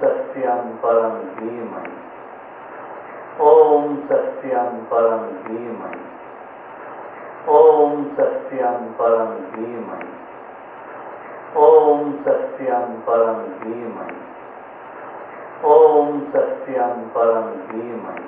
Satyam Param Dhimai. Om Satyam Param Dhimai. Om Satyam Param Dhimai. Om Satyam Param Dhimai. Om Satyam Param Dhimai.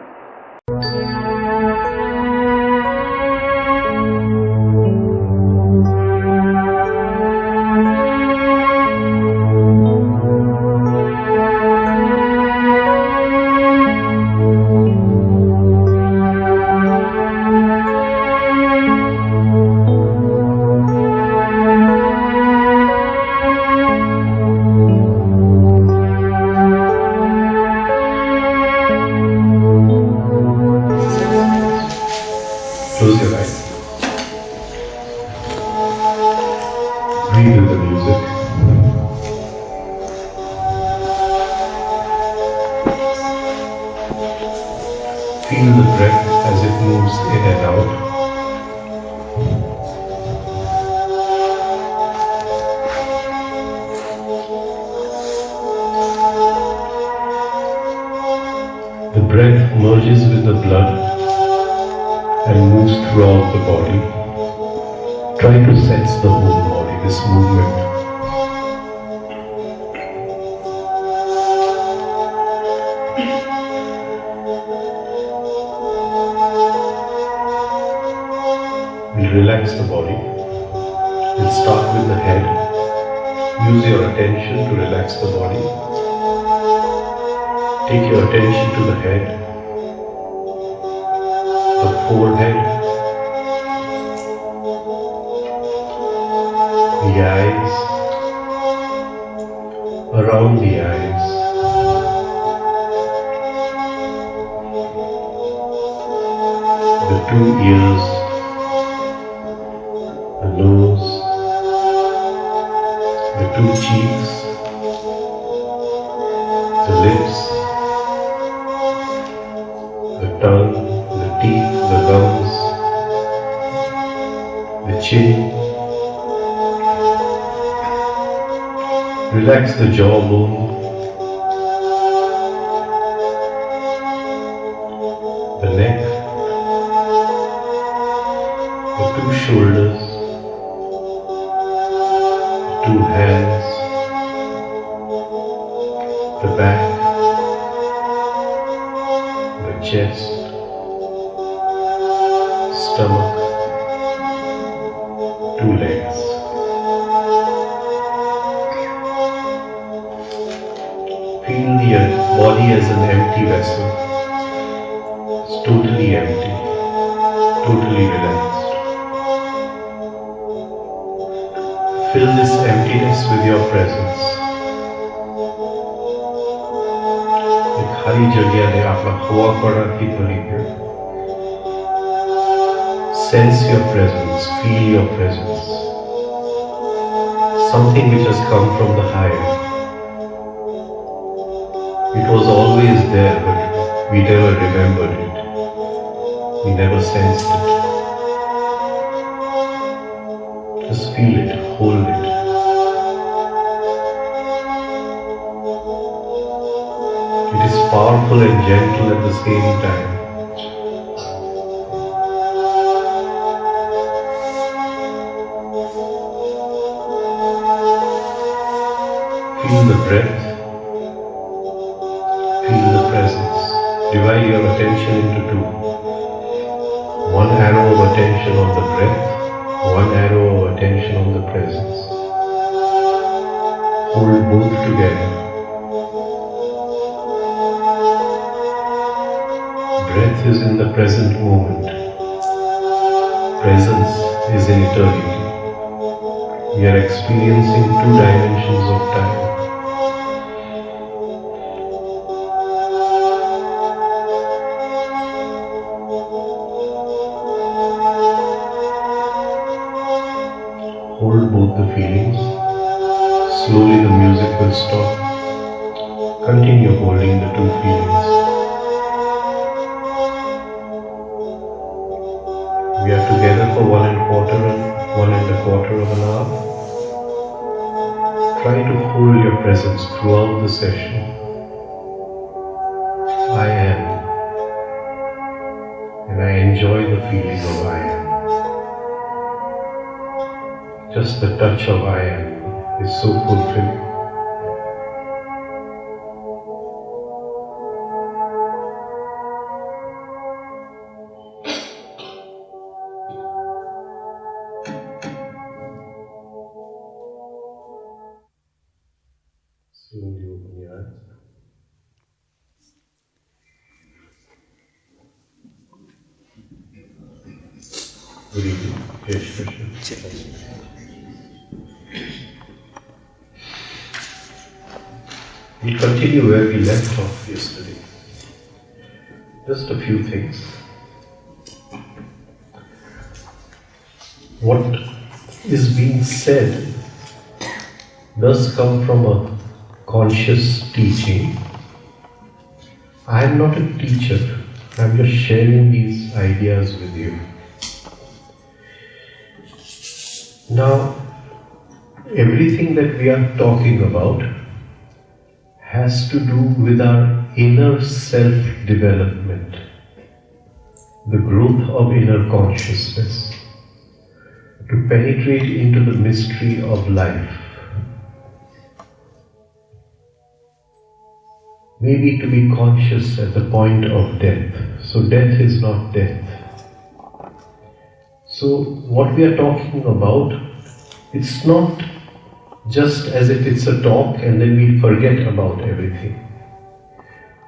Close your eyes. Breathe with the music. Feel the breath as it moves in and out. The breath merges with the blood and moves throughout the body. Try to sense the whole body, this movement. We'll relax the body. We'll start with the head. Use your attention to relax the body. Take your attention to the head, the forehead, the eyes, around the eyes, the two ears, the nose, the two cheeks, the lips, the tongue, the teeth, the gums, the chin. Relax the jawbone, the neck, the two shoulders, the two hands, the back, the chest, stomach, two legs. Feel the body as an empty vessel. It's totally empty, totally relaxed. Fill this emptiness with your presence. एक खाली जगह ने आपका हवा पड़ा की भरी है. Sense your presence, feel your presence. Something which has come from the higher. It was always there, but we never remembered it. We never sensed it. Just feel it, hold it. It is powerful and gentle at the same time. Feel the breath. Feel the presence. Divide your attention into two. One arrow of attention on the breath, one arrow of attention on the presence. Hold both together. Breath is in the present moment. Presence is in eternity. We are experiencing two dimensions of time. Hold both the feelings. Slowly the music will stop. Continue holding the two feelings. We are together for 1.25 of an hour. Try to hold your presence throughout the session. enjoy the feeling of I am. Just the touch of I am is so fulfilling. Slowly open your eyes. Good evening. Yes, Krishna. We continue where we left off yesterday. Just a few things. What is being said does come from a conscious teaching. I am not a teacher. I am just sharing these ideas with you. Now, everything that we are talking about has to do with our inner self-development, the growth of inner consciousness, to penetrate into the mystery of life. Maybe to be conscious at the point of death. So death is not death. So what we are talking about, it's not just as if it's a talk and then we forget about everything.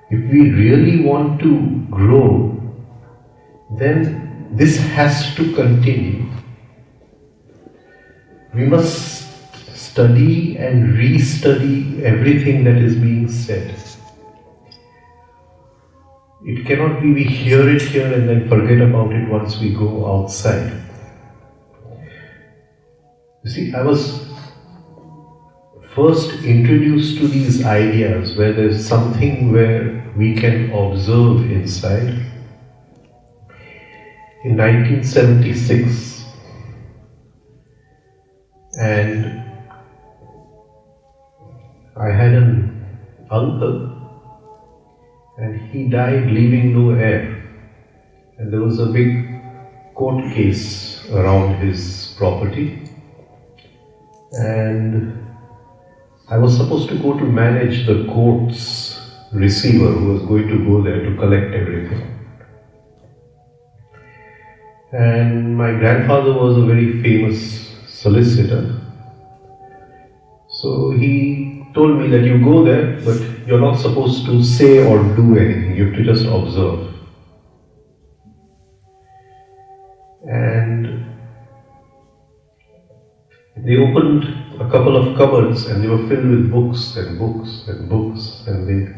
If we really want to grow, then this has to continue. We must study and re-study everything that is being said. It cannot be we hear it here and then forget about it once we go outside. You see, I was first introduced to these ideas where there's something where we can observe inside in 1976. And I had an uncle, and he died leaving no heir. And there was a big court case around his property. And I was supposed to go to manage the court's receiver who was going to go there to collect everything. And my grandfather was a very famous solicitor. So he told me that you go there, but you're not supposed to say or do anything. You have to just observe. And they opened a couple of cupboards and they were filled with books and books and books, and they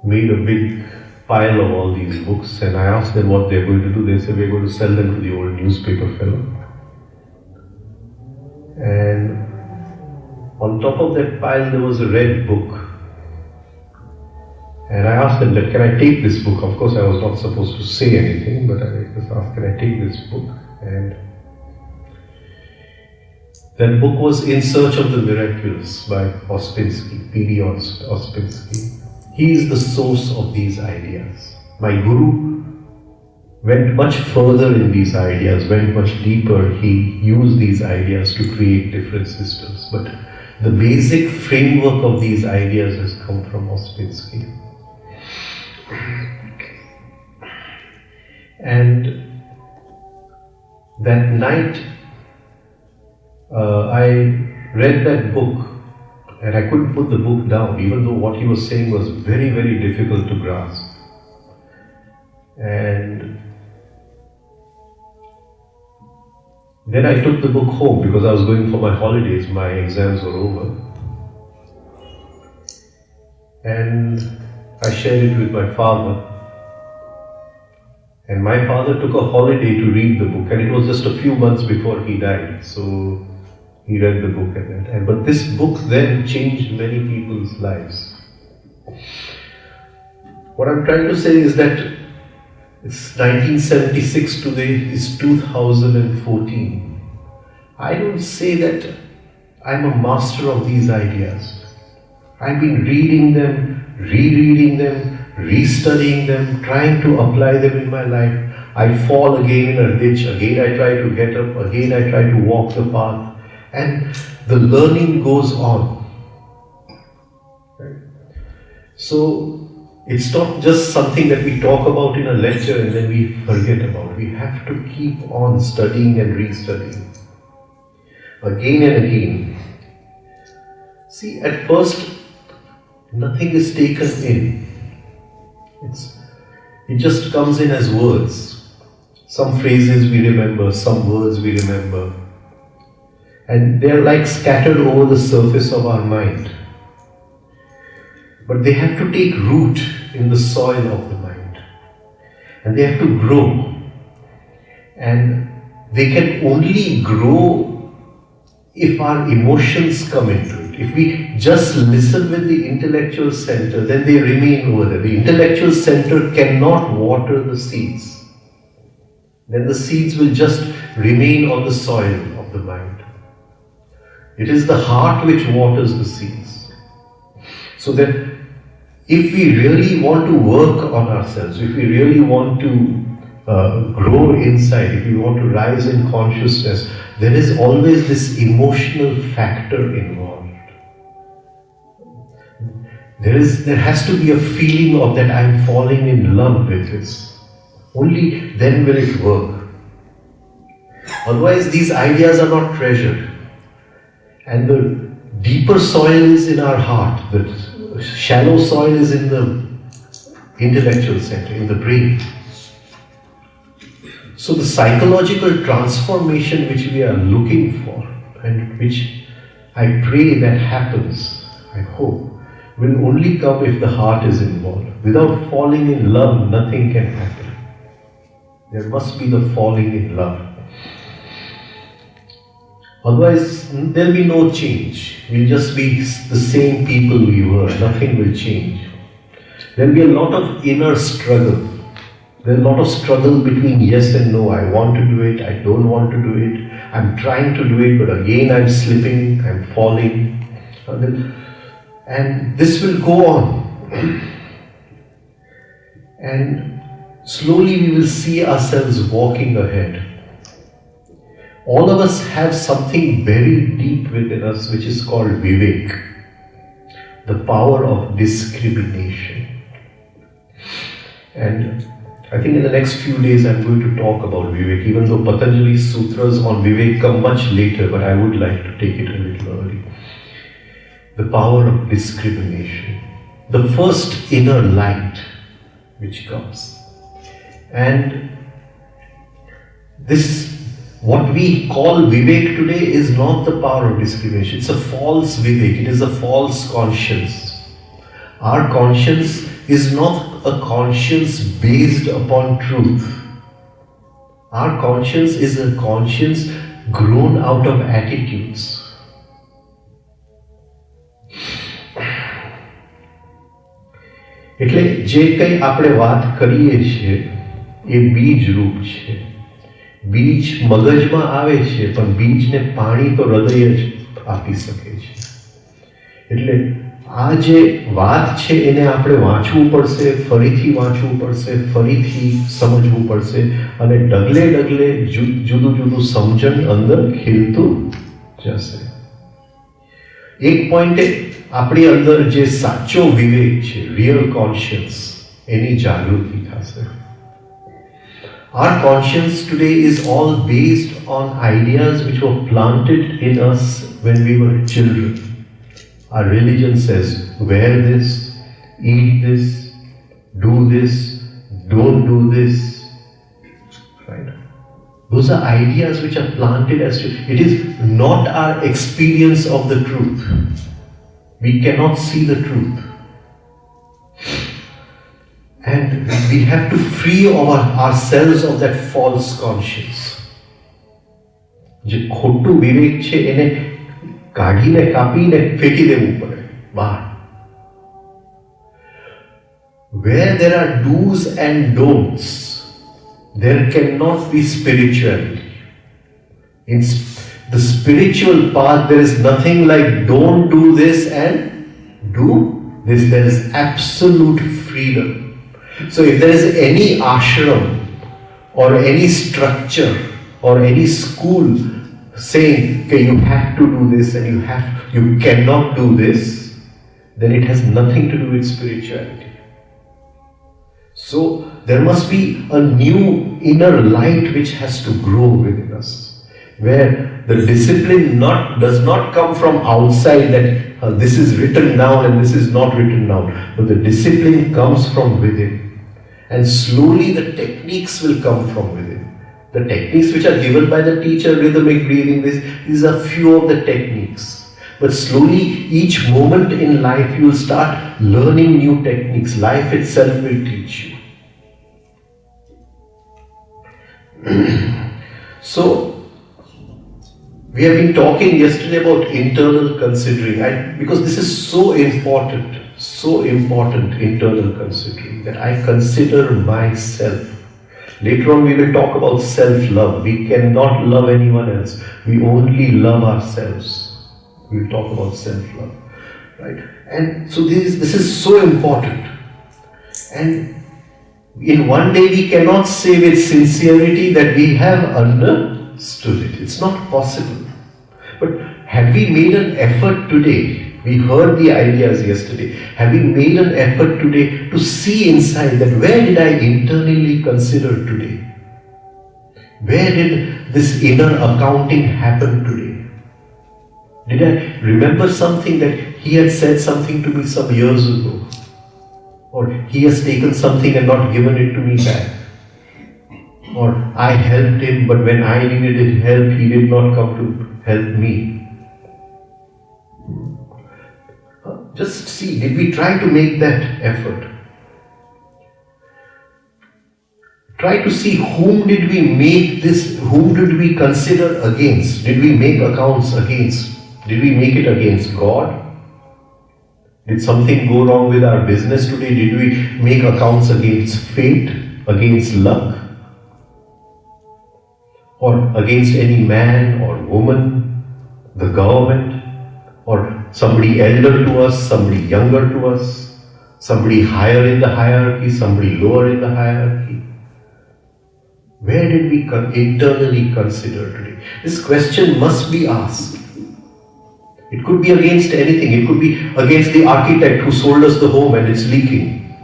made a big pile of all these books. And I asked them what they're going to do. They said, we're going to sell them to the old newspaper fellow. And on top of that pile there was a red book. And I asked them that, can I take this book? Of course I was not supposed to say anything, but I just asked, can I take this book? And that book was In Search of the Miraculous by Ouspensky, P.D. Ouspensky. He is the source of these ideas. My guru went much further in these ideas, went much deeper. He used these ideas to create different systems. But the basic framework of these ideas has come from Ouspensky. And that night, I read that book and I couldn't put the book down, even though what he was saying was very, very difficult to grasp. And then I took the book home because I was going for my holidays, my exams were over. And I shared it with my father. And my father took a holiday to read the book, and it was just a few months before he died. So he read the book and that. But this book then changed many people's lives. What I'm trying to say is that it's 1976 today, it's 2014. I don't say that I'm a master of these ideas. I've been reading them, rereading them, restudying them, trying to apply them in my life. I fall again in a ditch, again I try to get up, again I try to walk the path, and the learning goes on. Right? So it's not just something that we talk about in a lecture and then we forget about. We have to keep on studying and restudying. Again and again. See, at first, nothing is taken in. It just comes in as words. Some phrases we remember, some words we remember. And they're like scattered over the surface of our mind. But they have to take root in the soil of the mind. And they have to grow. And they can only grow if our emotions come into it. If we just listen with the intellectual center, then they remain over there. The intellectual center cannot water the seeds. Then the seeds will just remain on the soil of the mind. It is the heart which waters the seeds. So that if we really want to work on ourselves, if we really want to grow inside, if we want to rise in consciousness, there is always this emotional factor involved. There has to be a feeling of that I'm falling in love with this. Only then will it work. Otherwise, these ideas are not treasured. And the deeper soil is in our heart, the shallow soil is in the intellectual center, in the brain. So the psychological transformation which we are looking for, and which I pray that happens, I hope, will only come if the heart is involved. Without falling in love, nothing can happen. There must be the falling in love. Otherwise, there will be no change. We'll just be the same people we were. Nothing will change. There will be a lot of inner struggle. There's a lot of struggle between yes and no. I want to do it, I don't want to do it. I'm trying to do it, but again I'm slipping, I'm falling. And this will go on. And slowly we will see ourselves walking ahead. All of us have something buried deep within us which is called Vivek, the power of discrimination. And I think in the next few days I'm going to talk about Vivek, even though Patanjali's sutras on Vivek come much later, but I would like to take it a little early. The power of discrimination, the first inner light which comes. And this, what we call Vivek today, is not the power of discrimination. It's a false Vivek, it is a false conscience. Our conscience is not a conscience based upon truth. Our conscience is a conscience grown out of attitudes. એટલે જે કંઈ આપણે વાત કરીએ છીએ એ બીજ રૂપ છે. બીજ મગજમાં આવે છે, પણ બીજને પાણી તો હૃદય જ આપી શકે છે. એટલે આ જે વાત છે એને આપણે વાંચવું પડશે, ફરીથી વાંચવું પડશે, ફરીથી સમજવું પડશે, અને ડગલે ડગલે જુદું જુદું સમજણ અંદર ખીલતું જશે. એક પોઈન્ટે આપણી અંદર જે સાચો વિવેક છે, રિયલ કોન્શિયન્સ, એની જાગૃતિ થશે. Our conscience today is all based on ideas which were planted in us when we were children. Our religion says, wear this, eat this, do this, don't do this. Right? Those are ideas which are planted as it is not our experience of the truth. We cannot see the truth. And we have to free ourselves of that false conscience. જે ખોટું વિવેક છે એને કાઢીને કાપીને ફેંકી દેવું પડે બહાર. Where there are do's and don'ts, there cannot be spirituality. In the spiritual path, there is nothing like don't do this and do this. There is absolute freedom. So if there is any ashram or any structure or any school saying, okay, you have to do this and you cannot do this, then it has nothing to do with spirituality. So there must be a new inner light which has to grow within us, where the discipline does not come from outside, that this is written down and this is not written down, but the discipline comes from within. And slowly the techniques will come from within. The techniques which are given by the teacher, rhythmic breathing, these are few of the techniques. But slowly, each moment in life, you will start learning new techniques. Life itself will teach you. So, we have been talking yesterday about internal considering, because this is so important, internal considering, that I consider myself. Later on we will talk about self-love. We cannot love anyone else. We only love ourselves. We will talk about self-love. Right? And so this is so important. And in one day we cannot say with sincerity that we have understood it. It's not possible. But have we made an effort today? We heard the ideas yesterday. Have we made an effort today to see inside that where did I internally consider today? Where did this inner accounting happen today? Did I remember something that he had said something to me some years ago? Or he has taken something and not given it to me back? Or I helped him, but when I needed help, he did not come to help me. Just see, did we try to make that effort? Try to see whom did we consider against? Did we make accounts against? Did we make it against God? Did something go wrong with our business today? Did we make accounts against fate, against luck? Or against any man or woman, the government? Or somebody elder to us, somebody younger to us, somebody higher in the hierarchy, somebody lower in the hierarchy. Where did we internally consider today? This question must be asked. It could be against anything. It could be against the architect who sold us the home and it's leaking.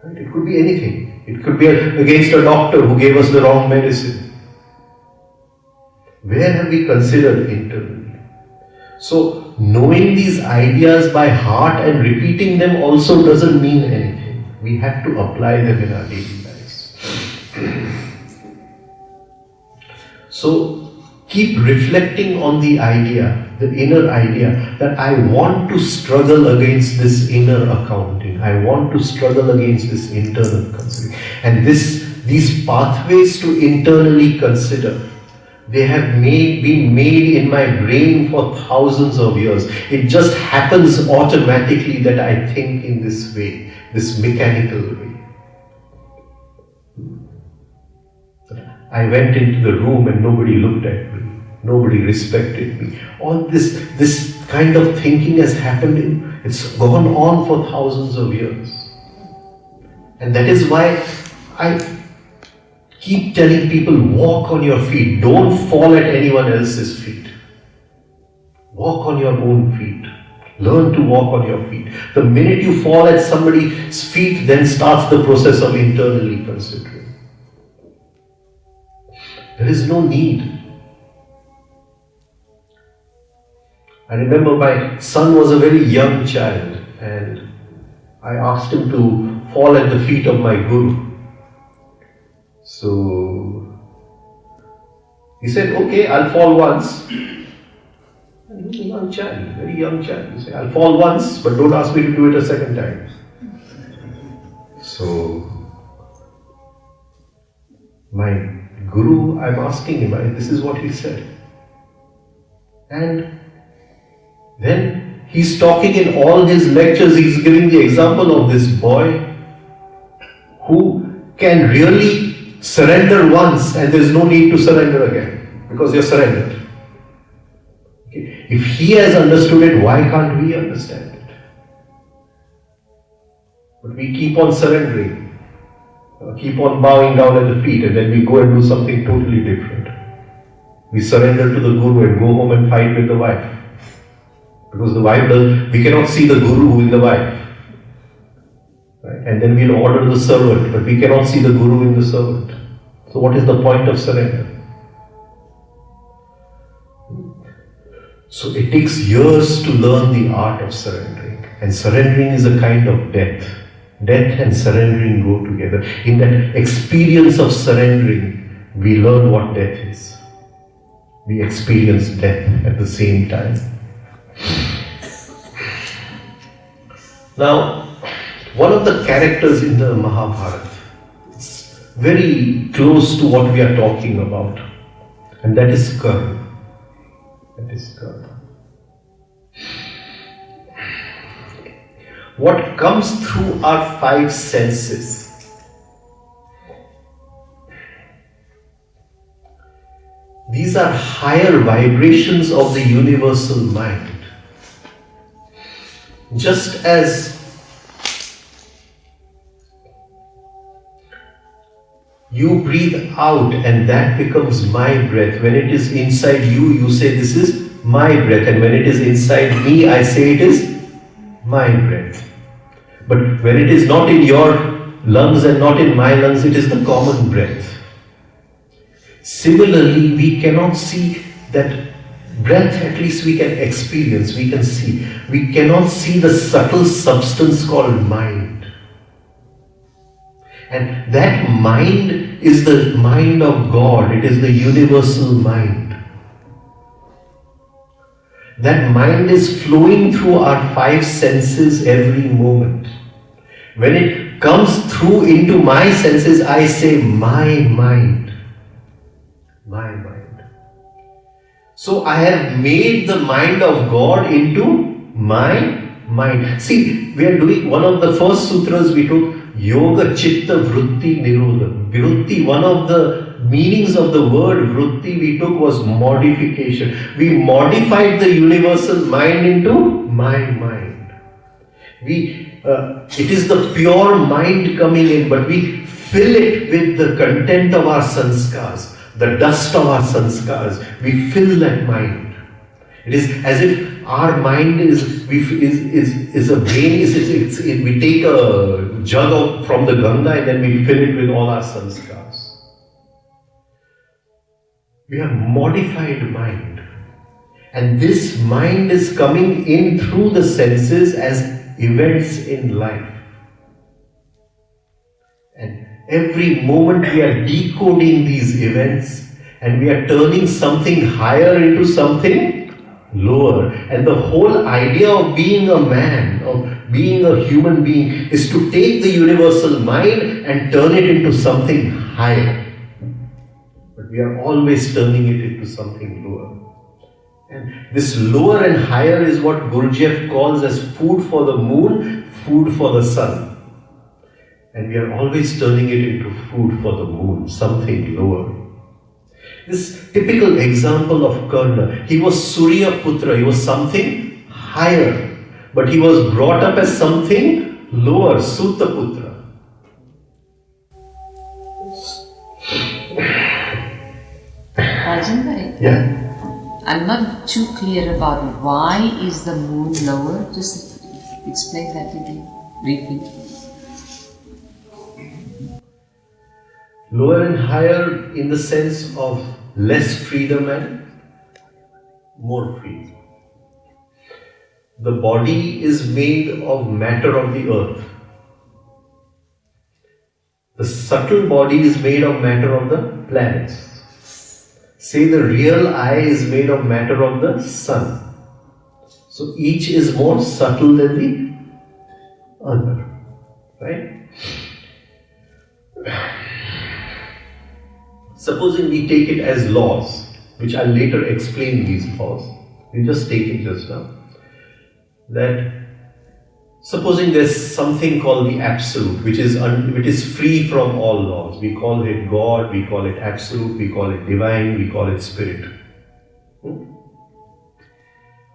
Right? It could be anything. It could be against a doctor who gave us the wrong medicine. Where have we considered internally? So, knowing these ideas by heart and repeating them also doesn't mean anything. We have to apply them in our daily lives. So, keep reflecting on the idea, the inner idea, that I want to struggle against this inner accounting. I want to struggle against this internal considering. And these pathways to internally consider, they have been made in my brain for thousands of years. It just happens automatically that I think in this way, this mechanical way. I went into the room and nobody looked at me. Nobody respected me. All this kind of thinking has happened. It's gone on for thousands of years. And that is why I keep telling people, walk on your feet. Don't fall at anyone else's feet. Walk on your own feet. Learn to walk on your feet. The minute you fall at somebody's feet, then starts the process of internally considering. There is no need. I remember my son was a very young child and I asked him to fall at the feet of my guru. So he said, okay, I'll fall once. And he was a young child, very young child. He said, I'll fall once, but don't ask me to do it a second time. So my guru, I'm asking him, this is what he said. And then he's talking in all his lectures, he's giving the example of this boy who can really surrender once and there's no need to surrender again because you're surrendered. Okay. If he has understood it, why can't we understand it? But we keep on surrendering. keep on bowing down at the feet, and then we go and do something totally different. We surrender to the Guru and go home and fight with the wife. Because the wife we cannot see the Guru in the wife. Right? And then we'll order the servant, but we cannot see the Guru in the servant. So what is the point of surrender? So it takes years to learn the art of surrendering. And surrendering is a kind of death. Death and surrendering go together. In that experience of surrendering, we learn what death is. We experience death at the same time. Now, one of the characters in the Mahabharata is very close to what we are talking about, and that is Karna. That is Karna. What comes through our five senses these are higher vibrations of the universal mind. Just as you breathe out and that becomes my breath. When it is inside you, you say this is my breath. And when it is inside me, I say it is my breath. But when it is not in your lungs and not in my lungs, it is the common breath. Similarly, we cannot see that breath, at least we can experience, we can see. We cannot see the subtle substance called mind. And that mind is the mind of God. It is the universal mind. That mind is flowing through our five senses every moment. When it comes through into my senses, I say my mind. My mind. So I have made the mind of God into my mind. See, we are doing one of the first sutras we took, Yoga Chitta Vritti Nirodha. Vritti, one of the meanings of the word vritti we took was modification. We modified the universal mind into my mind. It is the pure mind coming in, but we fill it with the content of our sanskars. The dust of our sanskars, we fill that mind. It is as if our mind is a vein. We take a jug from the Ganga and then we fill it with all our sanskars. We have modified mind, and this mind is coming in through the senses as events in life. And every moment we are decoding these events and we are turning something higher into something lower. And the whole idea of being a man, of being a human being, is to take the universal mind and turn it into something higher. But we are always turning it into something lower. And this lower and higher is what Gurdjieff calls as food for the moon, food for the sun. And we are always turning it into food for the moon, something lower. This typical example of Karna, he was Surya Putra, he was something higher, but he was brought up as something lower, Sutta Putra. Rajan bhai, Yeah. I'm not too clear about why is the moon lower. Just explain that again briefly. Lower and higher in the sense of less freedom and more freedom. The body is made of matter of the earth. The subtle body is made of matter of the planets. Say the real eye is made of matter of the sun. So each is more subtle than the other. Right? Supposing we take it as laws, which I'll later explain these laws. We just take it just now. That supposing there's something called the absolute, which is free from all laws. We call it God, we call it absolute, we call it divine, we call it spirit.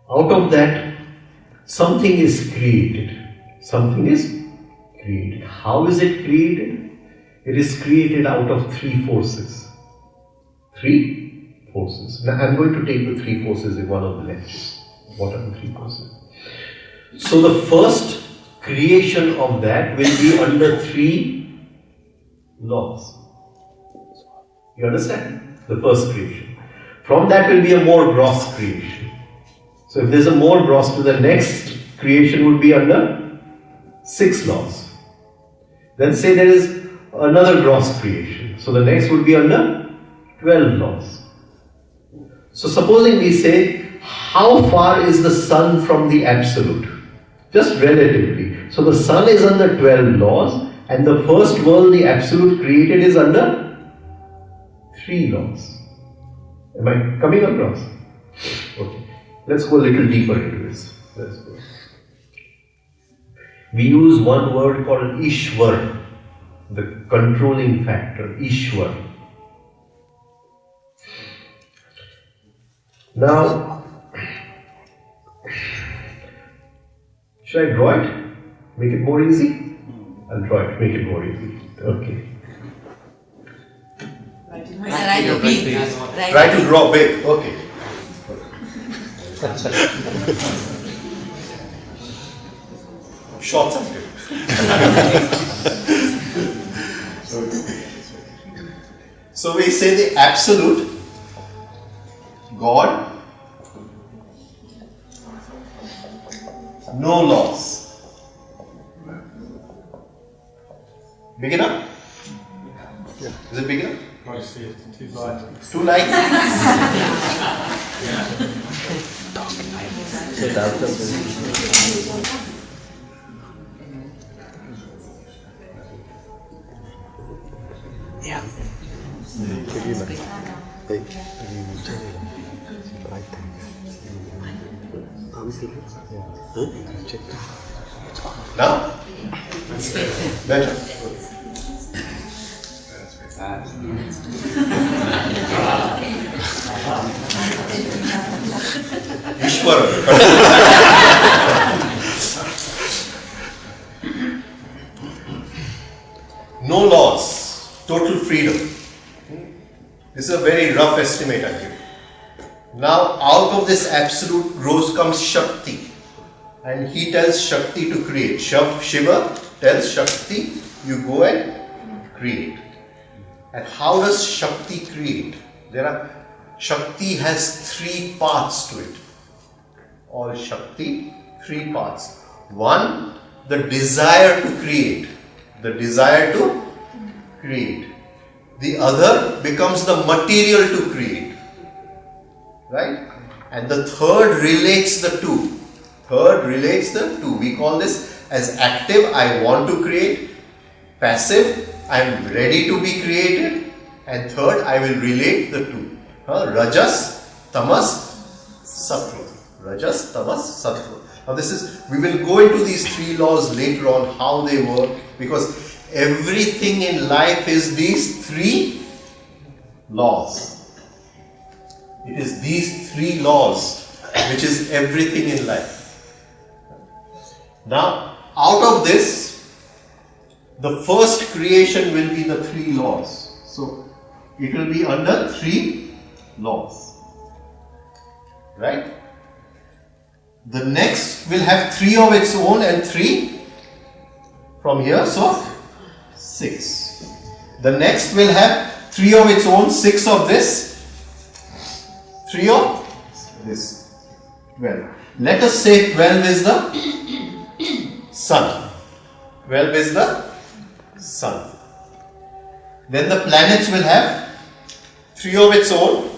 Out of that, something is created. Something is created. How is it created? It is created out of three forces. Three forces. Now I'm going to take the three forces in one of the lectures. What are the three forces? So the first creation of that will be under three laws. You understand? The first creation. From that will be a more gross creation. So if there's a more gross, to the next creation would be under 6 laws. Then say there is another gross creation. So the next would be under 12 laws. So supposing we say, how far is the sun from the absolute? Just relatively. So the sun is under 12 laws, and the first world, the absolute created, is under 3 laws. Am I coming across? Okay. Let's go a little deeper into this. Let's go. We use one word called Ishwar, the controlling factor, Ishwar. Now, should I draw it? Make it more easy? I'll draw it, make it more easy. Okay. Try to draw big. Okay. Short circuit. So we say the absolute, God, no laws. Big enough? Yeah. Is it big enough? Too light? Yeah. Now? Better. Ishwar. No laws, total freedom. This is a very rough estimate I give. Now, out of this absolute comes Shakti, and he tells Shakti to create. Shiva tells Shakti, you go and create. And how does Shakti create? Shakti has 3 parts to it. All Shakti, 3 parts. One, the desire to create. The desire to create. The other becomes the material to create. Right? And the third relates the two. We call this as active, I want to create. Passive, I am ready to be created. And third, I will relate the two. Rajas, Tamas, Sattva. Rajas, Tamas, Sattva. Now we will go into these 3 laws later on, how they work, because everything in life is these 3 laws. It is these 3 laws which is everything in life. Now, out of this, the first creation will be the 3 laws. So, it will be under 3 laws. Right? The next will have 3 of its own and 3 from here, so 6. The next will have 3 of its own, 6 of this, 3 of this, 12. Let us say 12 is the sun. 12 is the sun. Then the planets will have 3 of its own,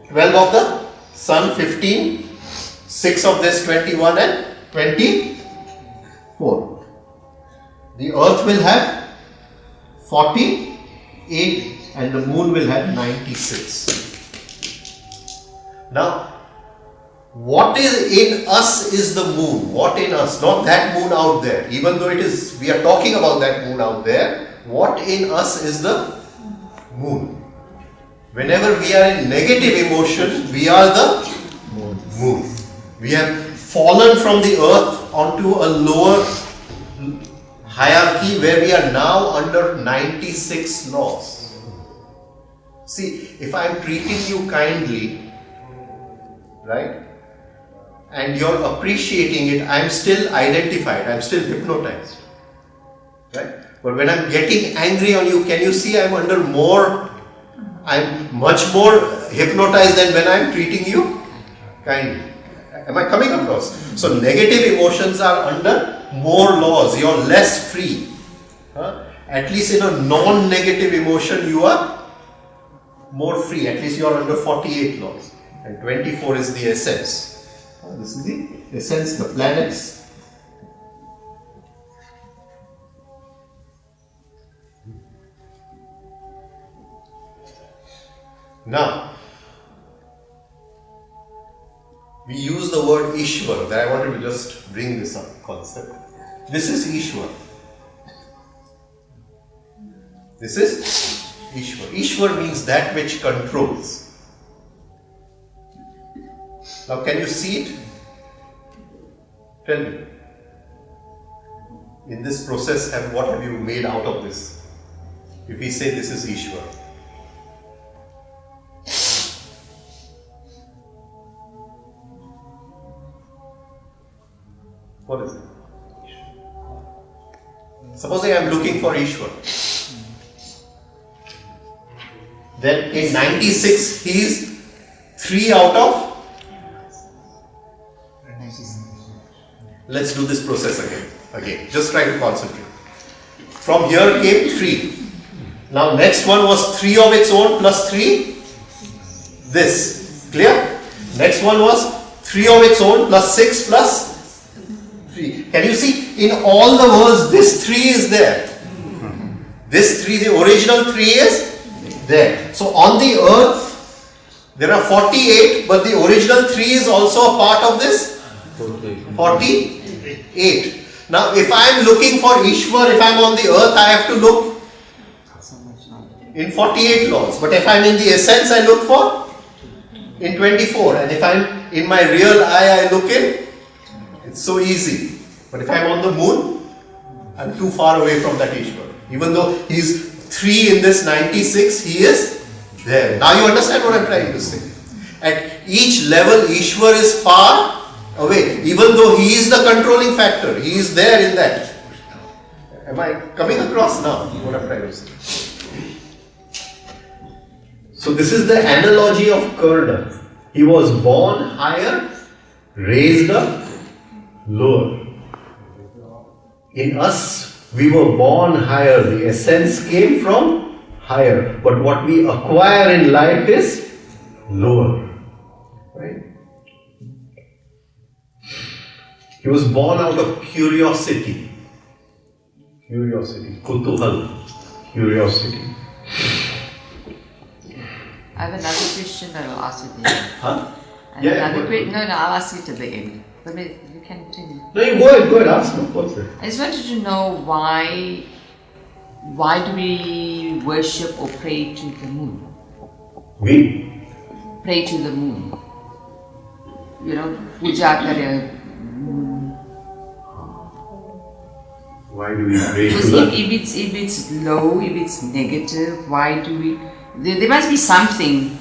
12 of the sun, 15, 6 of this, 21 and 24. The earth will have 48 and the moon will have 96. Now, what is in us is the moon. What in us? Not that moon out there. Even though we are talking about that moon out there. What in us is the moon. Whenever we are in negative emotion, we are the moon. We have fallen from the earth onto a lower hierarchy hierarchy where we are now under 96 laws. See, if I am treating you kindly, right, and you're appreciating it, I am still identified, I am still hypnotized, right? But when I'm getting angry on you, can you see I'm much more hypnotized than when I'm treating you kindly? Am I coming across? So negative emotions are under more laws, you're less free. At least in a non-negative emotion you are more free, at least you are under 48 laws. And 24 is the essence. This is the essence, the planets. Now, we use the word Ishwar, that I wanted to just bring this up concept. This is Ishwar. This is Ishwar. Ishwar means that which controls. Now, can you see it? Tell me. In this process, what have you made out of this? If we say this is Ishwar. What is it? Supposing I am looking for Ishwar. Then in 96, he is 3 out of. Let's do this process again. Just try to concentrate. From here came 3. Now next one was 3 of its own plus 3. This. Clear? Next one was 3 of its own plus 6 plus 3. Can you see? In all the worlds, this 3 is there. This 3, the original 3 is there. So on the earth, there are 48, but the original 3 is also a part of this 48. Now, if I am looking for Ishwar, if I am on the earth, I have to look in 48 laws. But if I am in the essence, I look for in 24. And if I am in my real I look in. It's so easy. But if I am on the moon, I am too far away from that Ishwar. Even though he is 3 in this 96, he is there. Now you understand what I am trying to say. At each level, Ishwar is far away. Even though he is the controlling factor, he is there in that. Am I coming across now what I am trying to say? So this is the analogy of curled up. He was born higher, raised up, lower. In us, we were born higher. The essence came from higher. But what we acquire in life is lower. Right? He was born out of curiosity. Curiosity. Kutuhal. Curiosity. I have another question that I'll ask at the end. Huh? No, I'll ask it at the end. But you can continue. No, you go ahead, ask me. What's it? I just wanted to know why do we worship or pray to the moon? We? Pray to the moon. Puja kare. Why do we pray to Because that? if it's low, if it's negative, why do we? There must be something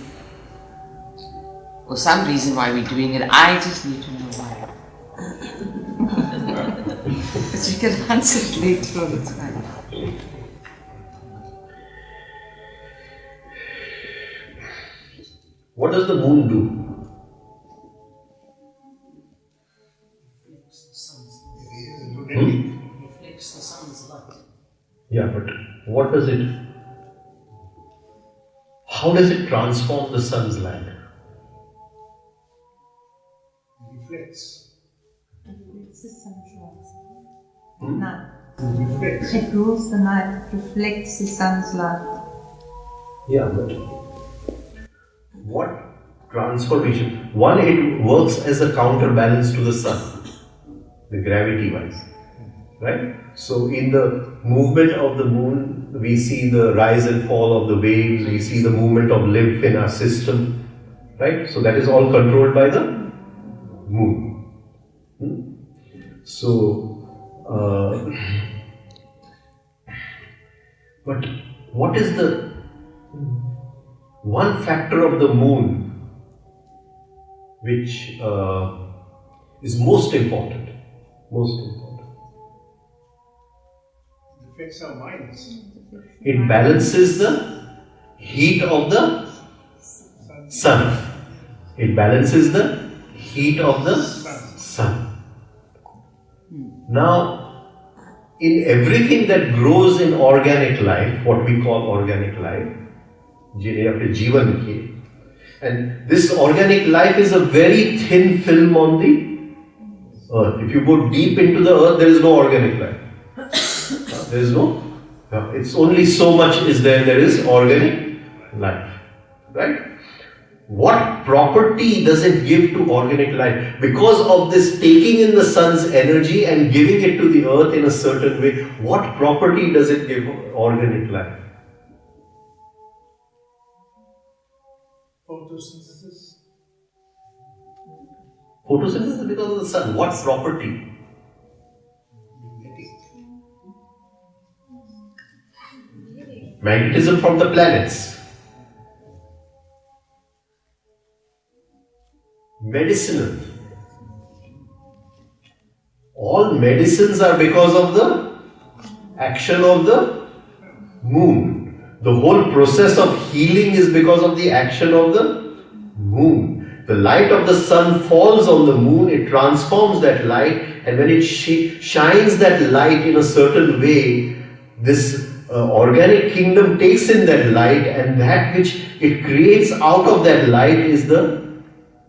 or some reason why we're doing it. I just need to know why. But you can answer it later on, it's fine. What does the moon do? Reflects the sun's light. Yeah, but what does it? How does it transform the sun's light? It reflects. It's the sun's light. It reflects. It rules the night, reflects the sun's light. Yeah, but what transformation? One, it works as a counterbalance to the sun, the gravity wise, right? So in the movement of the moon, we see the rise and fall of the waves, we see the movement of lymph in our system, right? So that is all controlled by the moon. So But what is the one factor of the moon which is most important? Most important. It affects our minds. It balances the heat of the sun. It balances the heat of the sun. Now, in everything that grows in organic life, what we call organic life, and this organic life is a very thin film on the earth. If you go deep into the earth, there is no organic life. There is no. It's only so much is there is organic life. Right? What property does it give to organic life? Because of this taking in the sun's energy and giving it to the earth in a certain way, what property does it give organic life? Photosynthesis. Photosynthesis because of the sun. What property? Magnetism from the planets. Medicinal. All medicines are because of the action of the moon. The whole process of healing is because of the action of the moon. The light of the sun falls on the moon, it transforms that light, and when it shines that light in a certain way, this organic kingdom takes in that light, and that which it creates out of that light is the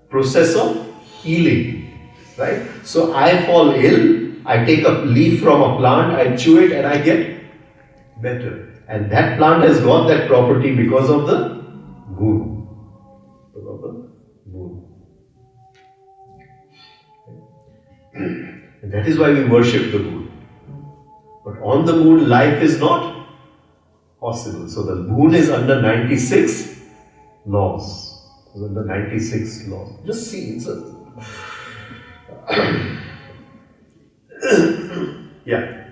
process of healing, right? So I fall ill, I take a leaf from a plant, I chew it and I get better. And that plant has got that property because of the moon. Because of the moon. And that is why we worship the moon. But on the moon, life is not possible. So the moon is under 96 laws. Under 96 laws. Just see, it's a yeah.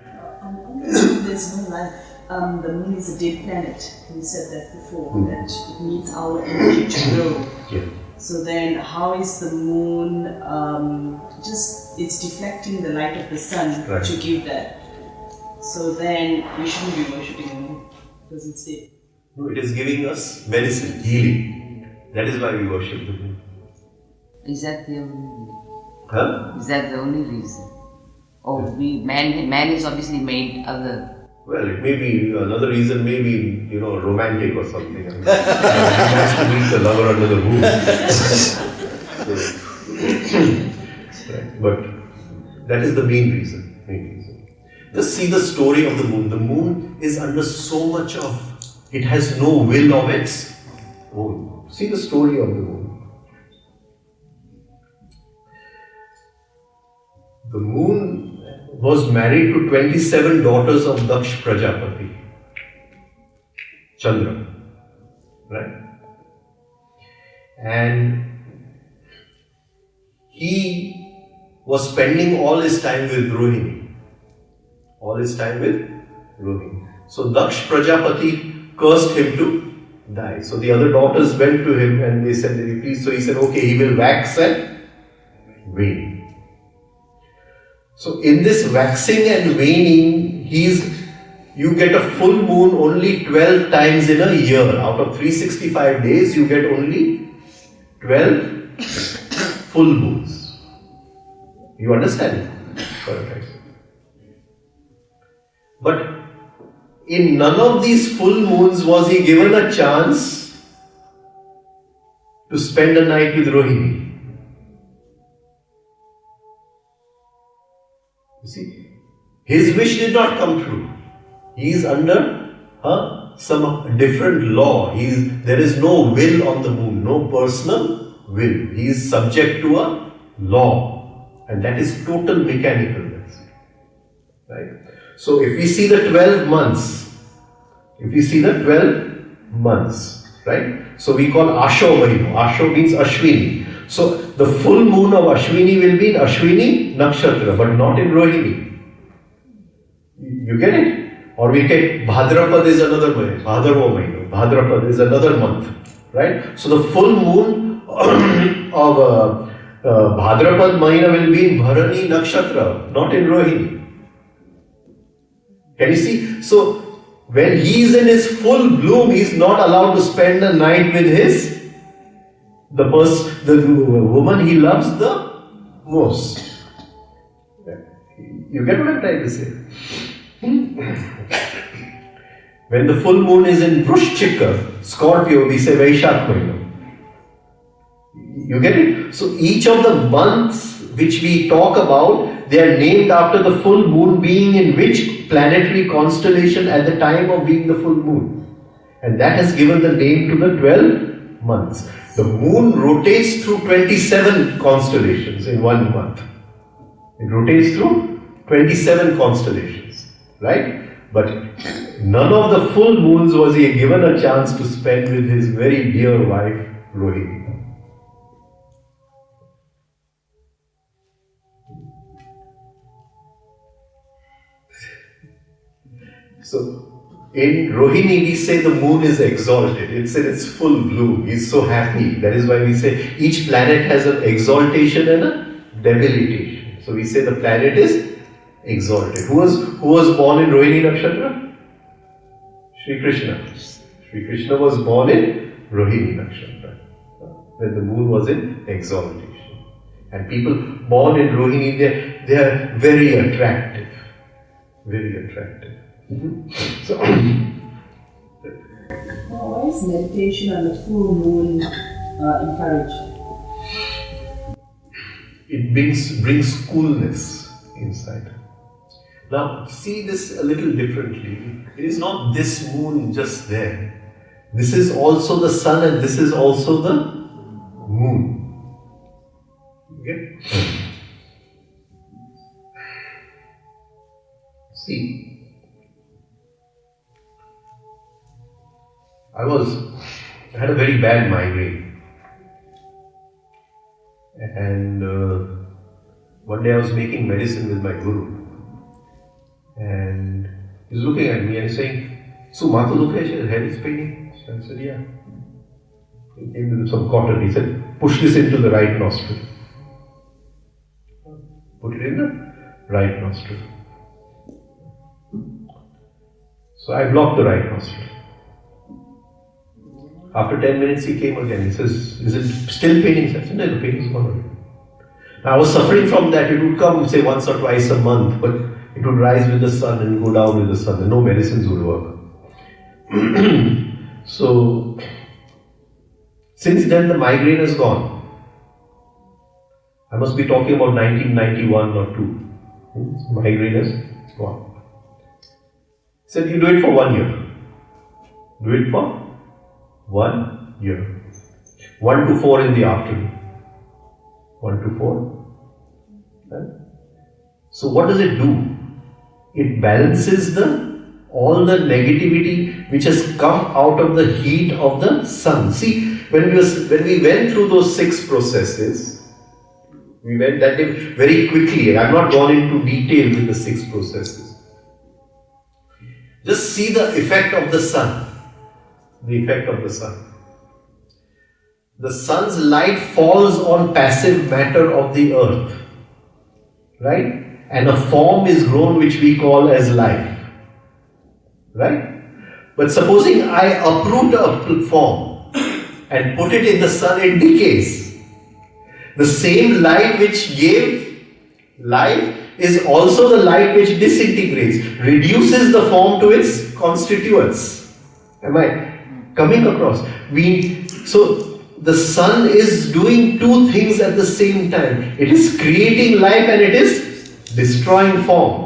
There's no life. The moon is a dead planet. We said that before, that it needs our energy to grow. Yeah. So then, how is the moon it's deflecting the light of the sun to give that? So then, we shouldn't be worshipping the moon because it's dead. No, it is giving us medicine, healing. That is why we worship the moon. Is that the only reason? Huh? Is that the only reason? Oh, man is obviously made other. Well, it may be another reason, maybe, romantic or something. I mean, he wants to meet the lover under the moon. Right. But that is the main reason. Just see the story of the moon. The moon is under so much of, it has no will of its own. See the story of the moon. The moon was married to 27 daughters of Daksh Prajapati, Chandra, right? And he was spending all his time with Rohini. So Daksh Prajapati cursed him to die. So the other daughters went to him and they said, please. So he said, okay, he will wax and wane. So in this waxing and waning, you get a full moon only 12 times in a year. Out of 365 days, you get only 12 full moons. You understand? Perfect. But in none of these full moons was he given a chance to spend a night with Rohini. You see, his wish did not come true. He is under some different law. There is no will on the moon, no personal will. He is subject to a law, and that is total mechanicalness. Right? So if we see the 12 months, right? So we call Asho Mahino. Asho means Ashwini. So the full moon of Ashwini will be in Ashwini Nakshatra, but not in Rohini. You get it? Or we take Bhadrapad is another month, Bhadrapad is another month, right? So the full moon of Bhadrapad Mahina will be in Bharani Nakshatra, not in Rohini. Can you see? So when he is in his full bloom, he is not allowed to spend the night with the woman he loves the most. You get what I'm trying to say? When the full moon is in Vrishchika, Scorpio, we say Vaishak Mahina. You get it? So each of the months which we talk about, they are named after the full moon being in which planetary constellation at the time of being the full moon. And that has given the name to the 12 months. The moon rotates through 27 constellations in 1 month. It rotates through 27 constellations, right? But none of the full moons was he given a chance to spend with his very dear wife, Rohini. So, in Rohini we say the moon is exalted. It's in its full bloom. He's so happy. That is why we say each planet has an exaltation and a debilitation. So we say the planet is exalted. Who was born in Rohini Nakshatra? Shri Krishna. Shri Krishna was born in Rohini Nakshatra, when the moon was in exaltation. And people born in Rohini, they are very attractive. Very attractive. So, why is meditation on the full moon encouraged? It brings coolness inside. Now, see this a little differently. It is not this moon just there. This is also the sun and this is also the moon. Okay? See. I had a very bad migraine, and one day I was making medicine with my guru, and he's looking at me and saying, "So, Mata Dukhe, your head is paining?" So I said, "Yeah." He came with some cotton. He said, "Push this into the right nostril." Put it in the right nostril. So I blocked the right nostril. After 10 minutes he came again. He says, "Is it still paining?" I said, "No, the pain is gone already." Now I was suffering from that. It would come, say, once or twice a month, but it would rise with the sun and go down with the sun, and no medicines would work. So, since then the migraine is gone. I must be talking about 1991 or 2. Migraine is gone. He said, "You do it for 1 year. Do it for 1 year. 1 to 4 in the afternoon. 1 to 4. Right? So what does it do? It balances all the negativity which has come out of the heat of the sun. See, when we went through those 6 processes, we went that very quickly. I have not gone into detail with the 6 processes. Just see the effect of the sun. The effect of the sun. The sun's light falls on passive matter of the earth, right? And a form is grown which we call as life, right? But supposing I uproot a form and put it in the sun, it decays. The same light which gave life is also the light which disintegrates, reduces the form to its constituents. Am I coming across? So the sun is doing 2 things at the same time. It is creating life and it is destroying form.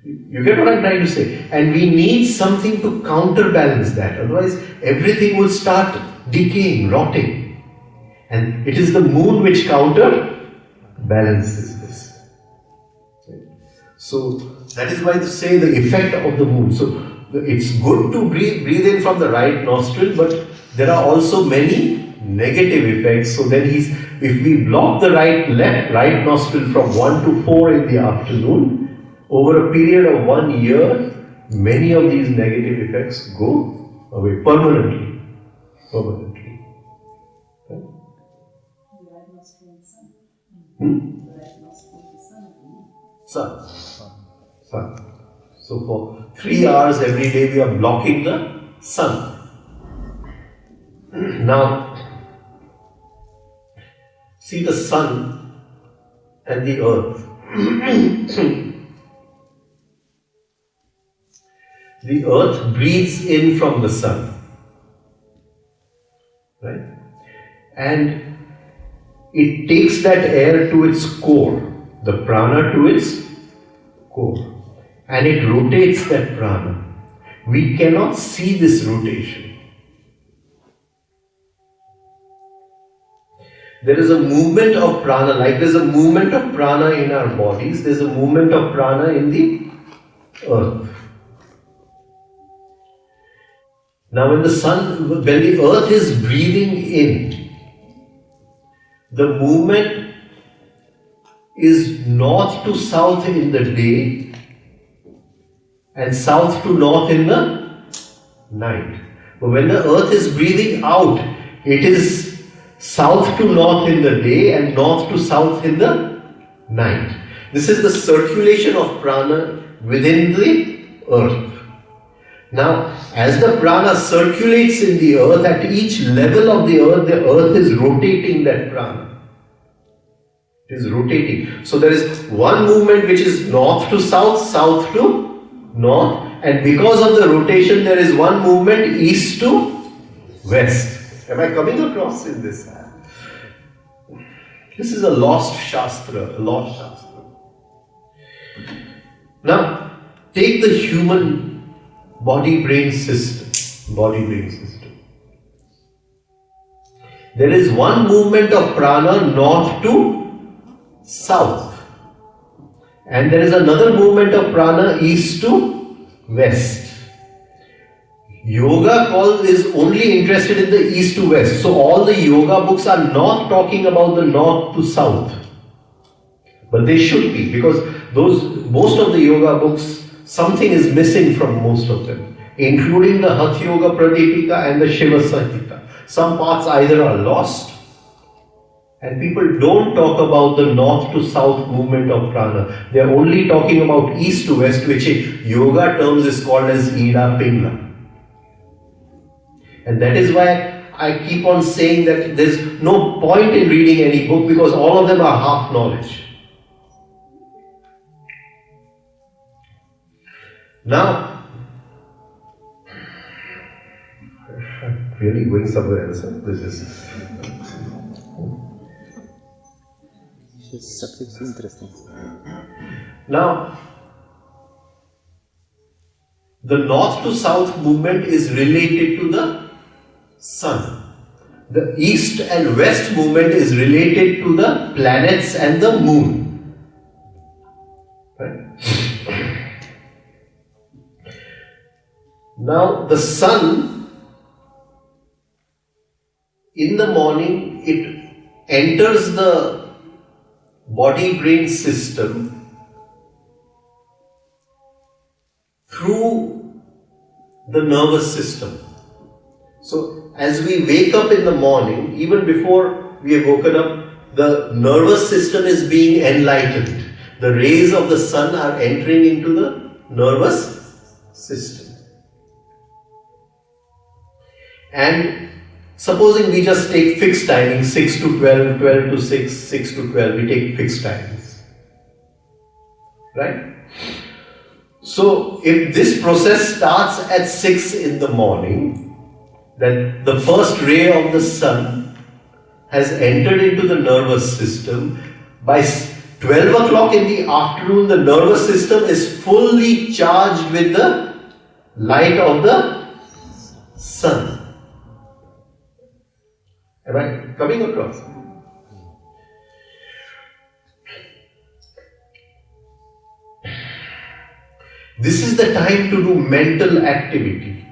You get what I'm trying to say? And we need something to counterbalance that. Otherwise, everything will start decaying, rotting. And it is the moon which counterbalances this. So, that is why they say the effect of the moon. So, it's good to breathe in from the right nostril, but there are also many negative effects. So then if we block the right nostril from 1 to 4 in the afternoon, over a period of 1 year, many of these negative effects go away permanently. Permanently. Okay? Sun. Sun. So for 3 hours every day we are blocking the sun. Now, see the sun and the earth. The earth breathes in from the sun. Right? And it takes that air to its core, the prana to its core, and it rotates that prana. We cannot see this rotation. There is a movement of prana, like there's a movement of prana in our bodies, there's a movement of prana in the earth. Now when the earth is breathing in, the movement is north to south in the day and south to north in the night. But when the earth is breathing out, it is south to north in the day and north to south in the night. This is the circulation of prana within the earth. Now, as the prana circulates in the earth, at each level of the earth is rotating that prana. It is rotating. So there is one movement which is north to south, south to north, and because of the rotation there is one movement east to west. Am I coming across in this? This is a lost shastra, Now, take the human body-brain system. There is one movement of prana north to south. And there is another movement of prana east to west. Yoga is only interested in the east to west. So all the yoga books are not talking about the north to south. But they should be, because most of the yoga books, something is missing from most of them, including the Hatha Yoga Pradipika and the Shiva Samhita. Some parts either are lost, and people don't talk about the north to south movement of prana. They are only talking about east to west, which in yoga terms is called as Ida Pingla. And that is why I keep on saying that there is no point in reading any book, because all of them are half knowledge. Now, I'm really going somewhere else. This subject is interesting. Now, the north to south movement is related to the sun. The east and west movement is related to the planets and the moon. Right? Now, the sun, in the morning, it enters the body-brain system through the nervous system. So, as we wake up in the morning, even before we have woken up, the nervous system is being enlightened. The rays of the sun are entering into the nervous system. And supposing we just take fixed timing, 6 to 12, 12 to 6, 6 to 12, we take fixed timings. Right? So, if this process starts at 6 in the morning, then the first ray of the sun has entered into the nervous system. By 12 o'clock in the afternoon, the nervous system is fully charged with the light of the sun. Am I coming across? This is the time to do mental activity.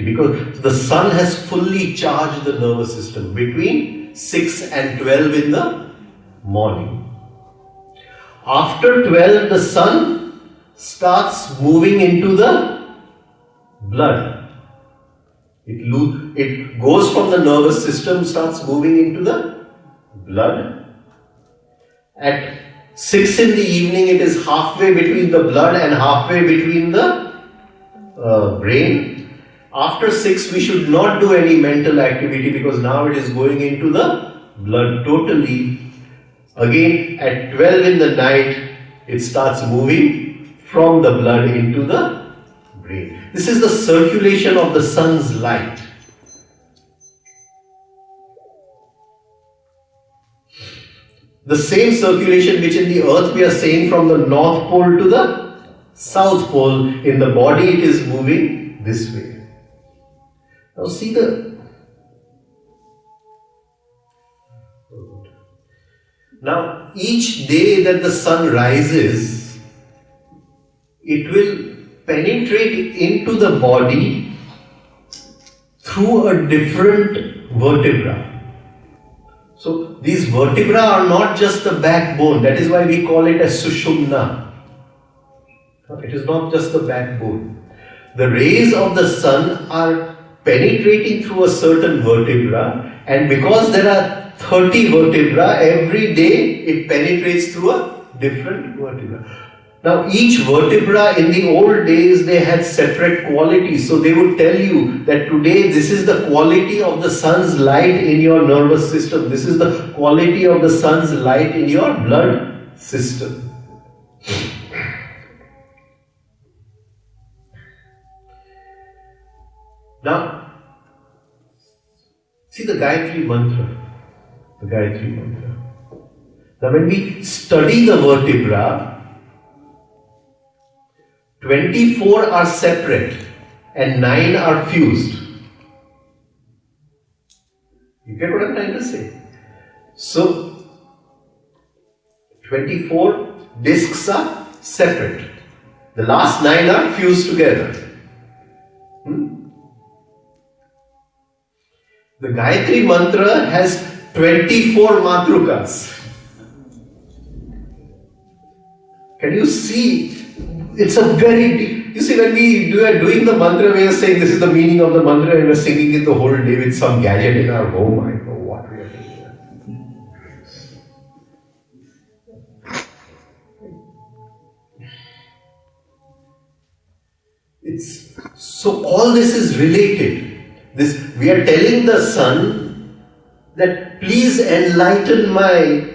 Because the sun has fully charged the nervous system between 6 and 12 in the morning. After 12, the sun starts moving into the blood. It goes from the nervous system, starts moving into the blood. At 6 in the evening, it is halfway between the blood and halfway between the brain. After 6, we should not do any mental activity because now it is going into the blood totally. Again, at 12 in the night, it starts moving from the blood into the brain. This is the circulation of the sun's light. The same circulation which in the earth we are saying from the north pole to the south pole, in the body it is moving this way. Now see Now each day that the sun rises, it will penetrate into the body through a different vertebra. So these vertebrae are not just the backbone, that is why we call it as Sushumna. It is not just the backbone. The rays of the sun are penetrating through a certain vertebra, and because there are 30 vertebrae, every day it penetrates through a different vertebra. Now each vertebra in the old days, they had separate qualities. So they would tell you that today this is the quality of the sun's light in your nervous system. This is the quality of the sun's light in your blood system. Now, see the Gayatri Mantra. The Gayatri Mantra. Now when we study the vertebra, 24 are separate and 9 are fused. You get what I'm trying to say? So, 24 discs are separate. The last 9 are fused together. The Gayatri Mantra has 24 matrukas. Can you see? It's a very deep. You see, when we are doing the mantra, we are saying this is the meaning of the mantra, and we are singing it the whole day with some gadget in our home. I know what we are doing. It's so all this is related. We are telling the sun that please enlighten my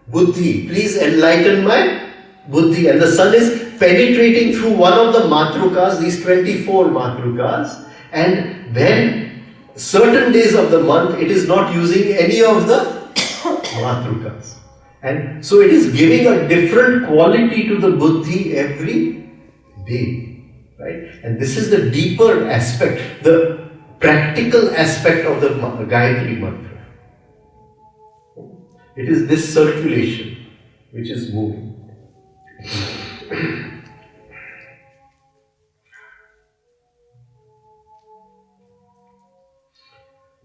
buddhi, please enlighten my buddhi, and the sun is penetrating through one of the matrukas, these 24 matrukas, and then certain days of the month it is not using any of the matrukas. And so it is giving a different quality to the buddhi every day. Right? And this is the deeper aspect, the practical aspect of the Gayatri Mantra. It is this circulation which is moving.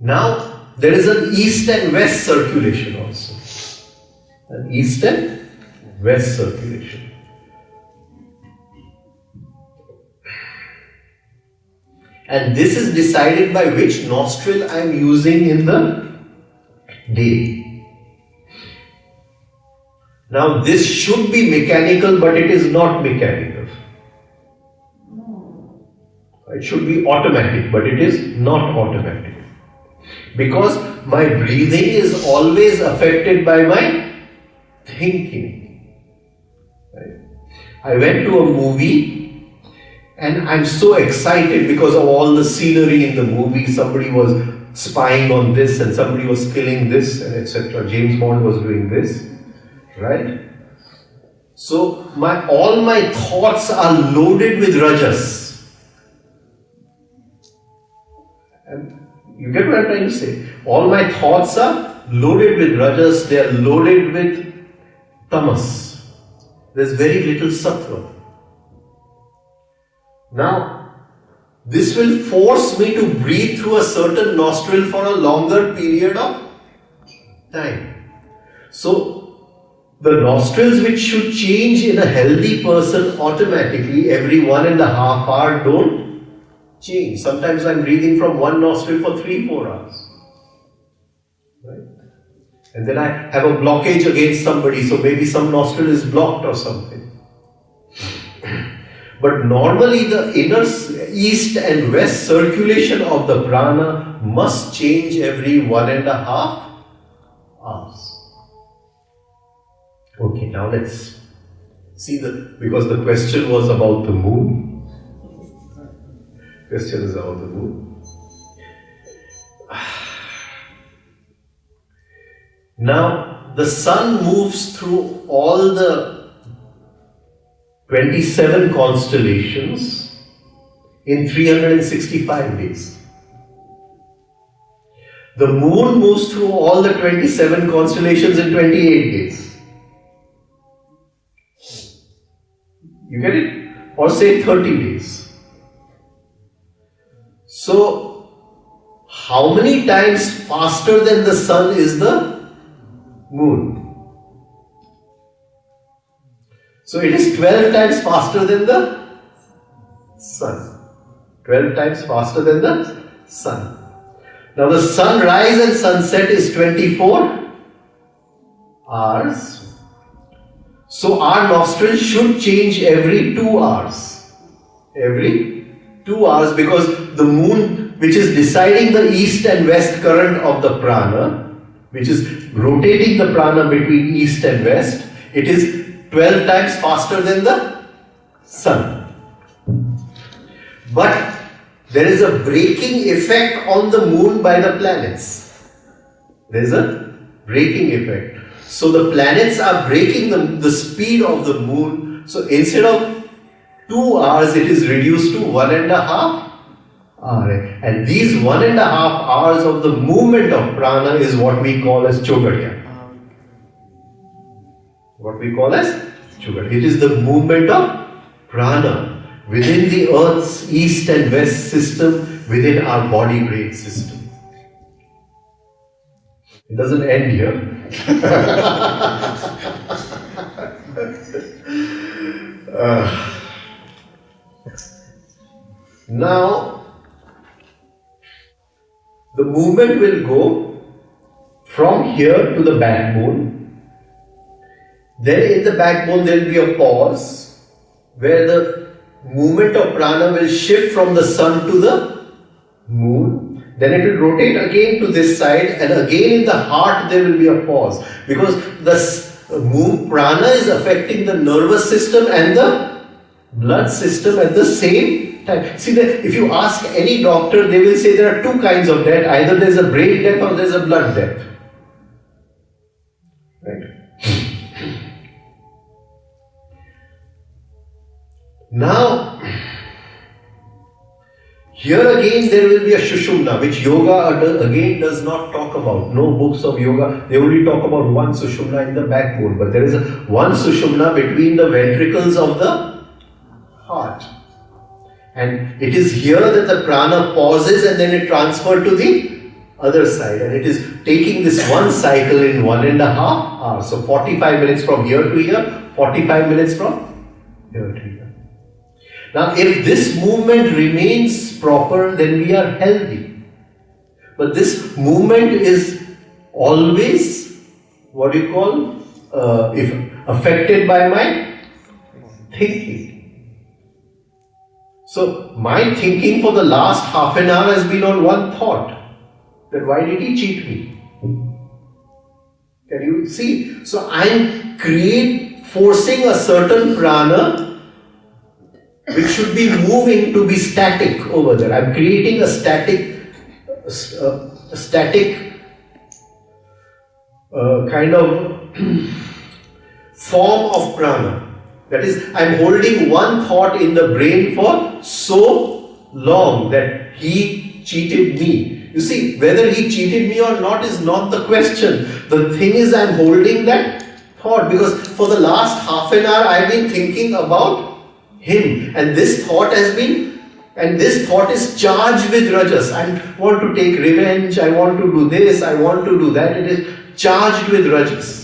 Now, there is an east and west circulation also. An east and west circulation. And this is decided by which nostril I am using in the day. Now, this should be mechanical, but it is not mechanical. It should be automatic, but it is not automatic. Because my breathing is always affected by my thinking. Right? I went to a movie and I'm so excited because of all the scenery in the movie. Somebody was spying on this and somebody was killing this and etc. James Bond was doing this. Right? So all my thoughts are loaded with rajas. And you get what I'm trying to say? All my thoughts are loaded with rajas, they are loaded with tamas. There's very little sattva. Now, this will force me to breathe through a certain nostril for a longer period of time. So, the nostrils, which should change in a healthy person automatically every 1.5 hours, don't change. Sometimes I'm breathing from one nostril for 3-4 hours. Right? And then I have a blockage against somebody, so maybe some nostril is blocked or something. But normally the inner east and west circulation of the prana must change every 1.5 hours. Okay, now let's see because the question was about the moon. Question is about the moon. Now, the sun moves through all the 27 constellations in 365 days. The moon moves through all the 27 constellations in 28 days. You get it? Or say 30 days. So, how many times faster than the sun is the moon? So it is 12 times faster than the sun. 12 times faster than the sun. Now the sunrise and sunset is 24 hours. So our nostrils should change every 2 hours. Every 2 hours, because the moon, which is deciding the east and west current of the prana, which is rotating the prana between east and west, it is 12 times faster than the sun. But there is a braking effect on the moon by the planets. There is a braking effect. So the planets are braking the speed of the moon. So instead of 2 hours, it is reduced to 1.5 hours. And these 1.5 hours of the movement of prana is what we call as chogarya. What we call as chogarya. It is the movement of prana within the earth's east and west system, within our body-brain system. It doesn't end here. Now, the movement will go from here to the backbone. Then in the backbone there will be a pause where the movement of prana will shift from the sun to the moon. Then it will rotate again to this side, and again in the heart there will be a pause, because the prana is affecting the nervous system and the blood system at the same time. See, that if you ask any doctor, they will say there are two kinds of death. Either there is a brain death or there is a blood death. Right? Now, here again there will be a Sushumna, which yoga again does not talk about. No books of yoga, they only talk about one Sushumna in the backbone. But there is one Sushumna between the ventricles of the heart. And it is here that the prana pauses and then it transfers to the other side. And it is taking this one cycle in 1.5 hours. So 45 minutes from here to here, 45 minutes from here to here. Now, if this movement remains proper, then we are healthy. But this movement is always, what do you call, if affected by my thinking. So, my thinking for the last half an hour has been on one thought, that why did he cheat me? Can you see? So, I am forcing a certain prana which should be moving to be static over there. I am creating a static kind of form of prana. That is, I am holding one thought in the brain for so long that he cheated me. You see, whether he cheated me or not is not the question. The thing is, I am holding that thought because for the last half an hour I have been thinking about him, and this thought is charged with rajas. I want to take revenge, I want to do this, I want to do that. It is charged with rajas.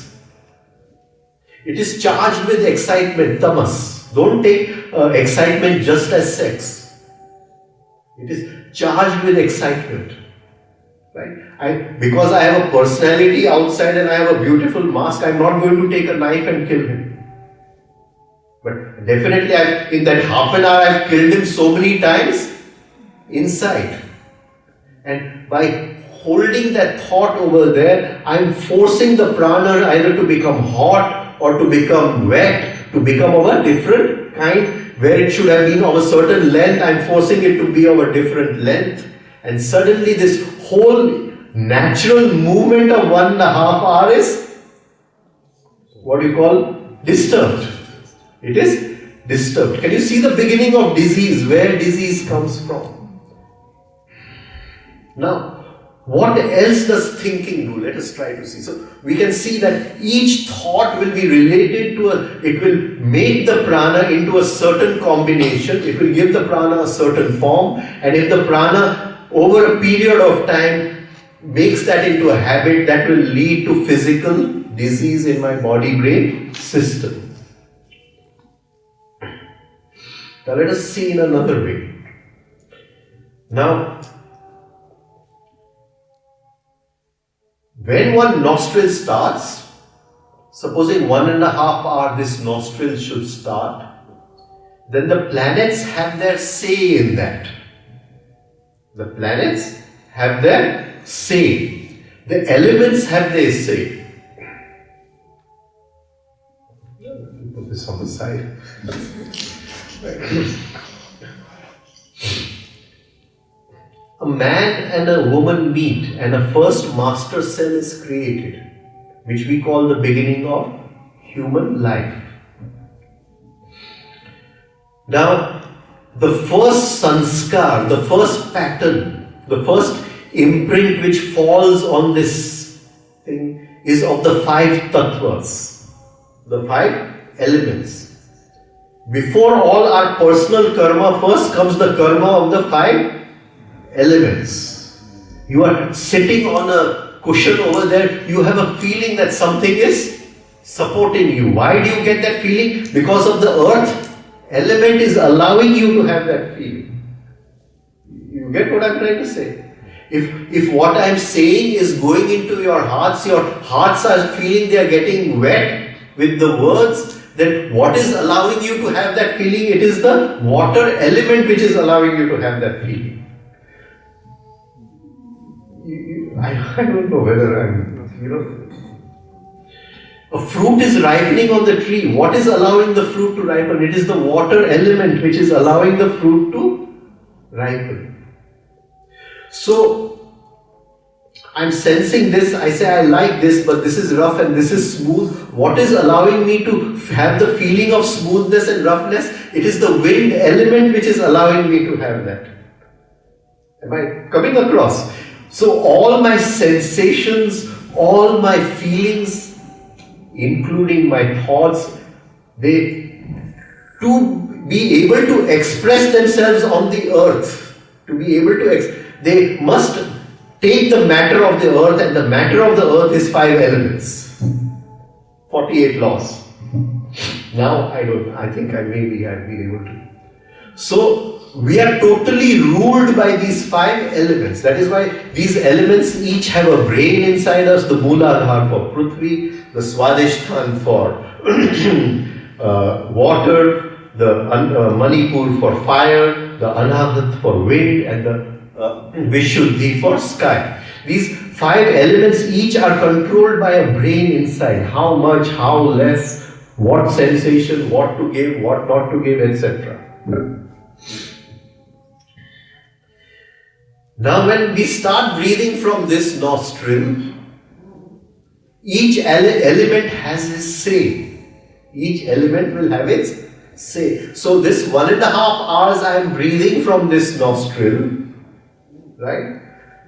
It is charged with excitement, tamas. Don't take excitement just as sex. It is charged with excitement. Right? Because I have a personality outside and I have a beautiful mask, I'm not going to take a knife and kill him. But definitely in that half an hour I've killed him so many times inside. And by holding that thought over there, I'm forcing the prana either to become hot or to become wet, to become of a different kind. Where it should have been of a certain length, I'm forcing it to be of a different length. And suddenly this whole natural movement of 1.5 hours is what you call disturbed. It is disturbed. Can you see the beginning of disease, where disease comes from? Now, what else does thinking do? Let us try to see. So, we can see that each thought will be related to it will make the prana into a certain combination, it will give the prana a certain form, and if the prana over a period of time makes that into a habit, that will lead to physical disease in my body-brain system. Now let us see in another way. Now, when one nostril starts, supposing 1.5 hour this nostril should start, then the planets have their say in that. The planets have their say. The elements have their say. Put this on the side. A man and a woman meet and a first master cell is created, which we call the beginning of human life. Now, the first sanskar, the first pattern, the first imprint which falls on this thing is of the 5 tattvas, the 5 elements. Before all our personal karma, first comes the karma of the 5 elements. You are sitting on a cushion over there, you have a feeling that something is supporting you. Why do you get that feeling? Because of the earth element is allowing you to have that feeling. You get what I'm trying to say? If what I'm saying is going into your hearts are feeling they are getting wet with the words, then what is allowing you to have that feeling? It is the water element which is allowing you to have that feeling. I don't know whether a fruit is ripening on the tree. What is allowing the fruit to ripen? It is the water element which is allowing the fruit to ripen. So, I'm sensing this, I say I like this, but this is rough and this is smooth. What is allowing me to have the feeling of smoothness and roughness? It is the wind element which is allowing me to have that. Am I coming across? So all my sensations, all my feelings, including my thoughts, they to be able to express themselves on the earth, they must take the matter of the earth, and the matter of the earth is 5 elements, 48 laws. Now I think I've been able to. So we are totally ruled by these 5 elements. That is why these elements each have a brain inside us, the Mooladhar for Prithvi, the Swadhisthana for water, the Manipur for fire, the Anahat for wind, and the Vishuddhi for sky. These 5 elements each are controlled by a brain inside. How much, how less, what sensation, what to give, what not to give, etc. Now when we start breathing from this nostril, each element has its say. Each element will have its say. So this 1.5 hours I am breathing from this nostril, right?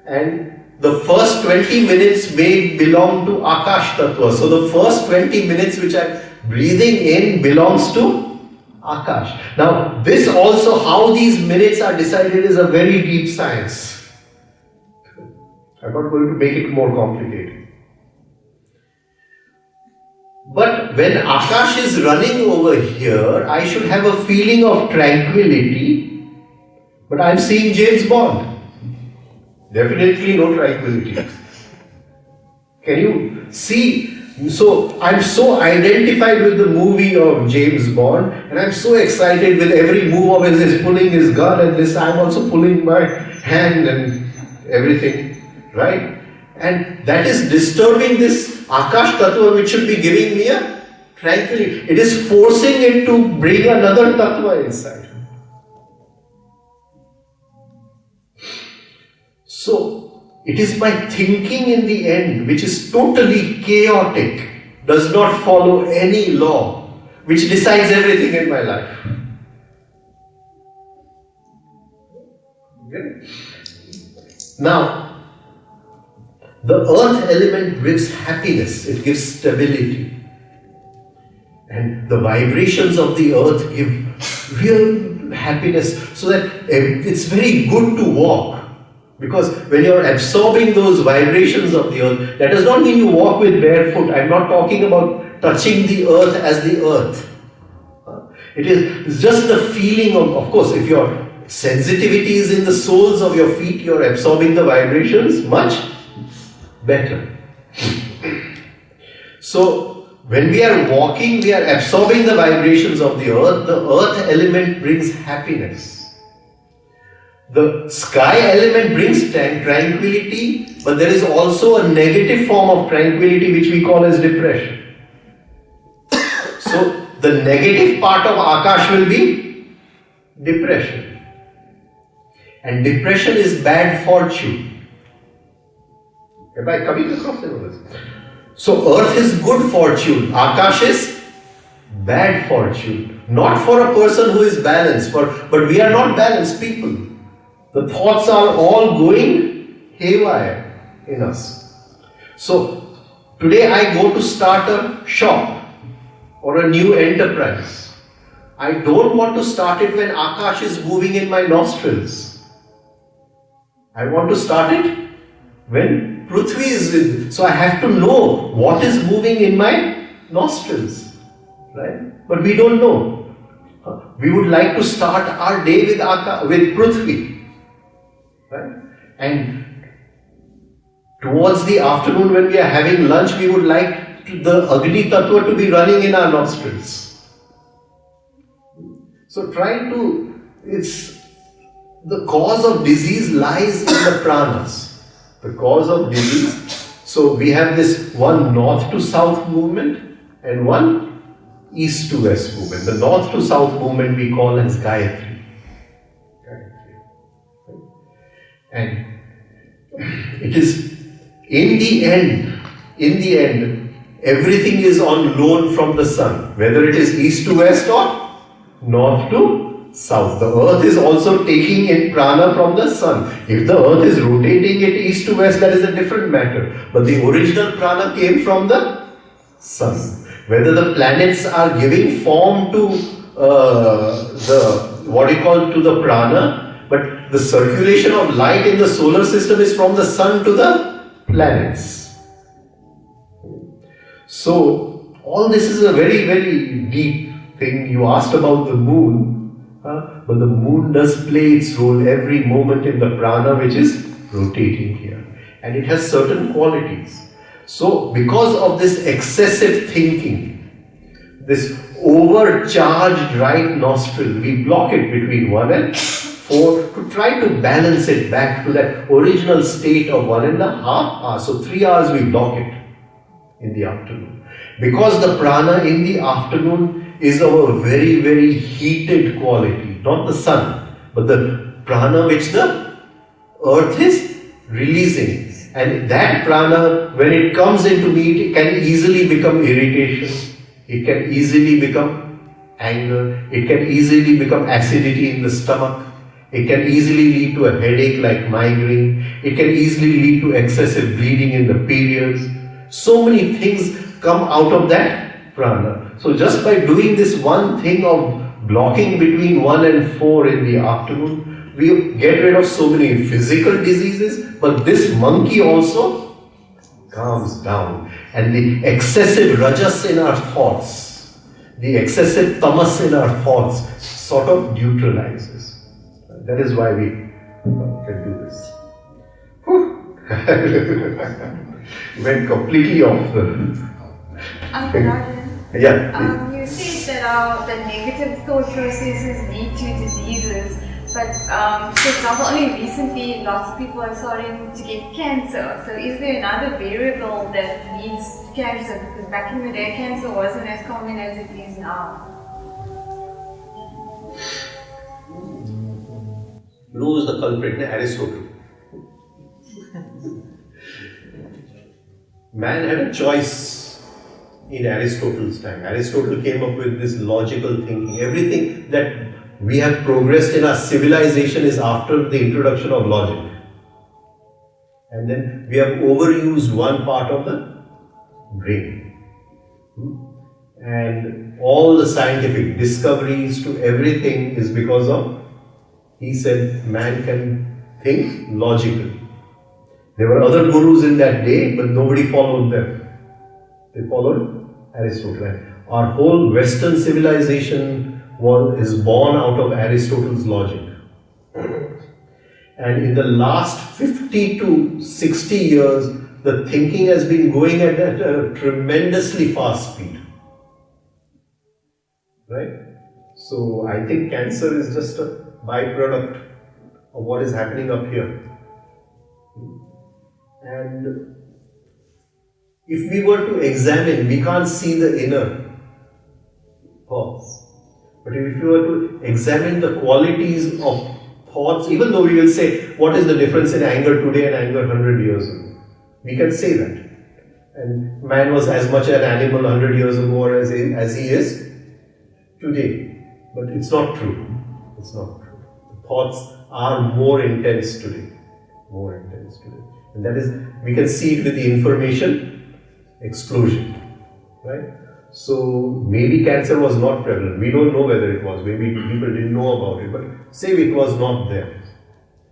And the first 20 minutes may belong to Akash Tattva. So the first 20 minutes which I am breathing in belongs to Akash. Now this also, how these minutes are decided, is a very deep science. I'm not going to make it more complicated. But when Akash is running over here, I should have a feeling of tranquility, but I'm seeing James Bond. Definitely no tranquility. Can you see? So I'm so identified with the movie of James Bond, and I'm so excited with every move of his pulling his gun and this. I'm also pulling my hand and everything, right? And that is disturbing this Akash Tattva, which should be giving me a tranquility. It is forcing it to bring another Tattva inside. So, it is my thinking in the end, which is totally chaotic, does not follow any law, which decides everything in my life. Okay? Now, the earth element brings happiness, it gives stability. And the vibrations of the earth give real happiness, so that it's very good to walk. Because when you're absorbing those vibrations of the earth, that does not mean you walk with barefoot. I'm not talking about touching the earth as the earth. It's just the feeling of course, if your sensitivity is in the soles of your feet, you're absorbing the vibrations much better. So, when we are walking, we are absorbing the vibrations of the earth. The earth element brings happiness. The sky element brings tranquility, but there is also a negative form of tranquility which we call as depression. So, the negative part of Akash will be depression. And depression is bad fortune. Am I coming across this? So, earth is good fortune, Akash is bad fortune. Not for a person who is balanced, but we are not balanced people. The thoughts are all going haywire in us. So, today I go to start a shop or a new enterprise. I don't want to start it when Akash is moving in my nostrils. I want to start it when Prithvi is with. So I have to know what is moving in my nostrils. Right? But we don't know. We would like to start our day with Prithvi. Right? And towards the afternoon when we are having lunch, we would like the Agni Tattva to be running in our nostrils. So the cause of disease lies in the pranas. The cause of disease. So we have this one north to south movement and one east to west movement. The north to south movement we call as Gayatri. And it is in the end, everything is on loan from the sun, whether it is east to west or north to south. The earth is also taking in prana from the sun. If the earth is rotating it east to west, that is a different matter. But the original prana came from the sun. Whether the planets are giving form to the prana, but the circulation of light in the solar system is from the sun to the planets. So, all this is a very, very deep thing. You asked about the moon, but the moon does play its role every moment in the prana which is rotating here. And it has certain qualities. So, because of this excessive thinking, this overcharged right nostril, we block it between 1 and 4 to try to balance it back to that original state of 1.5 hours. So 3 hours we block it in the afternoon. Because the prana in the afternoon is of a very, very heated quality, not the sun, but the prana which the earth is releasing. And that prana, when it comes into me, it can easily become irritation, it can easily become anger, it can easily become acidity in the stomach. It can easily lead to a headache like migraine. It can easily lead to excessive bleeding in the periods. So many things come out of that prana. So just by doing this one thing of blocking between 1 and 4 in the afternoon, we get rid of so many physical diseases. But this monkey also calms down, and the excessive rajas in our thoughts, the excessive tamas in our thoughts sort of neutralizes. That is why we can do this. Went completely off the... Rajan, Yeah. you said that the negative thought processes lead to diseases, but for example, only recently lots of people are starting to get cancer. So is there another variable that leads to cancer? Because back in the day, cancer wasn't as common as it is now. Who is the culprit? Aristotle. Man had a choice in Aristotle's time. Aristotle came up with this logical thinking. Everything that we have progressed in our civilization is after the introduction of logic. And then we have overused one part of the brain. And all the scientific discoveries to everything is because of, he said, man can think logically. There were other gurus in that day, but nobody followed them. They followed Aristotle. Our whole Western civilization is born out of Aristotle's logic. And in the last 50 to 60 years, the thinking has been going at a tremendously fast speed. Right? So I think cancer is just a byproduct of what is happening up here. And if we were to examine, we can't see the inner thoughts. But if we were to examine the qualities of thoughts, even though we will say, what is the difference in anger today and anger 100 years ago? We can say that. And man was as much an animal 100 years ago as he is today. But it's not true. It's not true. The thoughts are more intense today. More intense today. And that is, we can see it with the information explosion. Right? So maybe cancer was not prevalent. We don't know whether it was. Maybe people didn't know about it. But say it was not there.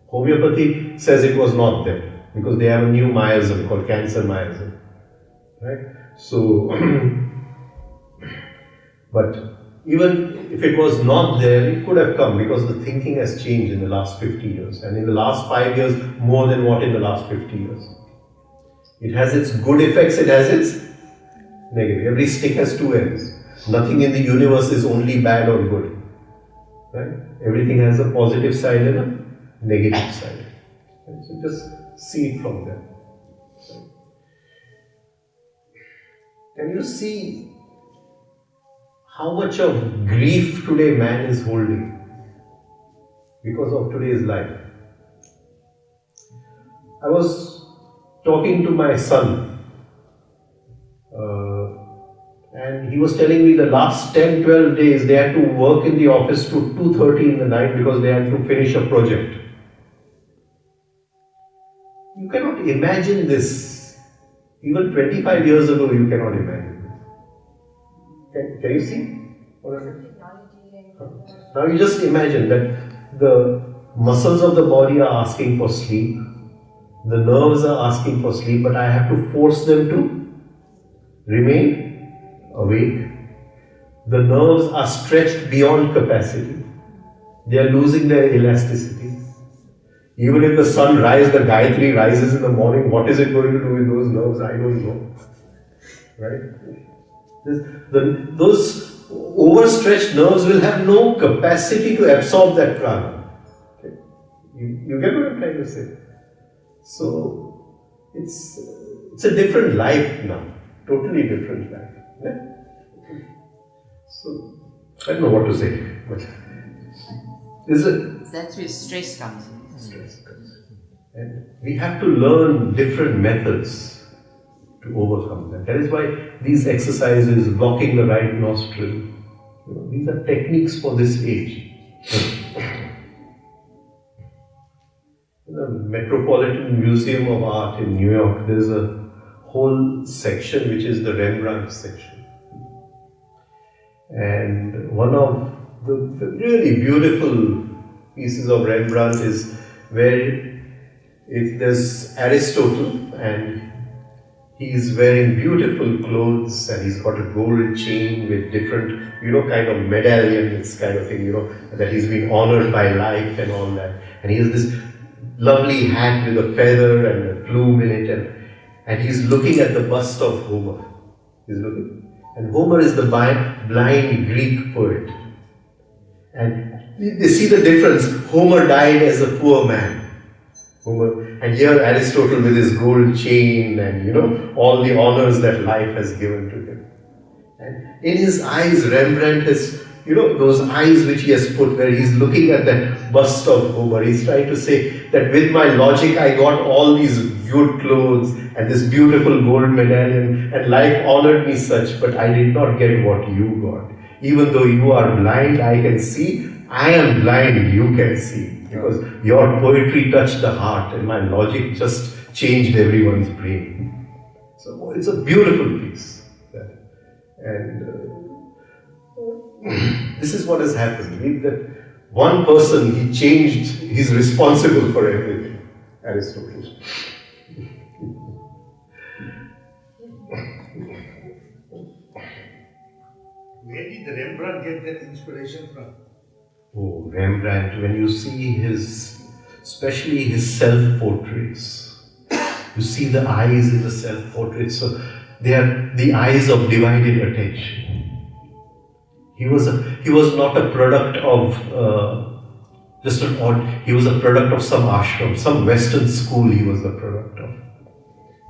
Homeopathy says it was not there because they have a new miasm called cancer miasm. Right? So, but even if it was not there, it could have come because the thinking has changed in the last 50 years. And in the last 5 years, more than what in the last 50 years. It has its good effects, it has its negative. Every stick has two ends. Nothing in the universe is only bad or good. Right? Everything has a positive side and a negative side. Right? So just see it from there. Right? Can you see how much of grief today man is holding because of today's life? I was talking to my son and he was telling me the last 10-12 days they had to work in the office to 2:30 in the night because they had to finish a project. You cannot imagine this. Even 25 years ago you cannot imagine this. Can you see what I mean? Now you just imagine that the muscles of the body are asking for sleep, the nerves are asking for sleep, but I have to force them to remain awake. The nerves are stretched beyond capacity. They are losing their elasticity. Even if the sun rises, the Gayatri rises in the morning, what is it going to do with those nerves? I don't know. Right? Those overstretched nerves will have no capacity to absorb that prana. Okay? You get what I'm trying to say? So, it's a different life now. Totally different life. Yeah? So, I don't know what to say. But that's where stress comes in. And we have to learn different methods to overcome that. That is why these exercises, blocking the right nostril, these are techniques for this age. In the Metropolitan Museum of Art in New York, there is a whole section which is the Rembrandt section. And one of the really beautiful pieces of Rembrandt is where there's Aristotle and He is wearing beautiful clothes and he's got a gold chain with different, kind of medallions kind of thing, that he's been honored by life and all that. And he has this lovely hat with a feather and a plume in it, and he's looking at the bust of Homer. He's looking. And Homer is the blind Greek poet. And you see the difference. Homer died as a poor man. And here Aristotle with his gold chain and all the honors that life has given to him. And in his eyes, Rembrandt has, those eyes which he has put where he's looking at that bust of Homer. He's trying to say that with my logic I got all these good clothes and this beautiful gold medallion and life honored me such, but I did not get what you got. Even though you are blind, I can see. I am blind, you can see. Because your poetry touched the heart and my logic just changed everyone's brain. So it's a beautiful piece. And this is what has happened. That one person, he changed, he's responsible for everything. Aristotle. Where did Rembrandt get that inspiration from? Oh, Rembrandt, when you see especially his self-portraits, you see the eyes in the self-portraits, so they are the eyes of divided attention. He was not a product of he was a product of some ashram, some Western school he was a product of.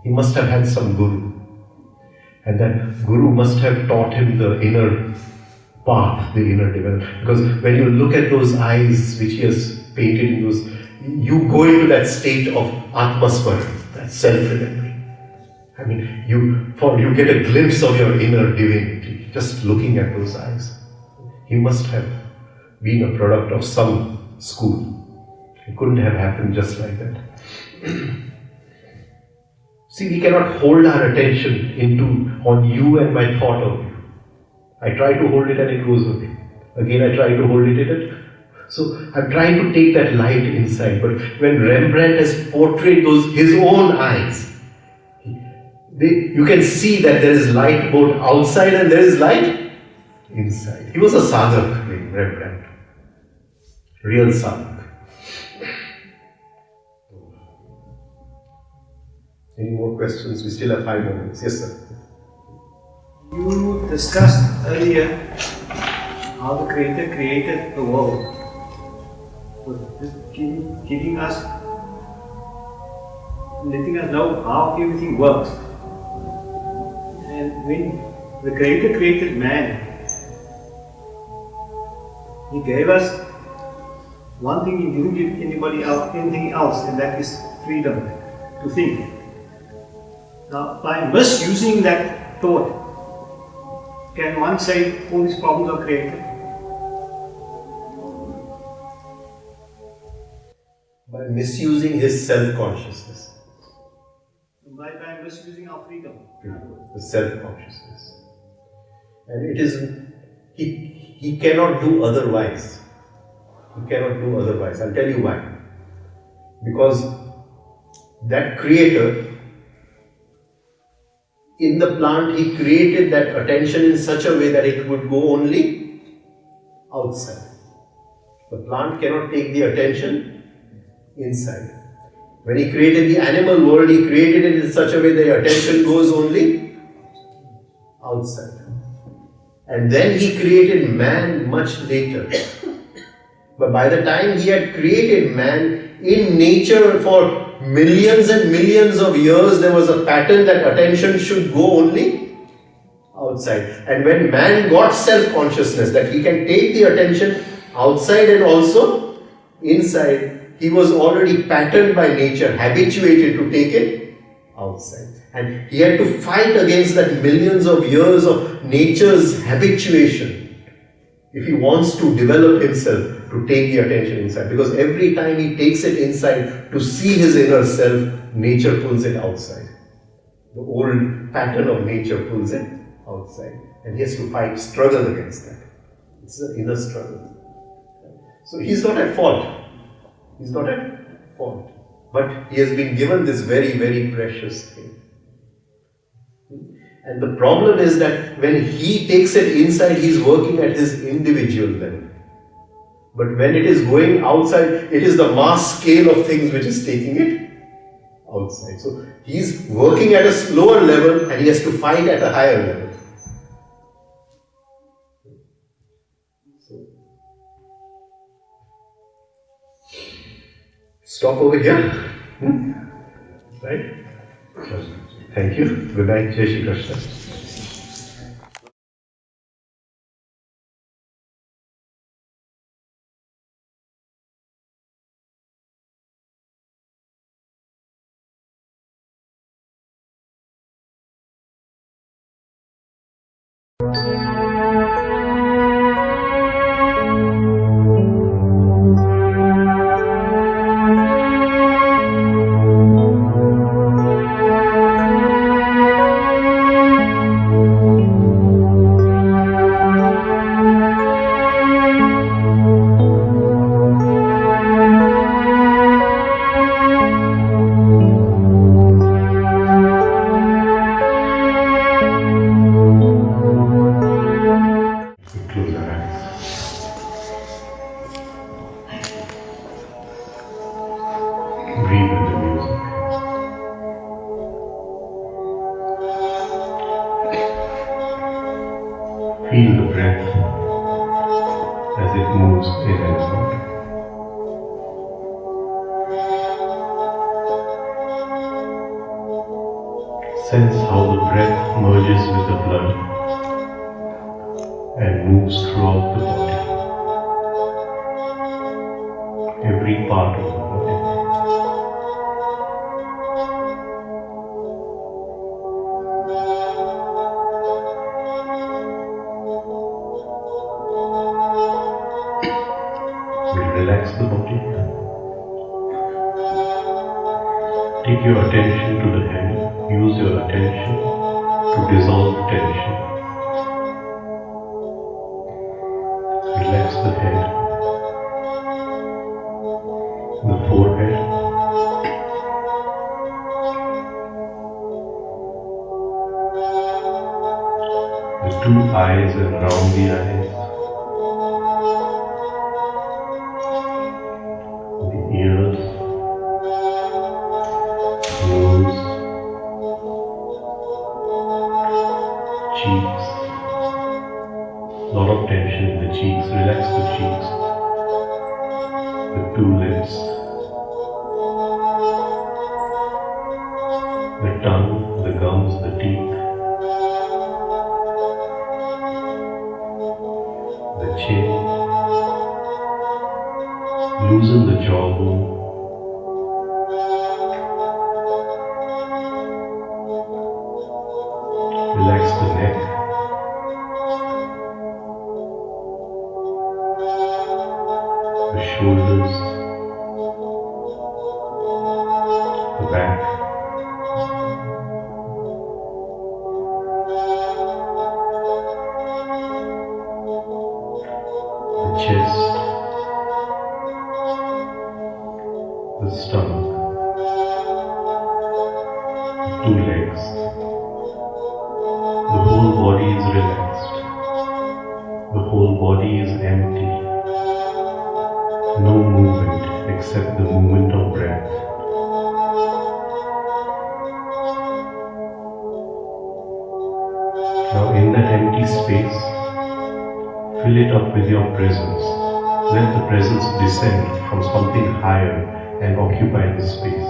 He must have had some guru. And that guru must have taught him the inner path, the inner development. Because when you look at those eyes which he has painted in those, you go into that state of Atmasmara, that self-remembering. I mean, you get a glimpse of your inner divinity just looking at those eyes. He must have been a product of some school. It couldn't have happened just like that. See, we cannot hold our attention on you and my thought of you. I try to hold it and it goes away. Again, I try to hold it. So I'm trying to take that light inside. But when Rembrandt has portrayed his own eyes, you can see that there is light both outside and there is light inside. He was a sadhak, Rembrandt. Real sadhak. Any more questions? We still have 5 more minutes. Yes, sir. You discussed earlier how the Creator created the world. So just giving us, letting us know how everything works. And when the Creator created man, He gave us one thing He didn't give anybody else, anything else, and that is freedom to think. Now, by misusing that thought, can one say all these problems are created? By misusing his self-consciousness. By misusing our freedom. The self-consciousness. And it is, he cannot do otherwise. He cannot do otherwise. I'll tell you why. Because that creator, in the plant, he created that attention in such a way that it would go only outside. The plant cannot take the attention inside. When he created the animal world, he created it in such a way that the attention goes only outside. And then he created man much later. But by the time he had created man, in nature for millions and millions of years, there was a pattern that attention should go only outside. And when man got self-consciousness, that he can take the attention outside and also inside, he was already patterned by nature, habituated to take it outside. And he had to fight against that millions of years of nature's habituation if he wants to develop himself to take the attention inside. Because every time he takes it inside to see his inner self, nature pulls it outside. The old pattern of nature pulls it outside. And he has to struggle against that. It's an inner struggle. So he's not at fault. He's not at fault. But he has been given this very, very precious thing. And the problem is that when he takes it inside, he's working at his individual level. But when it is going outside, it is the mass scale of things which is taking it outside. So he's working at a slower level and he has to fight at a higher level. So, stop over here. Right? Thank you. Good night. Jai Shri Krishna. Feel the breath as it moves in and out. Sense how the breath merges with the blood and moves throughout the body, every part of the body. Relax the body. Take your attention to the head. Use your attention to dissolve tension. Relax the head, the forehead, the two eyes and around the eyes. Ears, nose, cheeks, lot of tension in the cheeks, relax the cheeks, the two lips, the tongue, the gums, the teeth, the chin. Loosen the jawbone. Relax the neck. The shoulders. The back. The chest. The stomach, the two legs, the whole body is relaxed, the whole body is empty, no movement except the movement of breath. Now in that empty space, fill it up with your presence. Let the presence descend from something higher and occupy the space.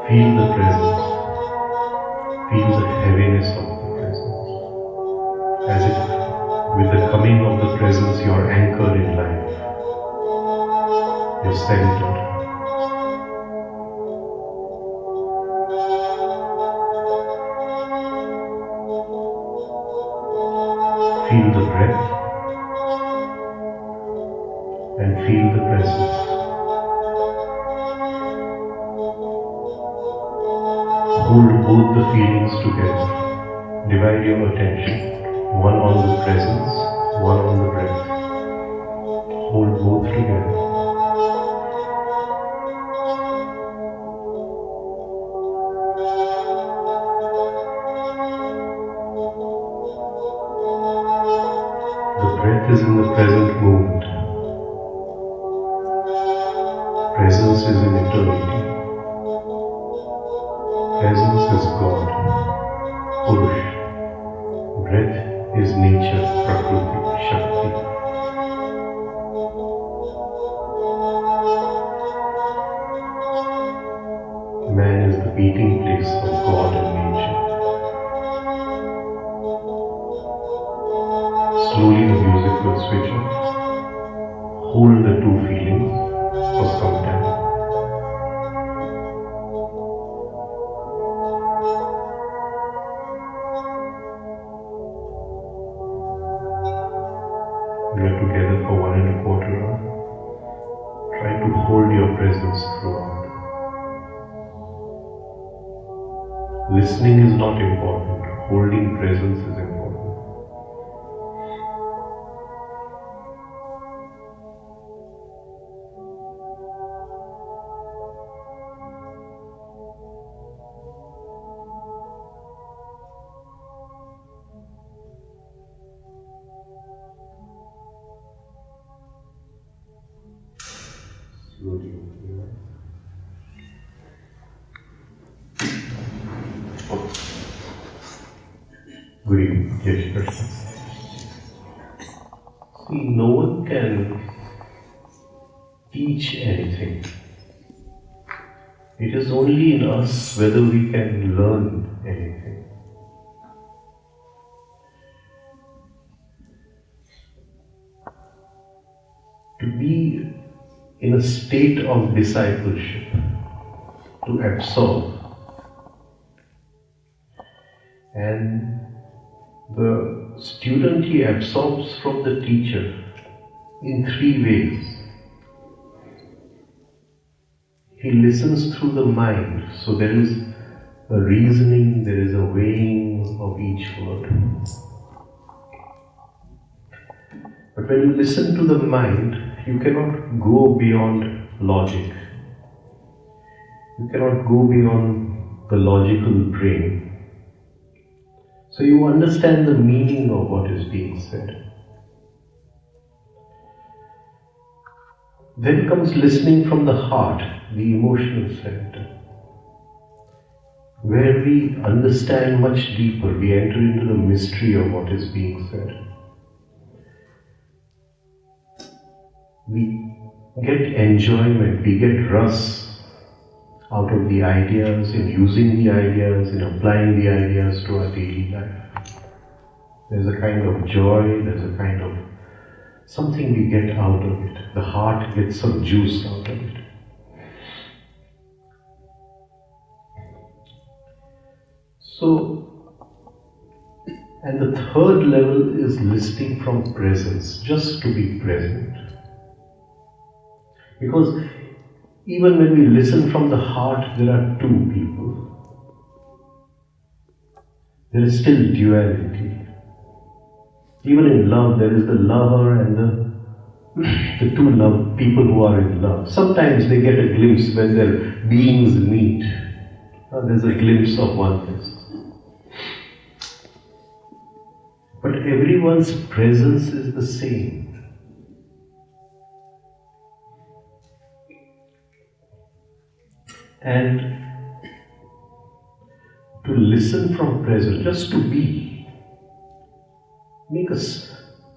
Feel the presence. Feel the heaviness of the presence. As if with the coming of the presence you are anchored in life. You're centered. Feel the breath. And feel the presence. Hold both the feelings together. Divide your attention, one on the presence, one on the breath. Hold both together. breath is in the present moment. Presence is in eternity. Presence is God, Purush. Breath is nature, Prakriti, Shakti. Man is the meeting place of God and nature. Slowly the music will switch off. Hold the two feelings for some time. We are together for 1.25 hours. Try to hold your presence throughout. Listening is not important. Holding presence is important. Slowly open your eyes. Good evening, Jai Shri Krishna. See, no one can teach anything. It is only in us whether we can learn anything. To be in a state of discipleship, to absorb. And the student, he absorbs from the teacher in 3 ways. He listens through the mind, so there is a reasoning, there is a weighing of each word. But when you listen to the mind, you cannot go beyond logic. You cannot go beyond the logical brain. So you understand the meaning of what is being said. Then comes listening from the heart, the emotional center, where we understand much deeper, we enter into the mystery of what is being said. We get enjoyment, we get rus out of the ideas, in using the ideas, in applying the ideas to our daily life. There's a kind of joy, there's a kind of something we get out of it. The heart gets some juice out of it. So, and the third level is listening from presence, just to be present. Because even when we listen from the heart, there are two people. There is still duality. Even in love, there is the lover and the two love people who are in love. Sometimes they get a glimpse when their beings meet. There's a glimpse of oneness. But everyone's presence is the same. And to listen from presence, just to be, make us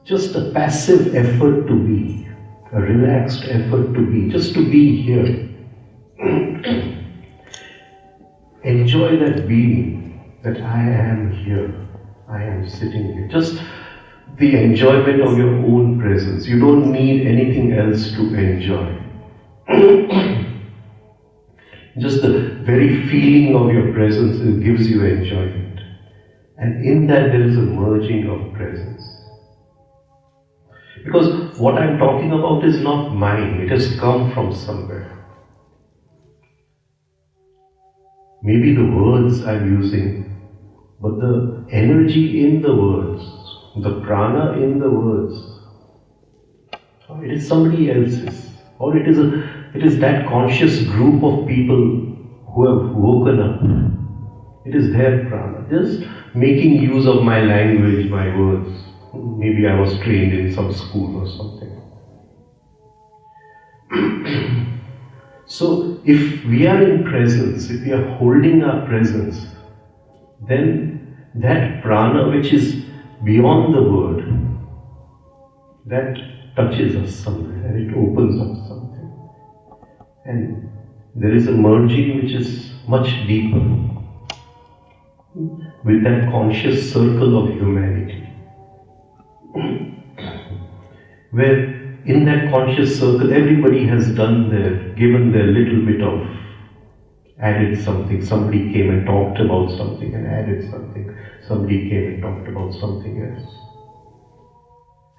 just a passive effort to be, a relaxed effort to be, just to be here. Enjoy that being, that I am here, I am sitting here. Just the enjoyment of your own presence. You don't need anything else to enjoy. Just the very feeling of your presence, it gives you enjoyment. And in that there is a merging of presence. Because what I'm talking about is not mine, it has come from somewhere. Maybe the words I'm using, but the energy in the words, the prana in the words, it is somebody else's. Or it is that conscious group of people who have woken up. It is their prana. Just making use of my language, my words. Maybe I was trained in some school or something. So if we are in presence, if we are holding our presence, then that prana which is beyond the word, that touches us somewhere and it opens up something. And there is a merging which is much deeper with that conscious circle of humanity. Where in that conscious circle everybody has given their little bit of, added something. Somebody came and talked about something and added something. Somebody came and talked about something else.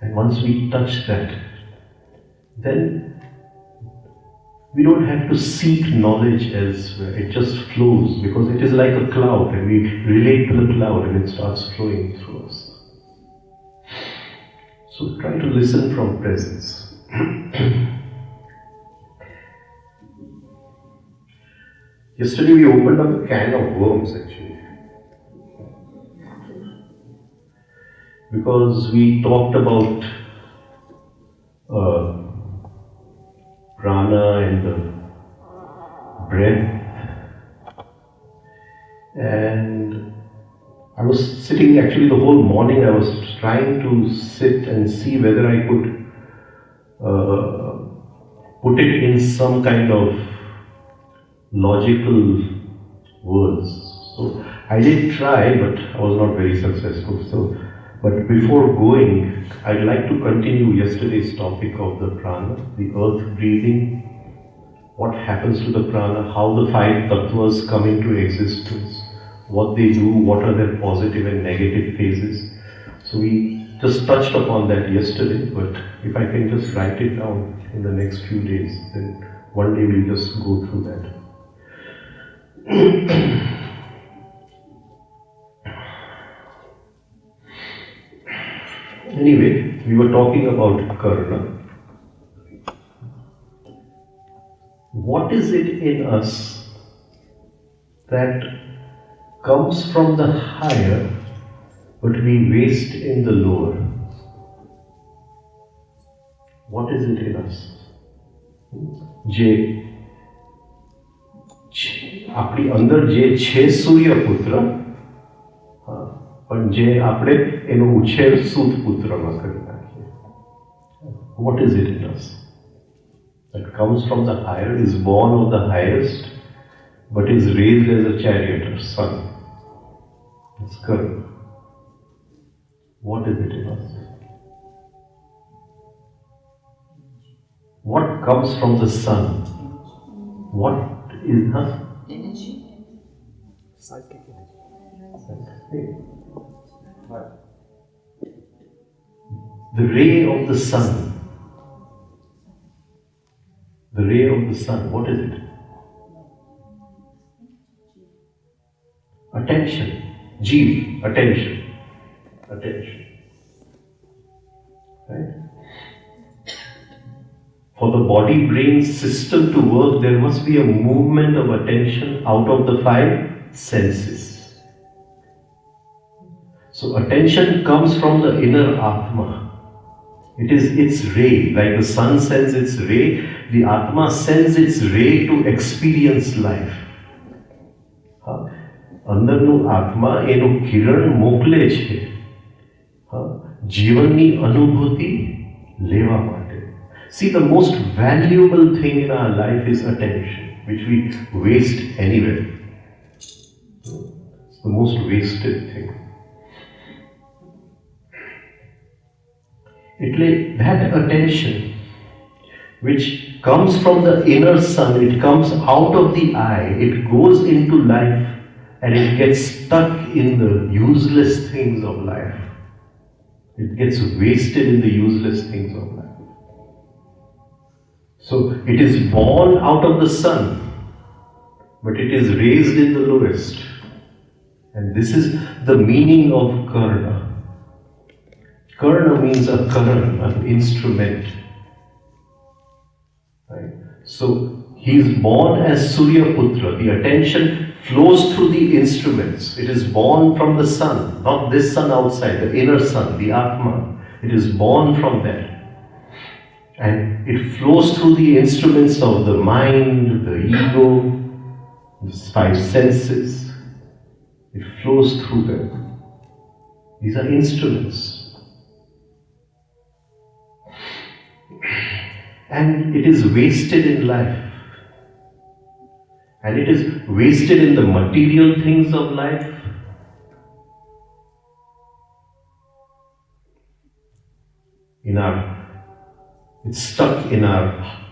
And once we touch that, then we don't have to seek knowledge elsewhere. It just flows because it is like a cloud and we relate to the cloud and it starts flowing through us. So try to listen from presence. Yesterday we opened up a can of worms actually. Because we talked about prana and the breath. And I was sitting actually the whole morning, I was trying to sit and see whether I could put it in some kind of logical words. So I did try, but I was not very successful. But before going, I'd like to continue yesterday's topic of the prana, the earth breathing, what happens to the prana, how the 5 tattvas come into existence, what they do, what are their positive and negative phases. So we just touched upon that yesterday, but if I can just write it down in the next few days, then one day we'll just go through that. Anyway, we were talking about karna. What is it in us that comes from the higher but we waste in the lower? What is it in us? આપણી અંદર જે છે સૂર્યપુત્ર, પણ જે આપણે એનો ઉછેર સૂત પુત્રમાં કરી નાખીએ. What is it in us that comes from the higher, is born of the highest, but is raised as a charioteer, son? It's karma. What is it in us? What comes from the sun? What is us? Energy. Psychic energy. The ray of the sun. The ray of the sun, what is it? Attention. Jeev, attention. Attention. Right? For the body-brain system to work, there must be a movement of attention out of the 5 senses. So attention comes from the inner Atma. It is its ray, like the sun sends its ray, the Atma sends its ray to experience life. અંદરનું આત્મા એનું કિરણ મોકલે છે જીવનની અનુભૂતિ લેવા માટે. See, the most valuable thing in our life is attention, which we waste anywhere. It's the most wasted thing. That attention which comes from the inner sun, it comes out of the eye, it goes into life and it gets stuck in the useless things of life. It gets wasted in the useless things of life. So it is born out of the sun, but it is raised in the lowest. And this is the meaning of karna. Karna means a karan, an instrument. Right? So he is born as Surya Putra. The attention flows through the instruments. It is born from the sun, not this sun outside, the inner sun, the Atma. It is born from there. And it flows through the instruments of the mind, the ego, the five senses. It flows through them. These are instruments. And it is wasted in life. And it is wasted in the material things of life. It's stuck in our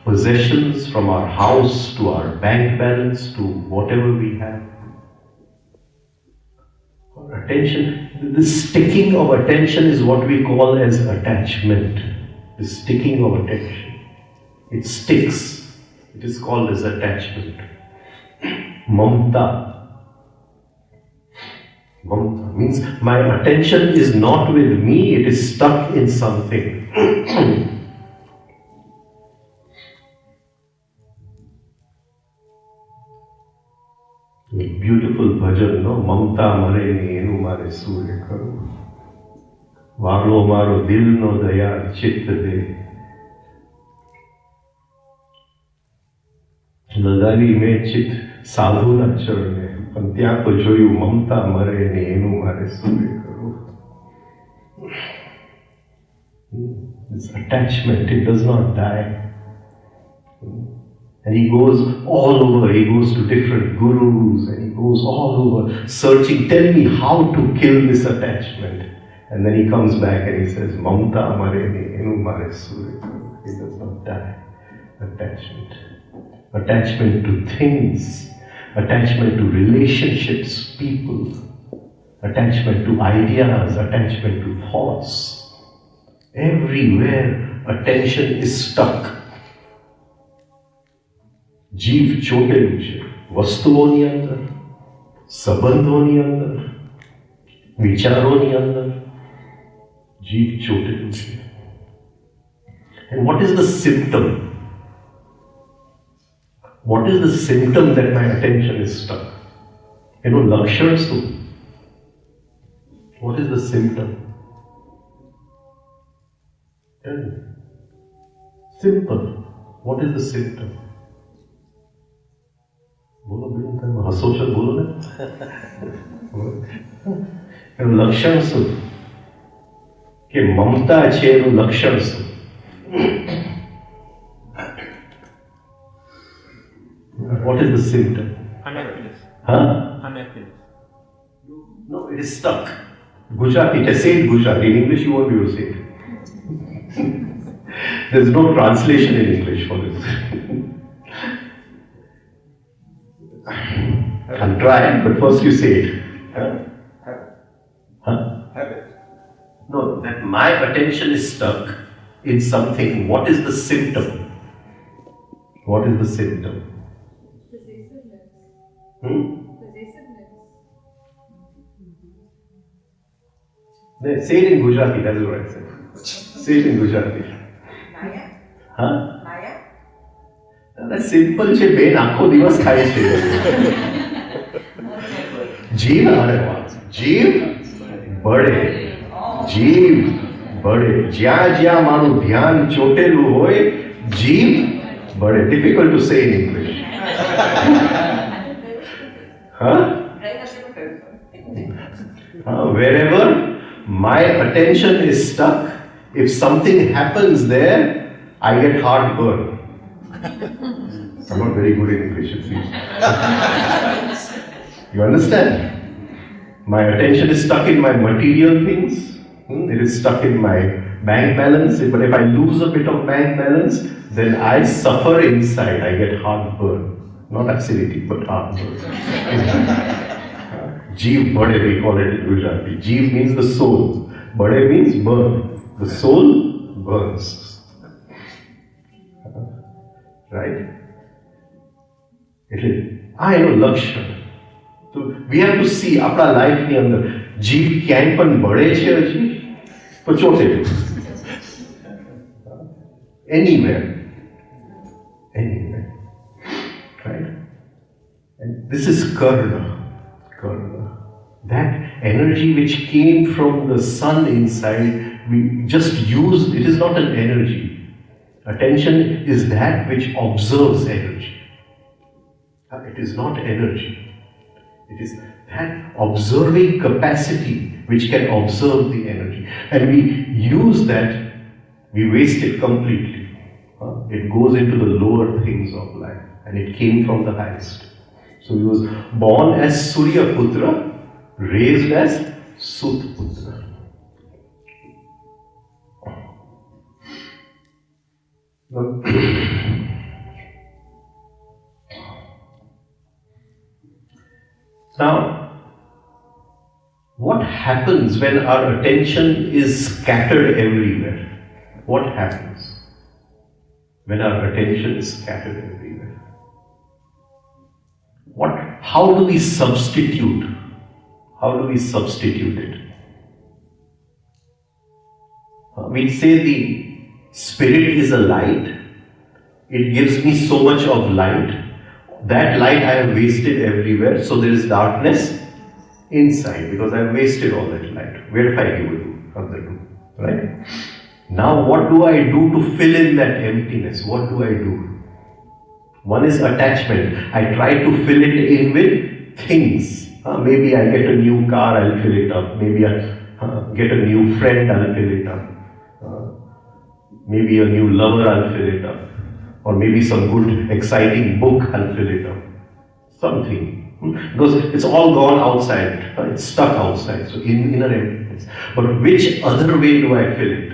possessions, from our house to our bank balance to whatever we have. Our attention, the sticking of attention is what we call as attachment. The sticking of attention. It sticks. It is called as attachment. Mamta. Mamta means my attention is not with me, it is stuck in something. Beautiful bhajan, no? Mamta mare nenu mare surya karu. Valo maro dil no daya chitta de. લગાવી મેં ચિત્ત સાધુના ચરણે પણ ત્યાં તો જોયું મમતા મરે ને એનું મારે સૂર્ય કરવું. This attachment, it does not die. And he goes all over, he goes to different gurus and he goes all over searching, tell me how to kill this attachment. And then he comes back and he says, Mamta mare ne enu mare surya karvu. It does not die. Attachment. Attachment to things, attachment to relationships, people, attachment to ideas, attachment to thoughts. Everywhere attention is stuck. જીવ ચોટેલું છે વસ્તુઓની અંદર, સંબંધોની અંદર, વિચારોની અંદર. જીવ ચોટેલું છે. And what is the symptom? What is the symptom that my attention is stuck? Lakshana su. What is the symptom? Tell me. Simple. What is the symptom? બોલો બેન, તમે હસો છો, બોલો ને. એનું લક્ષણ શું? કે મમતા છે એનું લક્ષણ શું? What is the symptom? Unhappiness. Huh? Unhappiness. No, it is stuck. Gujarati, say it Gujarati. In English you won't be able to say it. There is no translation in English for this. I'll try, but first you say it. Huh? Habit. No, that my attention is stuck in something. What is the symptom? What is the symptom? Possessiveness. Possessiveness. Say it in Gujarati, that's what I said. Say it in Gujarati. Maya? Huh? Maya? That's simple છે બેન, આખો દિવસ ખાય છે. જીવ, અરે વાહ, જીવ બળે, જીવ બળે. જ્યાં જ્યાં મારું ધ્યાન ચોટેલું હોય, જીવ બળે. Difficult to say in English. Huh? Wherever my attention is stuck, if something happens there, I get heartburn. I'm not very good in English, it seems. You understand? My attention is stuck in my material things. It is stuck in my bank balance. But if I lose a bit of bank balance, then I suffer inside. I get heartburn. Not acidity, but heartburn. Jeev bade, we call it in Gujarati. Jeev means the soul. Bade means burn. The soul burns. Right? એટલે આ એનો લક્ષણ. તો we have to see આપણા લાઈફની અંદર જીવ ક્યાંય પણ બળે છે હજી તો ચોટેલું. Anywhere. Right? And this is karna. That energy which came from the sun inside, we just used, it is not an energy. Attention is that which observes energy. It is not energy. It is that observing capacity which can observe the energy. And we use that, we waste it completely. It goes into the lower things of life. And it came from the highest. So he was born as Surya Putra, raised as Sut Putra. Now, what happens when our attention is scattered everywhere? What happens when our attention is scattered everywhere? How do we substitute? How do we substitute it? We say the spirit is a light. It gives me so much of light. That light I have wasted everywhere, so there is darkness inside because I have wasted all that light. Where if I give it? Right? Now what do I do to fill in that emptiness? What do I do? One is attachment. I try to fill it in with things. Maybe I get a new car, I'll fill it up. Maybe I get a new friend, I'll fill it up. Maybe a new lover, I'll fill it up. Or maybe some good, exciting book, I'll fill it up. Something. Because it's all gone outside. It's stuck outside. So inner emptiness. But which other way do I fill it?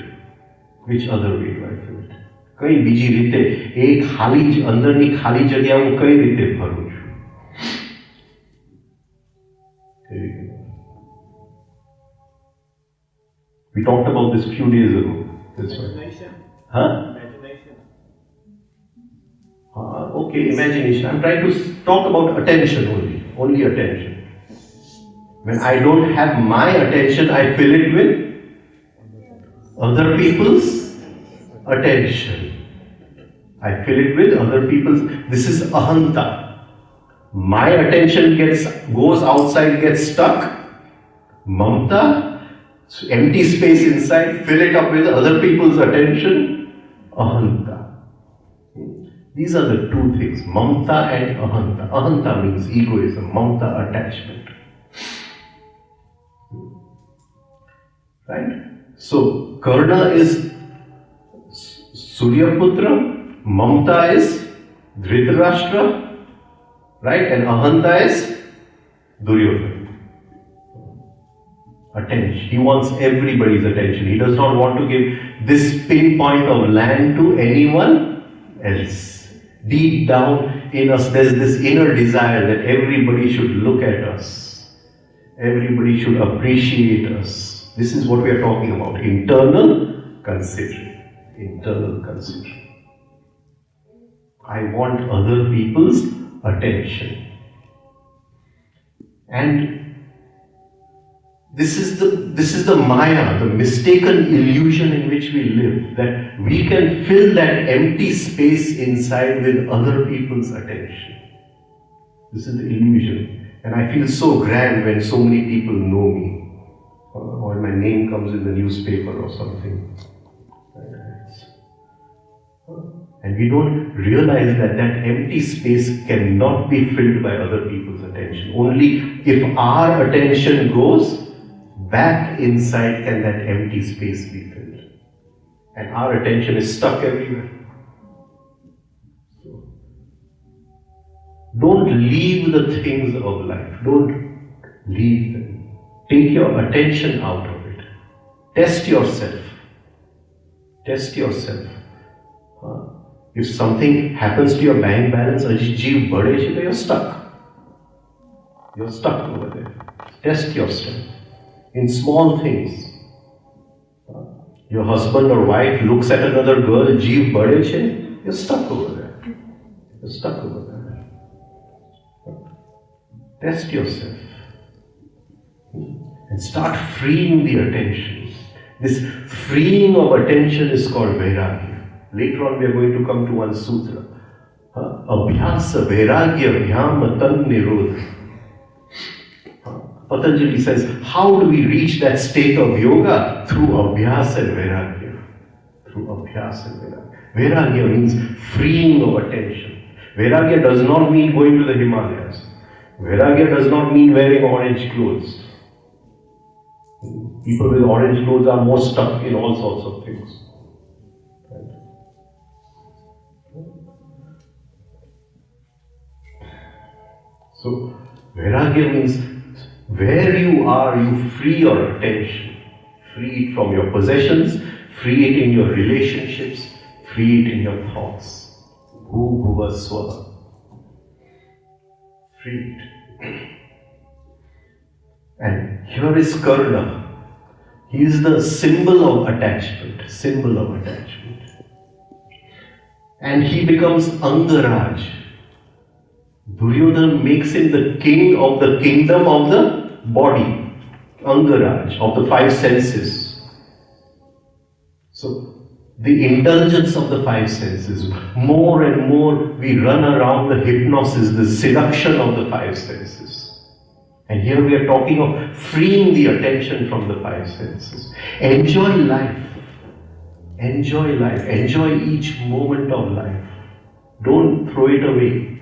Which other way do I fill it? કઈ બીજી રીતે એ ખાલી અંદરની ખાલી જગ્યા હું કઈ રીતે ભરું છું? We talked about this few days ago. That's Imagination. Right. Huh? Imagination. Okay, imagination. I'm trying to talk about attention only attention. When I don't have my attention, I fill it with other people's attention. I fill it with other people's. This is ahanta. My attention goes outside, gets stuck. Mamta, empty space inside, fill it up with other people's attention. Ahanta. These are the two things, mamta and ahanta. Ahanta means egoism, mamta attachment. Right? So, Karna is Suryaputra, mamta is Dhritarashtra, right? And ahanta is Duryodhana. Attention. He wants everybody's attention. He does not want to give this pinpoint of land to anyone else. Deep down in us, there's this inner desire that everybody should look at us. Everybody should appreciate us. This is what we are talking about. Internal considering. Internal considering. I want other people's attention. And this is the maya, the mistaken illusion in which we live, that we can fill that empty space inside with other people's attention. This is the illusion. And I feel so grand when so many people know me, or my name comes in the newspaper or something. And we don't realize that that empty space cannot be filled by other people's attention. Only if our attention goes back inside can that empty space be filled. And our attention is stuck everywhere. So, don't leave the things of life. Don't leave them. Take your attention out of it. Test yourself. Test yourself. If something happens to your bank balance, you're stuck. You're stuck over there. Test yourself. In small things. Your husband or wife looks at another girl, jeev bade che, you're stuck over there. You're stuck over there. Test yourself. And start freeing the attention. This freeing of attention is called vairagya. Later on we are going to come to one sutra. Abhyasa vairagya vyam tan nirodha. Patanjali says, how do we reach that state of yoga? Through abhyasa and vairagya. Through abhyasa and vairagya. Vairagya means freeing of attention. Vairagya does not mean going to the Himalayas. Vairagya does not mean wearing orange clothes. People with orange clothes are more stuck in all sorts of things. So, vairagya means where you are, you free your attention. Free it from your possessions, free it in your relationships, free it in your thoughts. Bhu bhuva swaha. Free it. And here is Karna. He is the symbol of attachment. Symbol of attachment. And he becomes Angaraj. Duryodhana makes him the king of the kingdom of the body, Angaraj, of the five senses. So, the indulgence of the five senses, more and more we run around the hypnosis, the seduction of the five senses. And here we are talking of freeing the attention from the five senses. Enjoy life. Enjoy life. Enjoy each moment of life. Don't throw it away.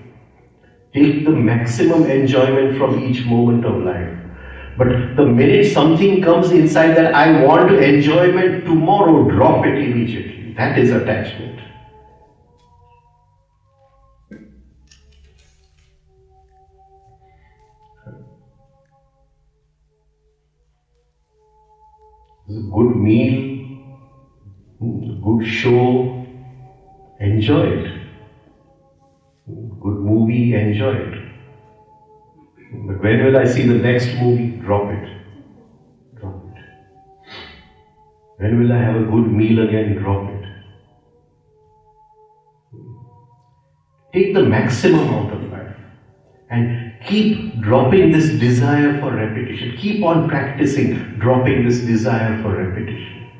Take the maximum enjoyment from each moment of life. But the minute something comes inside that I want enjoyment tomorrow, drop it immediately. That is attachment. It's a good meal, a good show, enjoy it. Good movie, enjoy it. But when will I see the next movie? Drop it. Drop it. When will I have a good meal again? Drop it. Take the maximum out of life and keep dropping this desire for repetition. Keep on practicing dropping this desire for repetition.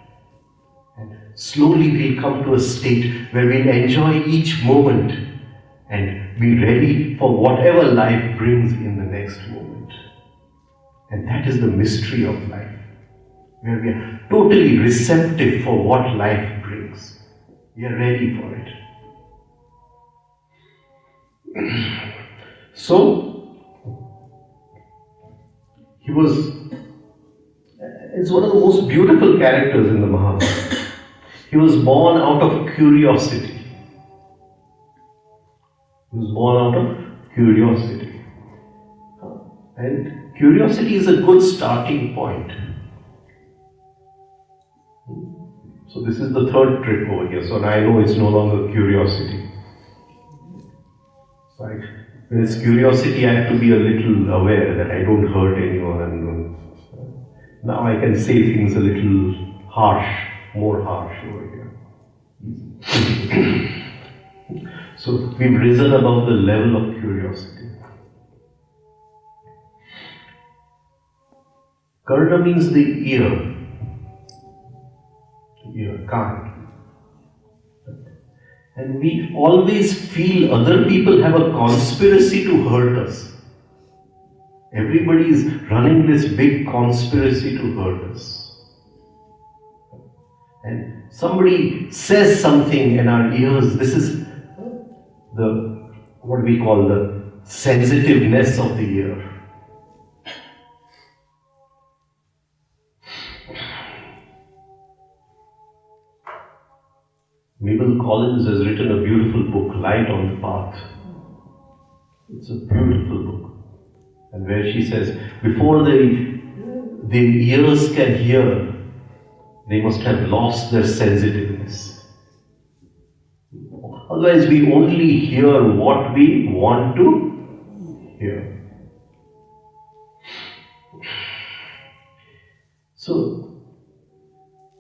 And slowly we'll come to a state where we'll enjoy each moment and be ready for whatever life brings in the next moment. And that is the mystery of life, where we are totally receptive for what life brings. We are ready for it. So, it's one of the most beautiful characters in the Mahabharata. He was born out of curiosity. He was born out of curiosity. And curiosity is a good starting point. So this is the third trip over here. So I know it's no longer curiosity. So when it's curiosity, I have to be a little aware that I don't hurt anyone. Now I can say things a little harsh, more harsh over here. So we've risen above the level of curiosity. Karna means the ear. The ear, kan. And we always feel other people have a conspiracy to hurt us. Everybody is running this big conspiracy to hurt us. And somebody says something in our ears. This is what we call the sensitiveness of the ear. Mabel Collins has written a beautiful book, Light on the Path. It's a beautiful book. And where she says, before the ears can hear, they must have lost their sensitiveness. Otherwise, we only hear what we want to hear. So,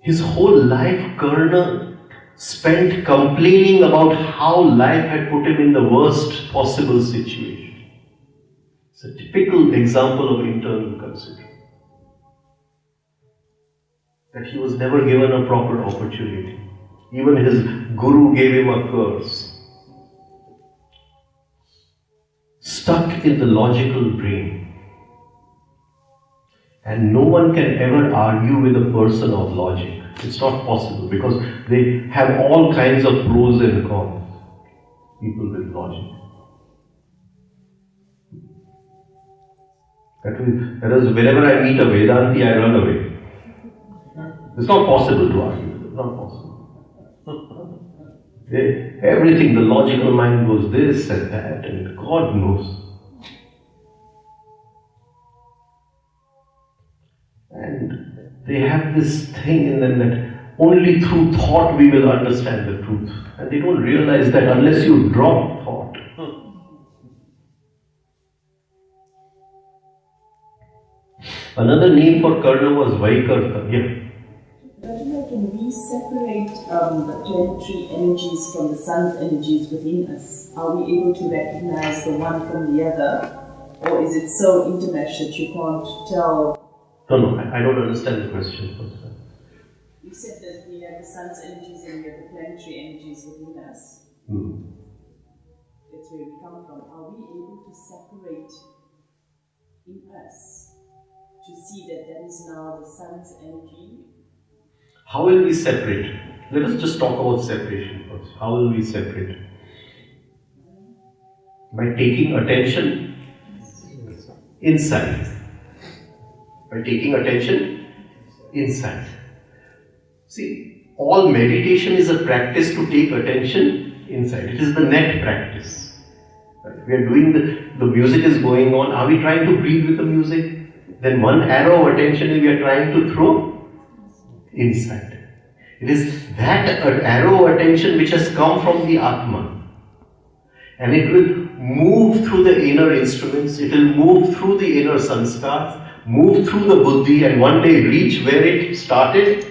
his whole life, Karna spent complaining about how life had put him in the worst possible situation. It's a typical example of internal consideration. That he was never given a proper opportunity. Even his guru gave him a curse. stuck in the logical brain. And no one can ever argue with a person of logic. It's not possible because they have all kinds of pros and cons. People with logic. That is, whenever I meet a Vedanti, I run away. It's not possible to argue. It's not possible. Everything, the logical mind goes this and that, and God knows. And they have this thing in them that only through thought we will understand the truth. And they don't realize that unless you drop thought. Another name for Karna was Vaikarta. Yeah. Can we separate the planetary energies from the sun's energies within us? Are we able to recognize the one from the other? Or is it so intermeshed that you can't tell? No, I don't understand the question. You said that we have the sun's energies and we have the planetary energies within us. That's where we come from. Are we able to separate in us to see that that is now the sun's energy? How will we separate? Let us just talk about separation first. How will we separate? By taking attention inside. By taking attention inside. See, all meditation is a practice to take attention inside. It is the net practice. Right? We are doing the music is going on. Are we trying to breathe with the music? Then one arrow of attention we are trying to throw inside. It is that arrow of attention which has come from the Atma. And it will move through the inner instruments, it will move through the inner sanskars, move through the buddhi, and one day reach where it started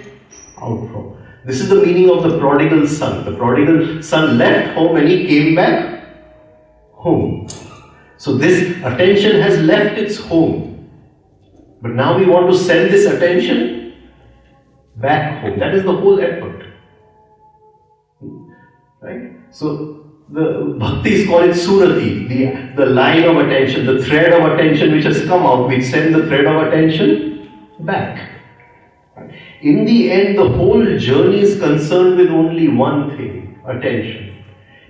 out from. This is the meaning of the prodigal son. The prodigal son left home and he came back home. So this attention has left its home. But now we want to send this attention back home. That is the whole effort. Right? So the bhaktis call it surati, the line of attention, the thread of attention which has come out. We send the thread of attention back. In the end, the whole journey is concerned with only one thing, attention.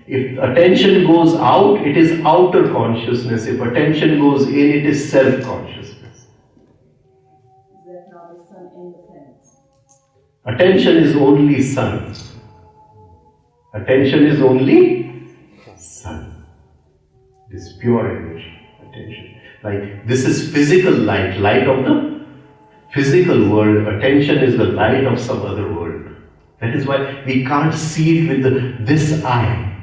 If attention goes out, it is outer consciousness. If attention goes in, it is self-consciousness. Attention is only sun. Attention is only sun. It is pure energy. Attention. Like this is physical light, light of the physical world. Attention is the light of some other world. That is why we can't see it with this eye.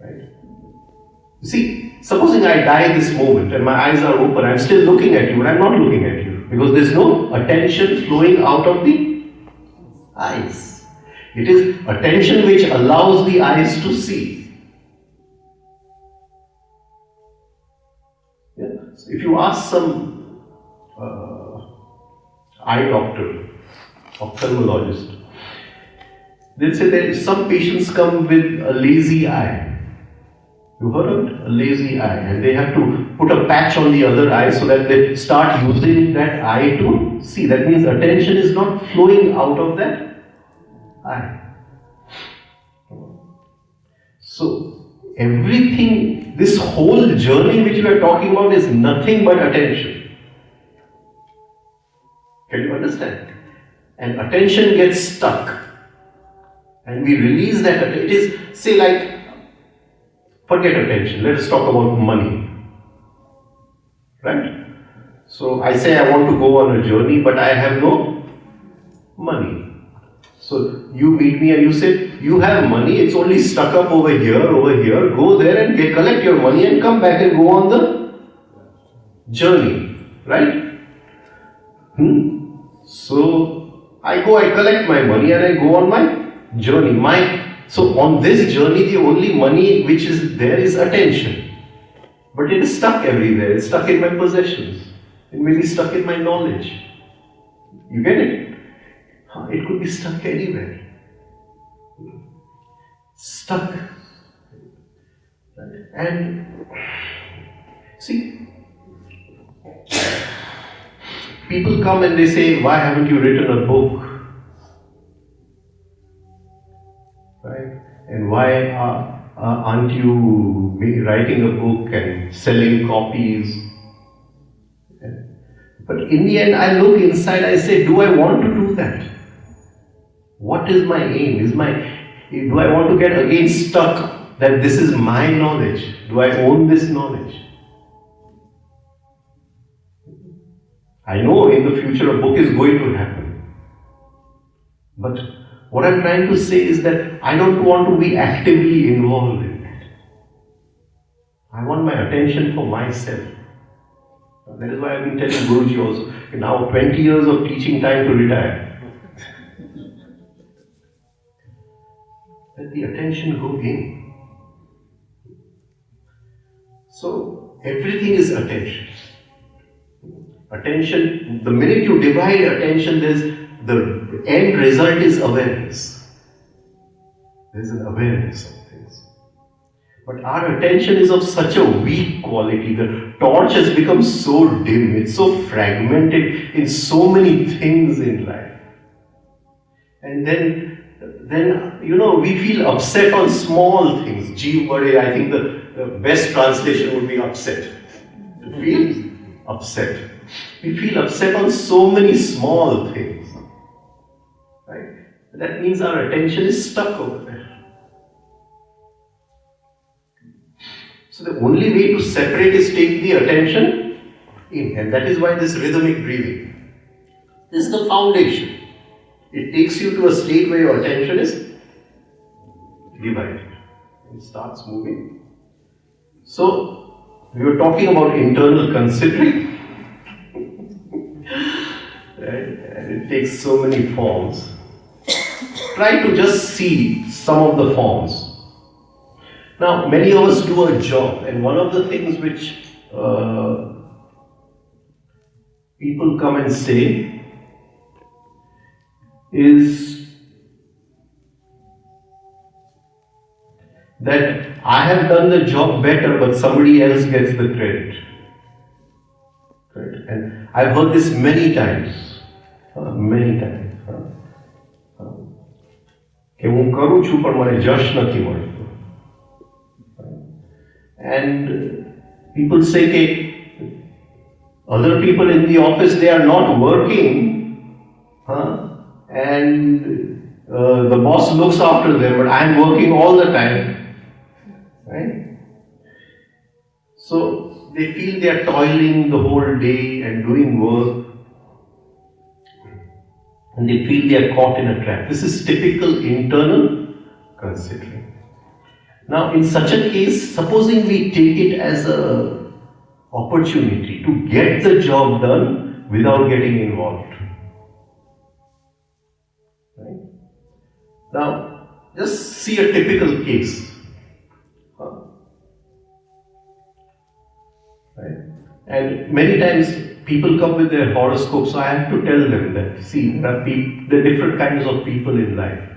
Right? You see, supposing I die this moment and my eyes are open, I'm still looking at you, but I'm not looking at you. Because there is no attention flowing out of the eyes. It is attention which allows the eyes to see. Yeah. So if you ask some eye doctor, ophthalmologist, they'll say that some patients come with a lazy eye. You heard of it? A lazy eye. And they have to put a patch on the other eye so that they start using that eye to see. That means attention is not flowing out of that eye. So, everything, this whole journey which we are talking about is nothing but attention. Can you understand? And attention gets stuck. And we release that. It is, say like, forget attention, let us talk about money. Right? So I say I want to go on a journey, but I have no money. So you meet me and you say, you have money, it's only stuck up over here, go there and collect your money and come back and go on the journey. Right? So I collect my money and I go on my journey. So on this journey, the only money which is there is attention. But it is stuck everywhere. It's stuck in my possessions. It may be stuck in my knowledge. You get it? It could be stuck anywhere. Stuck. And see, people come and they say, why haven't you written a book? Right? And why aren't you writing a book and selling copies? But in the end, I look inside, I say, do I want to do that? What is my aim? Do I want to get again stuck that this is my knowledge? Do I own this knowledge? I know in the future a book is going to happen. But what I'm trying to say is that I don't want to be actively involved in it. I want my attention for myself. That is why I've been telling Guruji also, now 20 years of teaching, time to retire. Let the attention go in. So, everything is attention. Attention, the minute you divide attention, the end result is awareness. There's an awareness of things. But our attention is of such a weak quality. The torch has become so dim, it's so fragmented in so many things in life. And then we feel upset on small things. Jeev Bade, I think the best translation would be upset. To feel upset. We feel upset on so many small things. Right? That means our attention is stuck over there. So the only way to separate is take the attention in. And that is why this rhythmic breathing. This is the foundation. It takes you to a state where your attention is divided. It starts moving. So, we were talking about internal considering. Right? And it takes so many forms. Try to just see some of the forms. Now, many of us do a job, and one of the things which people come and say is that I have done the job better, but somebody else gets the credit. Right? And I've heard this many times. કે હું કરું છું પણ મને જશ નથી મળતું. And people say that other people in the office, they are not working, and the boss looks after them, but I am working all the time. Right? So they feel they are toiling the whole day and doing work, and they feel they are caught in a trap. This is typical internal considering. Now, in such a case, supposing we take it as an opportunity to get the job done without getting involved. Right? Now, just see a typical case. Right? And many times people come with their horoscopes, so I have to tell them that, see, there are different kinds of people in life.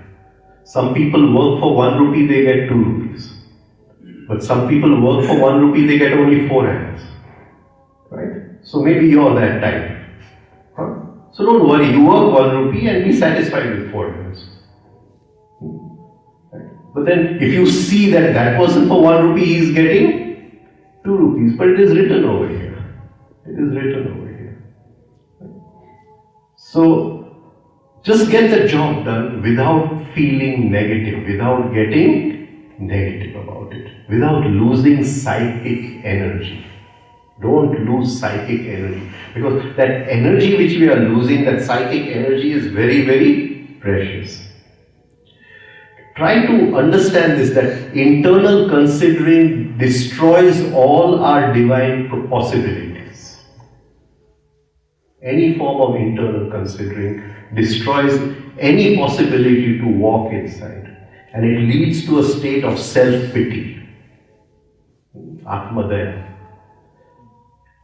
Some people work for 1 rupee, they get 2 rupees. But some people work for 1 rupee, they get only 4 hands. Right? So maybe you're that type. So don't worry, you work 1 rupee and be satisfied with 4 hands. Right? But then if you see that that person for 1 rupee is getting 2 rupees, but it is written over here. It is written over here. Right? So just get the job done without feeling negative, without getting negative about it, without losing psychic energy. Don't lose psychic energy, because that energy which we are losing, that psychic energy, is very, very precious. Try to understand this, that internal considering destroys all our divine possibilities. Any form of internal considering destroys any possibility to walk inside. And it leads to a state of self-pity, Atmadaya,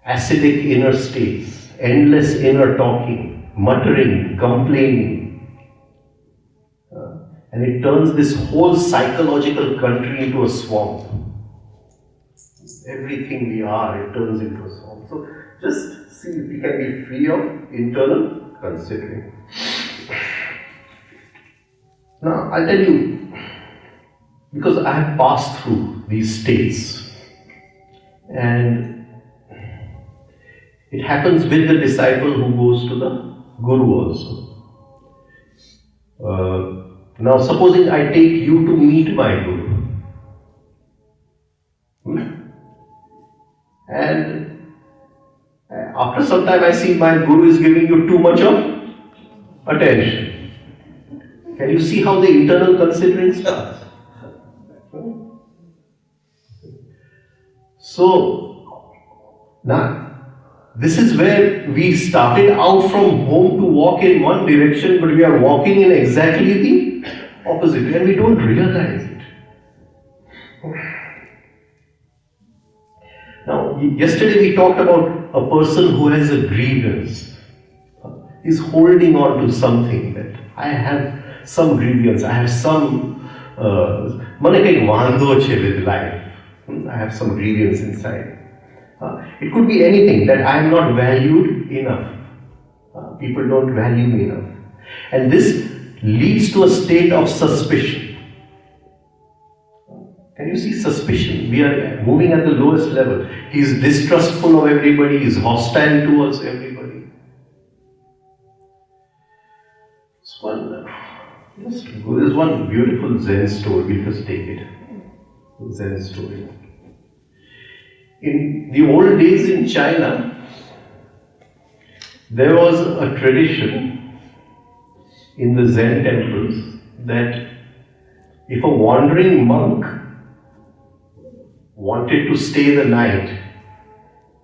acidic inner states, endless inner talking, muttering, complaining. And it turns this whole psychological country into a swamp. Everything we are, it turns into a song. So just see if we can be free of internal considering. Now, I'll tell you, because I have passed through these states, and it happens with the disciple who goes to the Guru also. Now, supposing I take you to meet my Guru, and after some time I see my Guru is giving you too much of attention. Can you see how the internal considering starts? So, now, this is where we started out from home to walk in one direction, but we are walking in exactly the opposite, and we don't realize it. Now, yesterday we talked about a person who has a grievance. He's holding on to something that I have some grievance, I have some with life. I have some grievance inside. It could be anything, that I am not valued enough. People don't value me enough. And this leads to a state of suspicion. Can you see suspicion? We are moving at the lowest level. He is distrustful of everybody, he is hostile towards everybody. There's one beautiful Zen story, we'll just take it. Zen story. In the old days in China, there was a tradition in the Zen temples that if a wandering monk wanted to stay the night,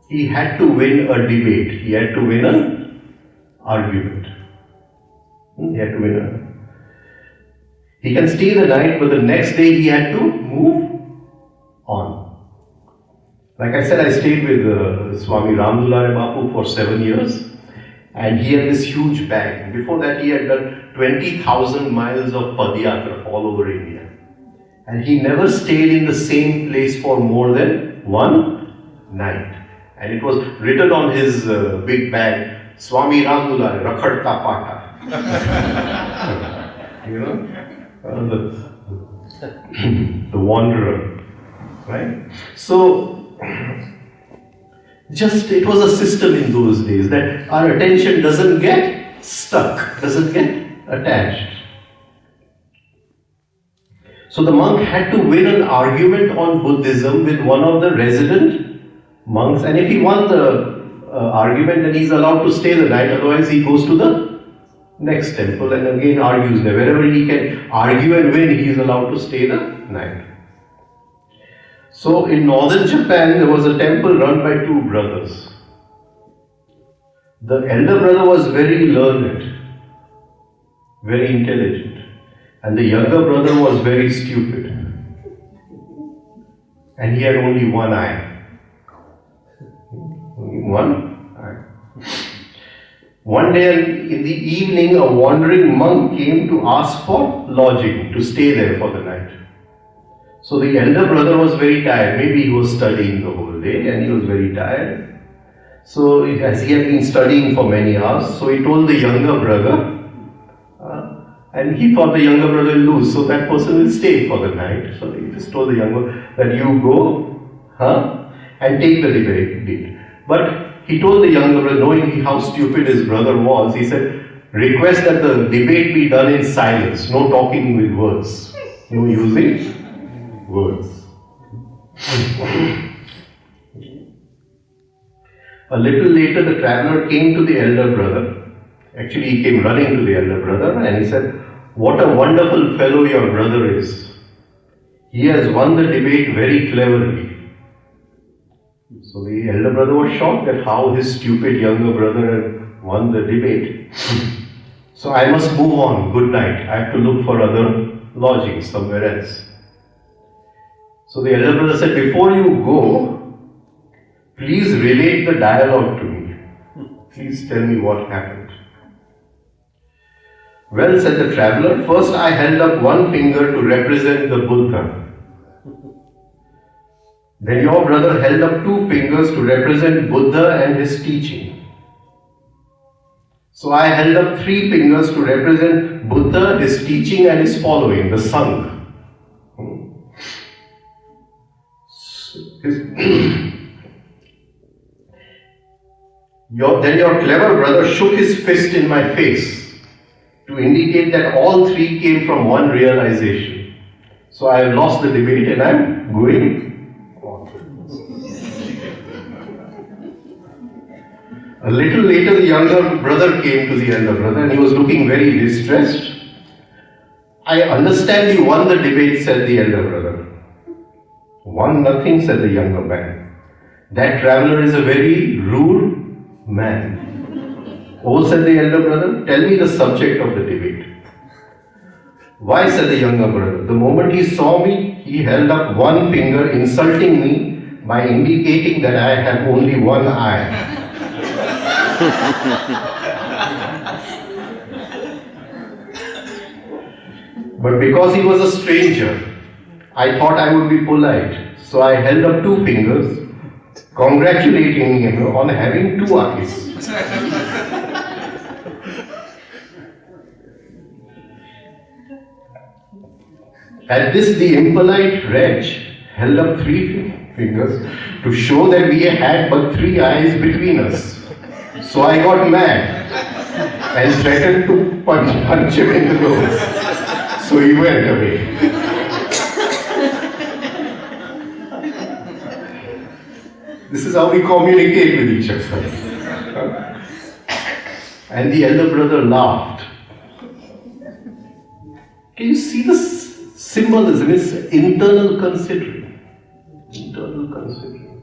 he had to win a debate, he had to win an argument. He can stay the night, but the next day he had to move on. Like I said, I stayed with Swami Ramdulare Bapu for 7 years, and he had this huge bag. Before that, he had done 20,000 miles of Padayatra all over India. And he never stayed in the same place for more than one night. And it was written on his big bag, Swami Ramdulare Rakhadta Pata. You know, the wanderer, right? So, it was a system in those days that our attention doesn't get stuck, doesn't get attached. So the monk had to win an argument on Buddhism with one of the resident monks, and if he won the argument, then he's allowed to stay the night, otherwise he goes to the next temple and again argues there. Wherever he can argue and win, he is allowed to stay the night. So in northern Japan, there was a temple run by two brothers. The elder brother was very learned, very intelligent, and the younger brother was very stupid. And he had only one eye. Only one eye. One day in the evening, a wandering monk came to ask for lodging, to stay there for the night. So the elder brother was very tired. Maybe he was studying the whole day and he was very tired. So as he had been studying for many hours, so he told the younger brother, and he thought the younger brother will lose, so that person will stay for the night. So he just told the younger that you go and take the debate. But he told the younger brother, knowing how stupid his brother was, he said, request that the debate be done in silence, no talking with words, no using words. A little later, the traveler came to the elder brother. Actually, he came running to the elder brother and he said, what a wonderful fellow your brother is. He has won the debate very cleverly. So the elder brother was shocked at how his stupid younger brother had won the debate. So I must move on. Good night. I have to look for other lodgings somewhere else. So the elder brother said, before you go, please relate the dialogue to me. Please tell me what happened. Well, said the traveler, first I held up one finger to represent the Buddha. Then your brother held up 2 fingers to represent Buddha and his teaching. So I held up 3 fingers to represent Buddha, his teaching and his following, the Sangha. Then your clever brother shook his fist in my face to indicate that all 3 came from one realization. So I have lost the debate and I am going on. A little later, the younger brother came to the elder brother and he was looking very distressed. I understand you won the debate, said the elder brother. Won nothing, said the younger man. That traveler is a very rude man. Oh, said the elder brother, tell me the subject of the debate. Why, said the younger brother, the moment he saw me, he held up 1 finger, insulting me by indicating that I have only 1 eye. But because he was a stranger, I thought I would be polite, so I held up 2 fingers, congratulating him on having 2 eyes. At this, the impolite wretch held up 3 fingers to show that we had but 3 eyes between us. So I got mad and threatened to punch him in the nose. So he went away. This is how we communicate with each other. And the elder brother laughed. Can you see the symbolism? It's internal considering. Internal considering.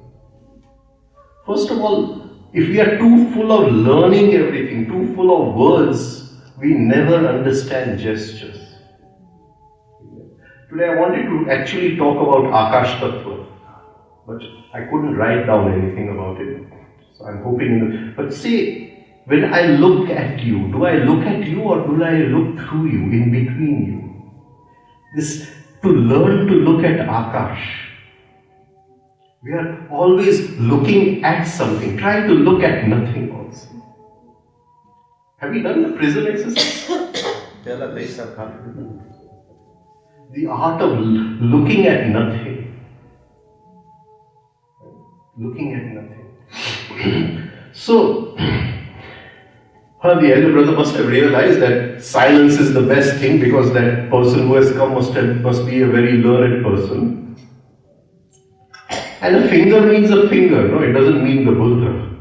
First of all, if we are too full of learning everything, too full of words, we never understand gestures. Today I wanted to actually talk about Akash Tattva, but I couldn't write down anything about it. So I'm hoping, but say, when I look at you, do I look at you or do I look through you, in between you? This, to learn to look at Akash. We are always looking at something, trying to look at nothing also. Have you done the prism exercise? The art of looking at nothing. Looking at nothing. So, the elder brother must have realized that silence is the best thing because that person who has come must be a very learned person. And a finger means a finger, no? It doesn't mean the Buddha.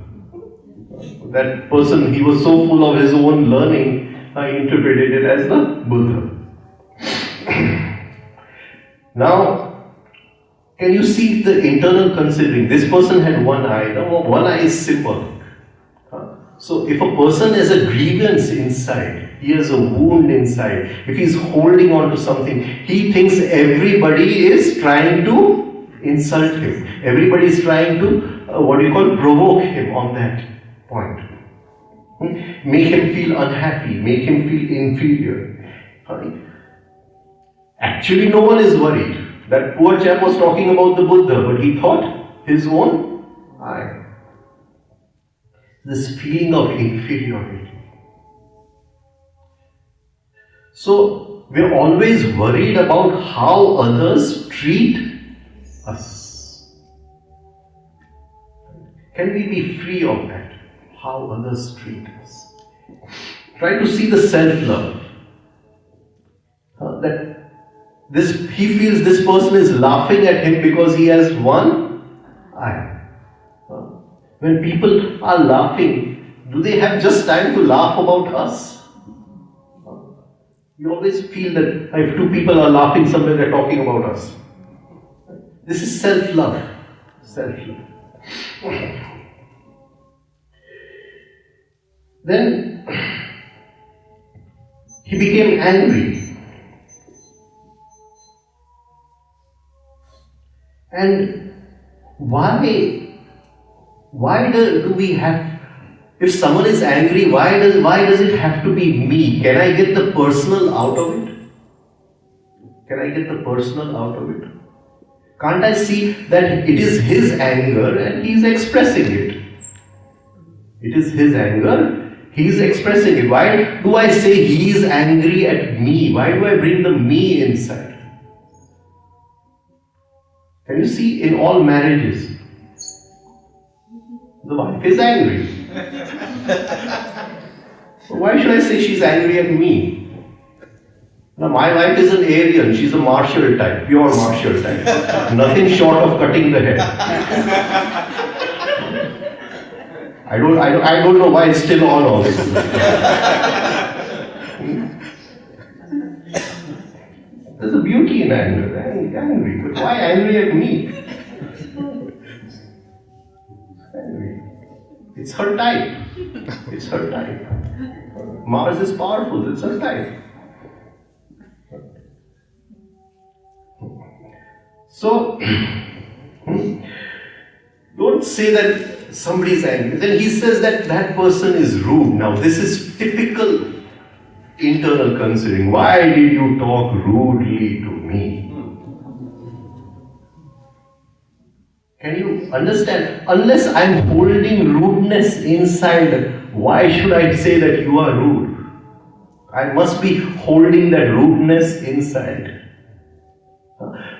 That person, he was so full of his own learning, I interpreted it as the Buddha. Now, can you see the internal considering? This person had 1 eye. Now, 1 eye is symbolic. So, if a person has a grievance inside, he has a wound inside, if he is holding on to something, he thinks everybody is trying to insult him. Everybody is trying to, provoke him on that point. Make him feel unhappy, make him feel inferior. Actually, no one is worried. That poor chap was talking about the Buddha, but he thought his own eye. This feeling of inferiority. So, we're always worried about how others treat us. Can we be free of that? How others treat us. Try to see the self-love. He feels this person is laughing at him because he has 1 eye. When people are laughing, do they have just time to laugh about us? We always feel that if 2 people are laughing somewhere, they're talking about us. This is self-love. Self-love. Then he became angry. And why do we have, if someone is angry, why does it have to be me? Can I get the personal out of it? Can I get the personal out of it? Can't I see that it is his anger and he is expressing it? It is his anger, he is expressing it. Why do I say he is angry at me? Why do I bring the me inside? Can you see in all marriages, the wife is angry. Why should I say she's angry at me? Now my wife is an Aryan, she's a martial type, pure martial type. Nothing short of cutting the head. I don't know why it's still on all this. There's a beauty in anger. I'm angry, but why angry at me? Angry. It's her type. It's her type. Mars is powerful, it's her type. So, don't say that somebody is angry. Then he says that that person is rude. Now, this is typical internal considering. Why did you talk rudely to me? Can you understand? Unless I'm holding rudeness inside, why should I say that you are rude? I must be holding that rudeness inside.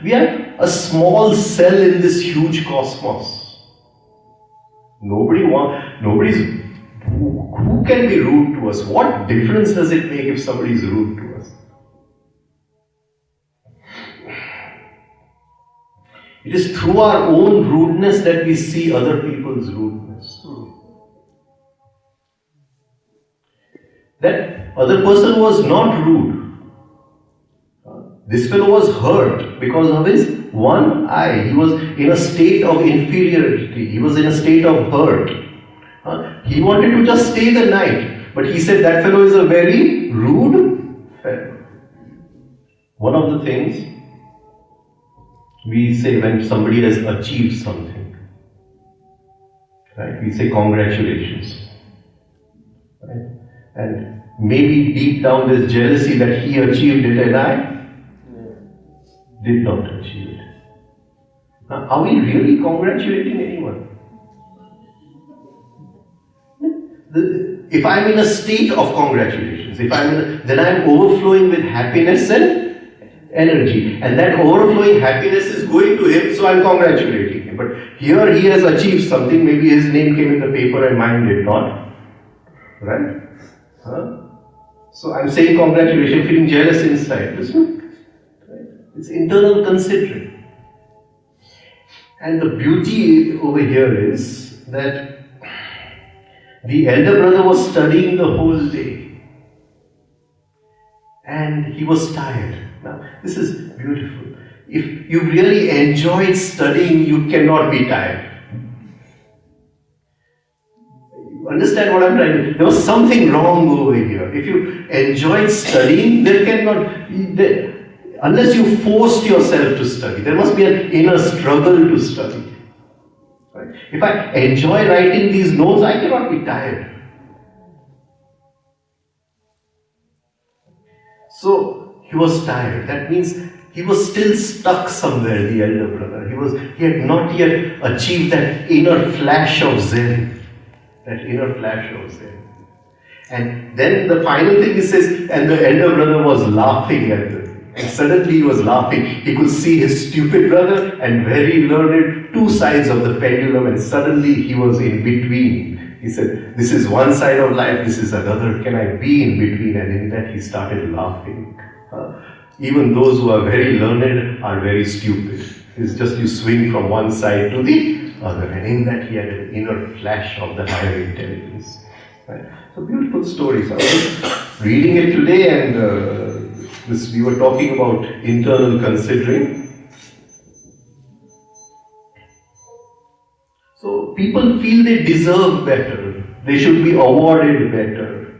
We are a small cell in this huge cosmos. Nobody's, who can be rude to us? What difference does it make if somebody is rude to us? It is through our own rudeness that we see other people's rudeness. That other person was not rude. This fellow was hurt because of his one eye. He was in a state of inferiority. He was in a state of hurt. He wanted to just stay the night. But he said that fellow is a very rude fellow. One of the things we say when somebody has achieved something, right? We say congratulations. Right? And maybe deep down there's jealousy that he achieved it and I did not achieve it. Now, are we really congratulating anyone? If I'm in a state of congratulations, then I'm overflowing with happiness and energy. And that overflowing happiness is going to him, so I'm congratulating him. But here he has achieved something, maybe his name came in the paper and mine did not. Right? So I'm saying congratulations, feeling jealous inside. Listen. It's internal considering. And the beauty over here is that the elder brother was studying the whole day. And he was tired. Now, this is beautiful. If you really enjoyed studying, you cannot be tired. You understand what I'm trying to do? There was something wrong over here. If you enjoyed studying, there cannot... Unless you forced yourself to study, there must be an inner struggle to study. Right? If I enjoy writing these notes, I cannot be tired. So he was tired. That means he was still stuck somewhere, the elder brother. He had not yet achieved that inner flash of Zen. That inner flash of Zen. And then the final thing he says, and the elder brother was laughing at them. And suddenly he was laughing. He could see his stupid brother and very learned, two sides of the pendulum, and suddenly he was in between. He said, this is one side of life, this is another. Can I be in between? And in that he started laughing. Even those who are very learned are very stupid. It's just you swing from one side to the other. And in that he had an inner flash of the higher intelligence. Right? So beautiful stories. I was just reading it today and we were talking about internal considering. So people feel they deserve better. They should be awarded better.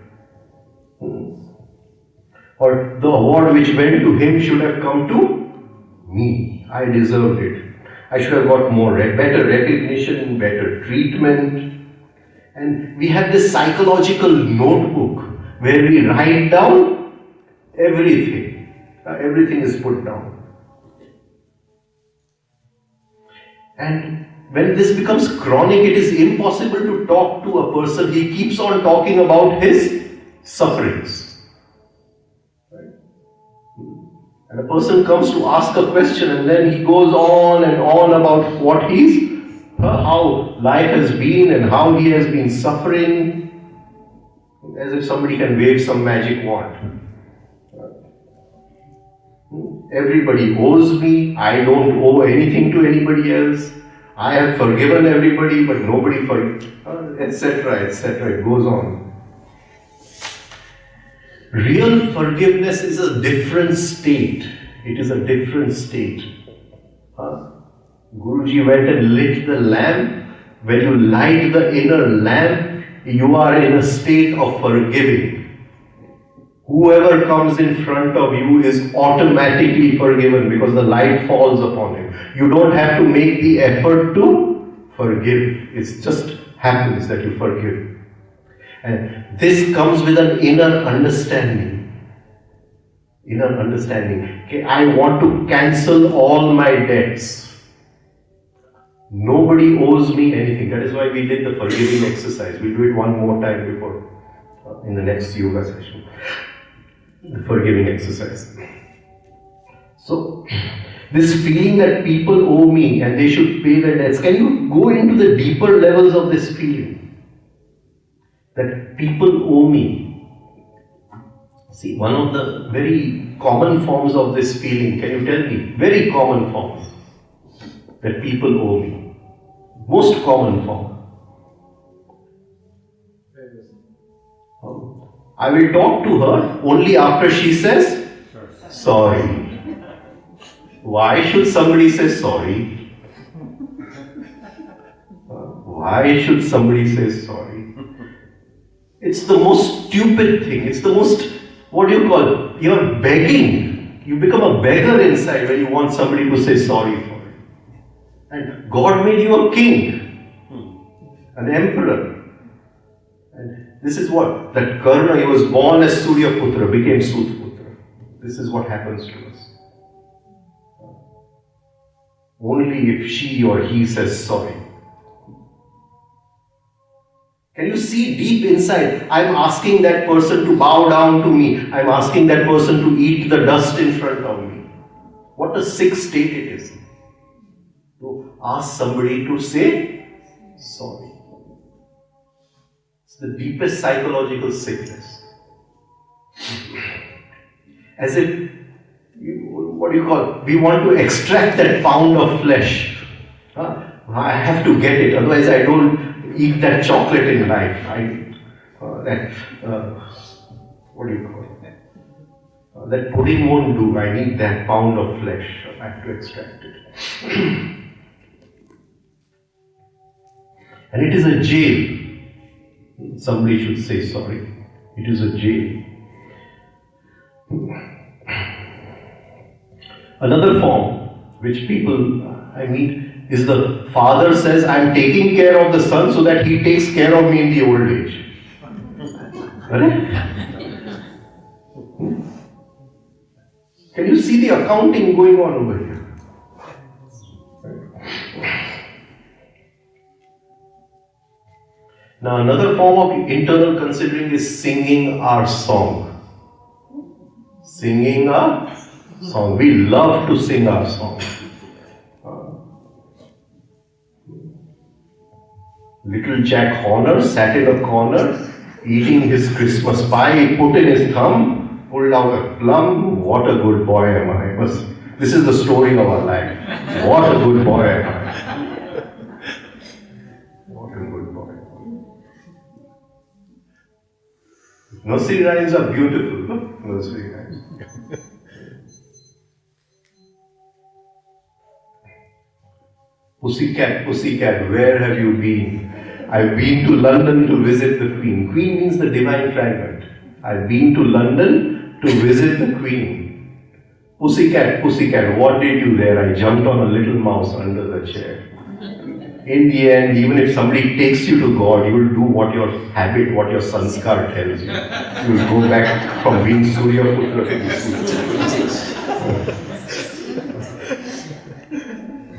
Or the award which went to him should have come to me. I deserved it. I should have got more, better recognition, better treatment. And we have this psychological notebook where we write down everything. Everything is put down. And when this becomes chronic, it is impossible to talk to a person. He keeps on talking about his sufferings. Right? And a person comes to ask a question and then he goes on and on about what how life has been and how he has been suffering, as if somebody can wave some magic wand. Everybody owes me, I don't owe anything to anybody else, I have forgiven everybody but nobody forgives, etc., etc. It goes on. Real forgiveness is a different state. It is a different state. Guruji went and lit the lamp. When you light the inner lamp, you are in a state of forgiving. Whoever comes in front of you is automatically forgiven because the light falls upon him. You don't have to make the effort to forgive. It just happens that you forgive. And this comes with an inner understanding. Inner understanding. Okay, I want to cancel all my debts. Nobody owes me anything. That is why we did the forgiving exercise. We'll do it one more time before, in the next yoga session. The forgiving exercise. So, this feeling that people owe me and they should pay their debts, can you go into the deeper levels of this feeling? That people owe me. See, one of the very common forms of this feeling, can you tell me? Very common forms. That people owe me. Most common form. I will talk to her only after she says sorry. Why should somebody say sorry? Why should somebody say sorry? It's the most stupid thing. It's the most, what do you call it? You're begging. You become a beggar inside when you want somebody to say sorry for it. And God made you a king, an emperor. And this is what? That Karna, he was born as Surya Putra, became Sutputra. This is what happens to us. Only if she or he says sorry. Can you see deep inside? I'm asking that person to bow down to me. I'm asking that person to eat the dust in front of me. What a sick state it is. To ask somebody to say sorry. It's the deepest psychological sickness. As if, what do you call it? We want to extract that pound of flesh. I have to get it, otherwise I don't eat that chocolate in life. What do you call it? That pudding won't do. I need that pound of flesh. I have to extract it. And it is a jail. Somebody should say sorry. It is a jail. Another form which people I meet is the father says, I'm taking care of the son so that he takes care of me in the old age. Can you see the accounting going on over here? Now another form of internal considering is singing our song. Singing our song. We love to sing our song. Little Jack Horner sat in a corner eating his Christmas pie. He put in his thumb, pulled out a plum. What a good boy am I. This is the story of our life. What a good boy am I. What a good boy. Nursery rhymes are beautiful. Nursery rhymes. Pussycat, pussycat, where have you been? I've been to London to visit the Queen. Queen means the divine fragment. I've been to London to visit the Queen. Pussycat, pussycat, what did you there? I jumped on a little mouse under the chair. In the end, even if somebody takes you to God, you will do what your habit, what your sanskar tells you. You will go back from being Surya Putra to Surya.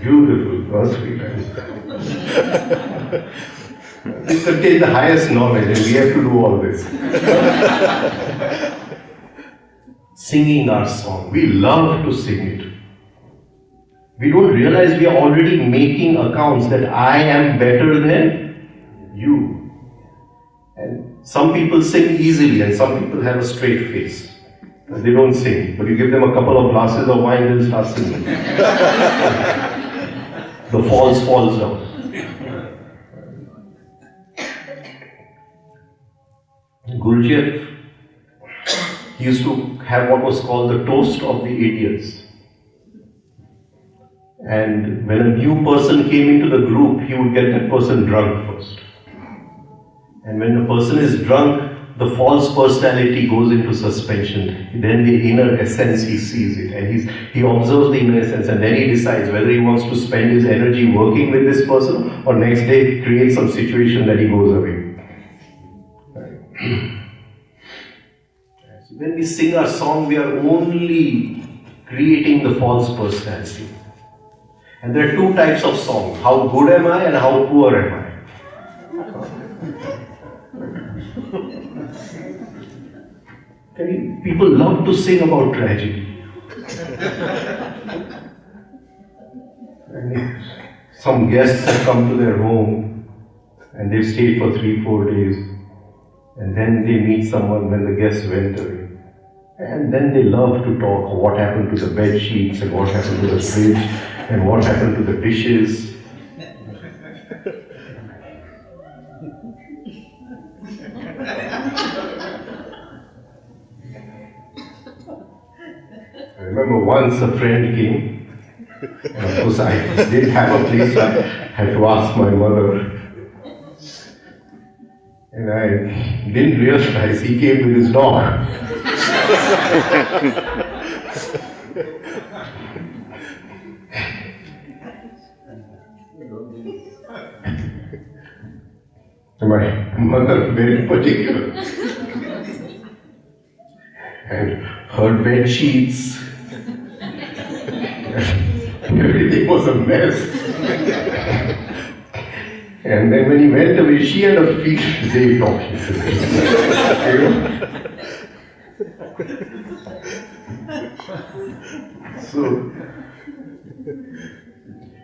beautiful, Sri Rajen. This contains the highest knowledge and we have to do all this. Singing our song. We love to sing it. We don't realize we are already making accounts that I am better than you. And some people sing easily and some people have a straight face. They don't sing, but you give them a couple of glasses of wine, they'll start singing. The falls down. Gurdjieff used to have what was called the toast of the idiots. And when a new person came into the group, he would get that person drunk first. And when the person is drunk, the false personality goes into suspension. Then the inner essence, he sees it and he observes the inner essence and then he decides whether he wants to spend his energy working with this person or next day create some situation that he goes away. So when we sing our song, we are only creating the false personality. And there are two types of song. How good am I and how poor am I? People love to sing about tragedy. And some guests have come to their home and they've stayed for 3-4 days. And then they meet someone when the guests went away. And then they love to talk of what happened to the bed sheets and what happened to the fridge and what happened to the dishes. I remember once a friend came, and of course I didn't have a place, so I had to ask my mother. And I didn't realize he came with his dog. My mother very particular. And her bed sheets, everything was a mess. And then when he went away, she had a field day talking to me. So,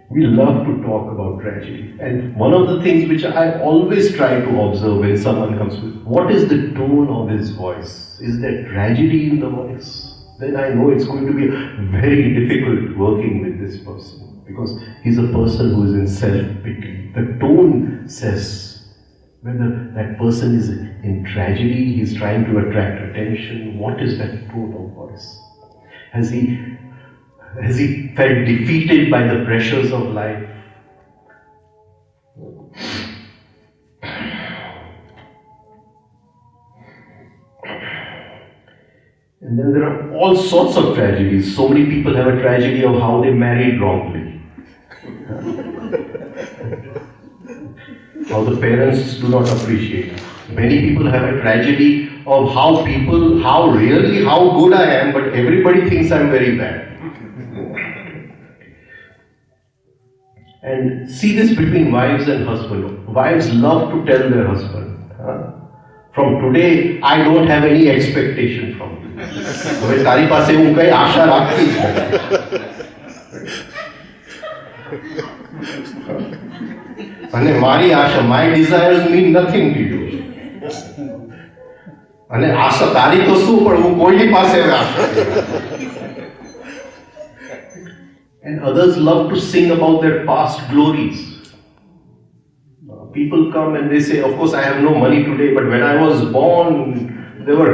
we love to talk about tragedy. And one of the things which I always try to observe when someone comes to me, what is the tone of his voice? Is there tragedy in the voice? Then I know it's going to be very difficult working with this person. Because he's a person who is in self-pity. The tone says whether that person is in tragedy, he's trying to attract attention. What is that tone of voice? Has he felt defeated by the pressures of life? And then there are all sorts of tragedies. So many people have a tragedy of how they married wrongly. How the parents do not appreciate. Many people have a tragedy of how good I am, but everybody thinks I'm very bad. And see this between wives and husband. Wives love to tell their husband, from today, I don't have any expectation from you. તારી પાસે હું કઈ આશા રાખતી જ નથી. અને મારી આશા, my desires mean nothing to you. અને આશા તારી તો શું, પણ હું કોઈની પાસે આશા. And others love to sing about their past glories. People come and they say, of course I have no money today, but when I was born, there were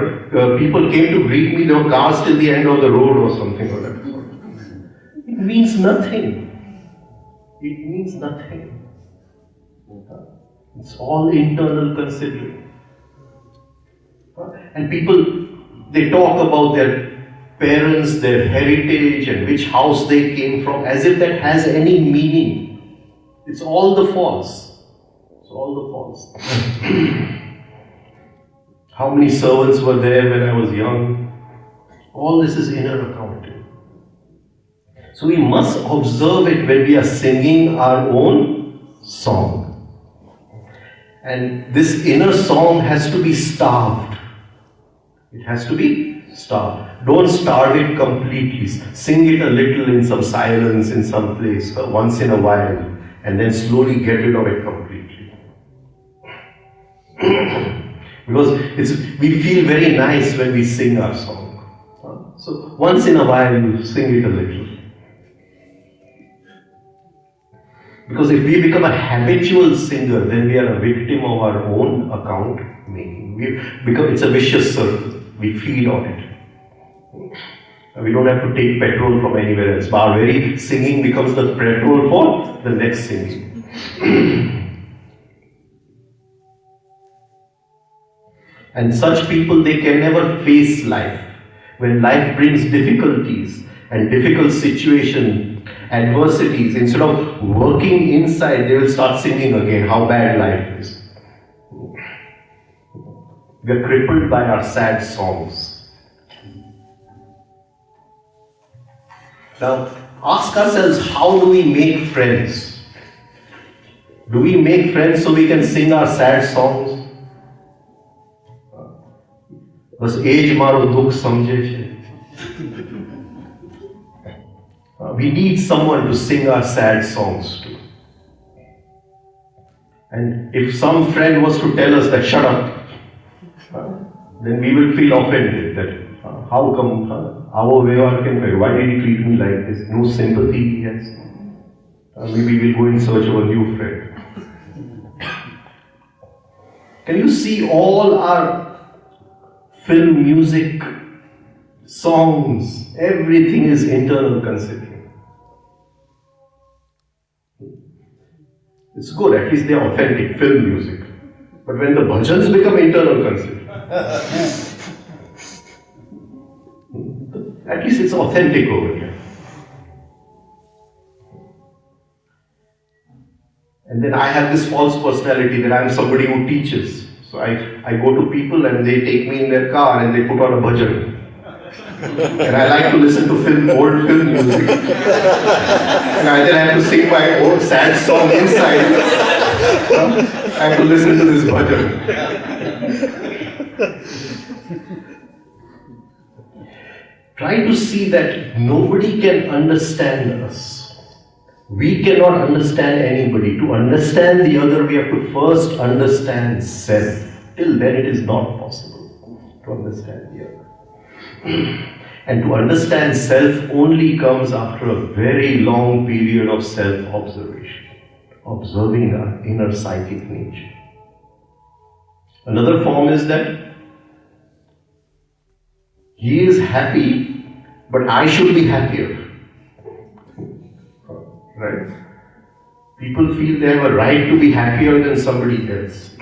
people came to greet me, there were cars till the end of the road or something like that. It means nothing. It means nothing. It's all internal considering. And people, they talk about their parents, their heritage and which house they came from as if that has any meaning. It's all the false. It's all the false. How many servants were there when I was young? All this is inner accounting. So we must observe it when we are singing our own song. And this inner song has to be starved. It has to be starved. Don't starve it completely. Sing it a little in some silence, in some place, once in a while, and then slowly get rid of it completely. Because we feel very nice when we sing our song. So once in a while you sing it a little. Because if we become a habitual singer, then we are a victim of our own account making. It's a vicious circle. We feed on it. We don't have to take petrol from anywhere else. Our very singing becomes the petrol for the next singing. And such people, they can never face life. When life brings difficulties and difficult situations, adversities, instead of working inside, they will start singing again how bad life is. We are crippled by our sad songs. Now, ask ourselves, how do we make friends? Do we make friends so we can sing our sad songs? બસ એ જ મારું દુઃખ સમજે છે. We need someone to sing our sad songs to. And if some friend was to tell us that shut up, then we will feel offended that how come our Vyavahar can pay? Why did he treat me like this? No sympathy he has. Maybe we'll go in search of a new friend. Can you see all our film, music, songs, everything is internal considering. It's good, at least they are authentic film music. But when the bhajans become internal considering, at least it's authentic over here. And then I have this false personality that I am somebody who teaches. So I go to people and they take me in their car and they put on a bhajan. And I like to listen to old film music. And I then have to sing my own sad song inside. I have to listen to this bhajan. Try to see that nobody can understand us. We cannot understand anybody. To understand the other, we have to first understand self. Till then, it is not possible to understand the other. And to understand self only comes after a very long period of self-observation, observing our inner psychic nature. Another form is that he is happy, but I should be happier. Right? People feel they have a right to be happier than somebody else.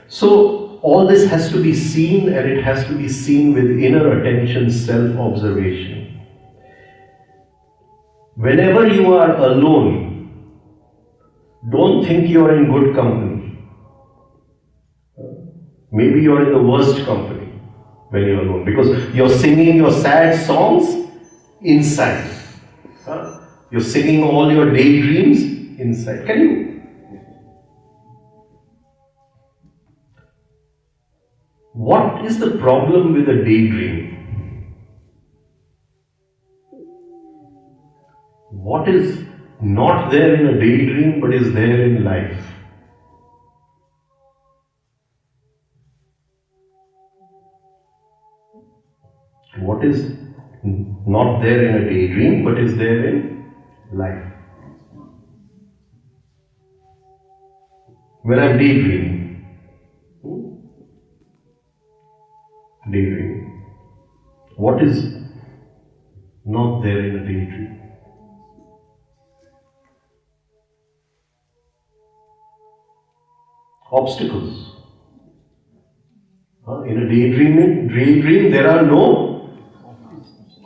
So, all this has to be seen, and it has to be seen with inner attention, self-observation. Whenever you are alone, don't think you are in good company. Maybe you are in the worst company when you are alone, because you are singing your sad songs inside. You're singing all your daydreams inside. Can you? What is the problem with a daydream? What is not there in a daydream but is there in life? What is not there in a daydream but is there in life? When I'm daydreaming, what is not there in a daydream? Obstacles. In a daydream there are no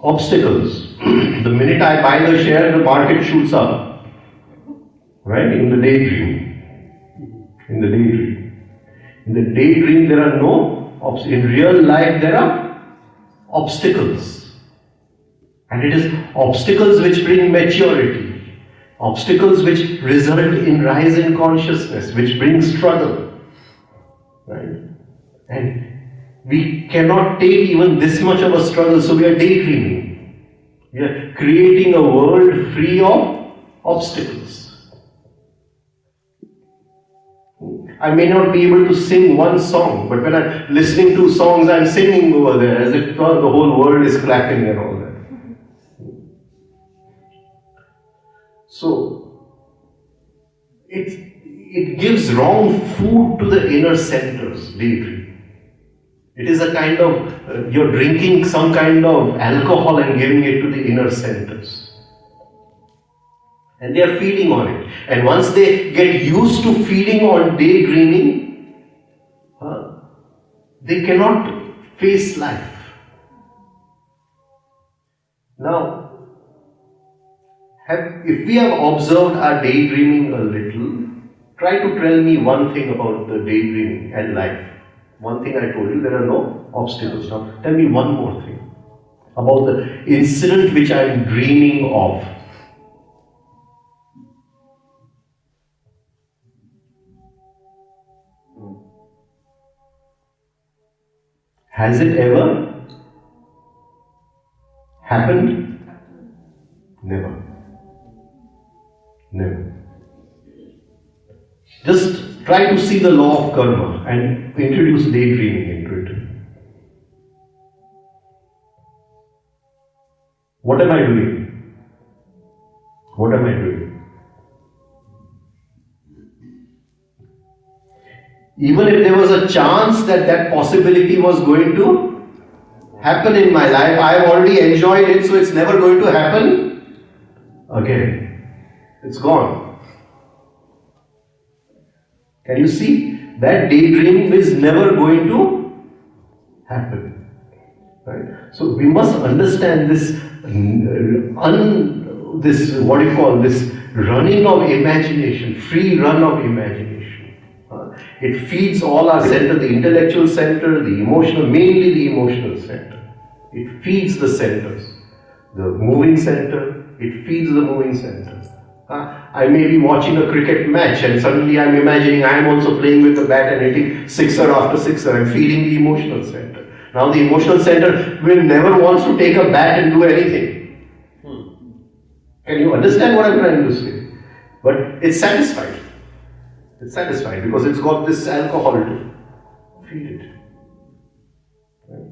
obstacles. The minute I buy the share, the market shoots up. Right? In the daydream. In the daydream there are no obstacles. In real life there are obstacles. And it is obstacles which bring maturity, obstacles which result in rise in consciousness, which bring struggle. Right? And we cannot take even this much of a struggle, so we are daydreaming. We are creating a world free of obstacles. I may not be able to sing one song, but when I'm listening to songs, I'm singing over there as if the whole world is clapping and all that. So, it gives wrong food to the inner centers, daydream. It is a kind of, you're drinking some kind of alcohol and giving it to the inner centers. And they are feeding on it. And once they get used to feeding on daydreaming, they cannot face life. Now, if we have observed our daydreaming a little, try to tell me one thing about the daydreaming and life. One thing I told you, there are no obstacles. Now, tell me one more thing about the incident which I am dreaming of. Has it ever happened? Never. Never. Just try to see the law of karma and introduce daydreaming into it. What am I doing? What am I doing? Even if there was a chance that that possibility was going to happen in my life, I have already enjoyed it, so it's never going to happen again. It's gone. Can you see? That daydreaming is never going to happen. Right? So we must understand this, what do you call this, running of imagination, free run of imagination. It feeds all our center, the intellectual center, the emotional, mainly the emotional center. It feeds the centers. The moving center, it feeds the moving center. I may be watching a cricket match and suddenly I'm imagining I'm also playing with the bat and hitting sixer after sixer. I'm feeding the emotional center. Now the emotional center will never want to take a bat and do anything. Can you understand what I'm trying to say? But it's satisfied. It's satisfied because it's got this alcohol to feed it. Right?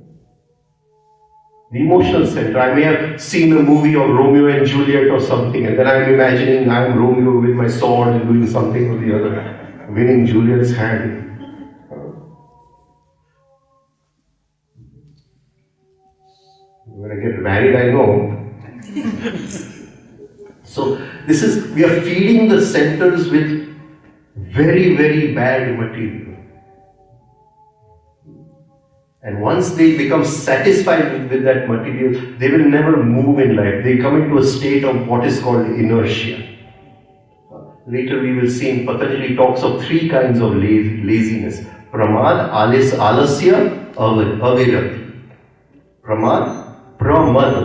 The emotional center. I may have seen a movie of Romeo and Juliet or something, and then I'm imagining I'm Romeo with my sword and doing something or the other, winning Juliet's hand. When I get married, I know. So we are feeding the centers with very, very bad material. And once they become satisfied with that material, they will never move in life. They come into a state of what is called inertia. Later we will see in Patanjali talks of three kinds of laziness. Pramad, alasya, avirati. Pramad.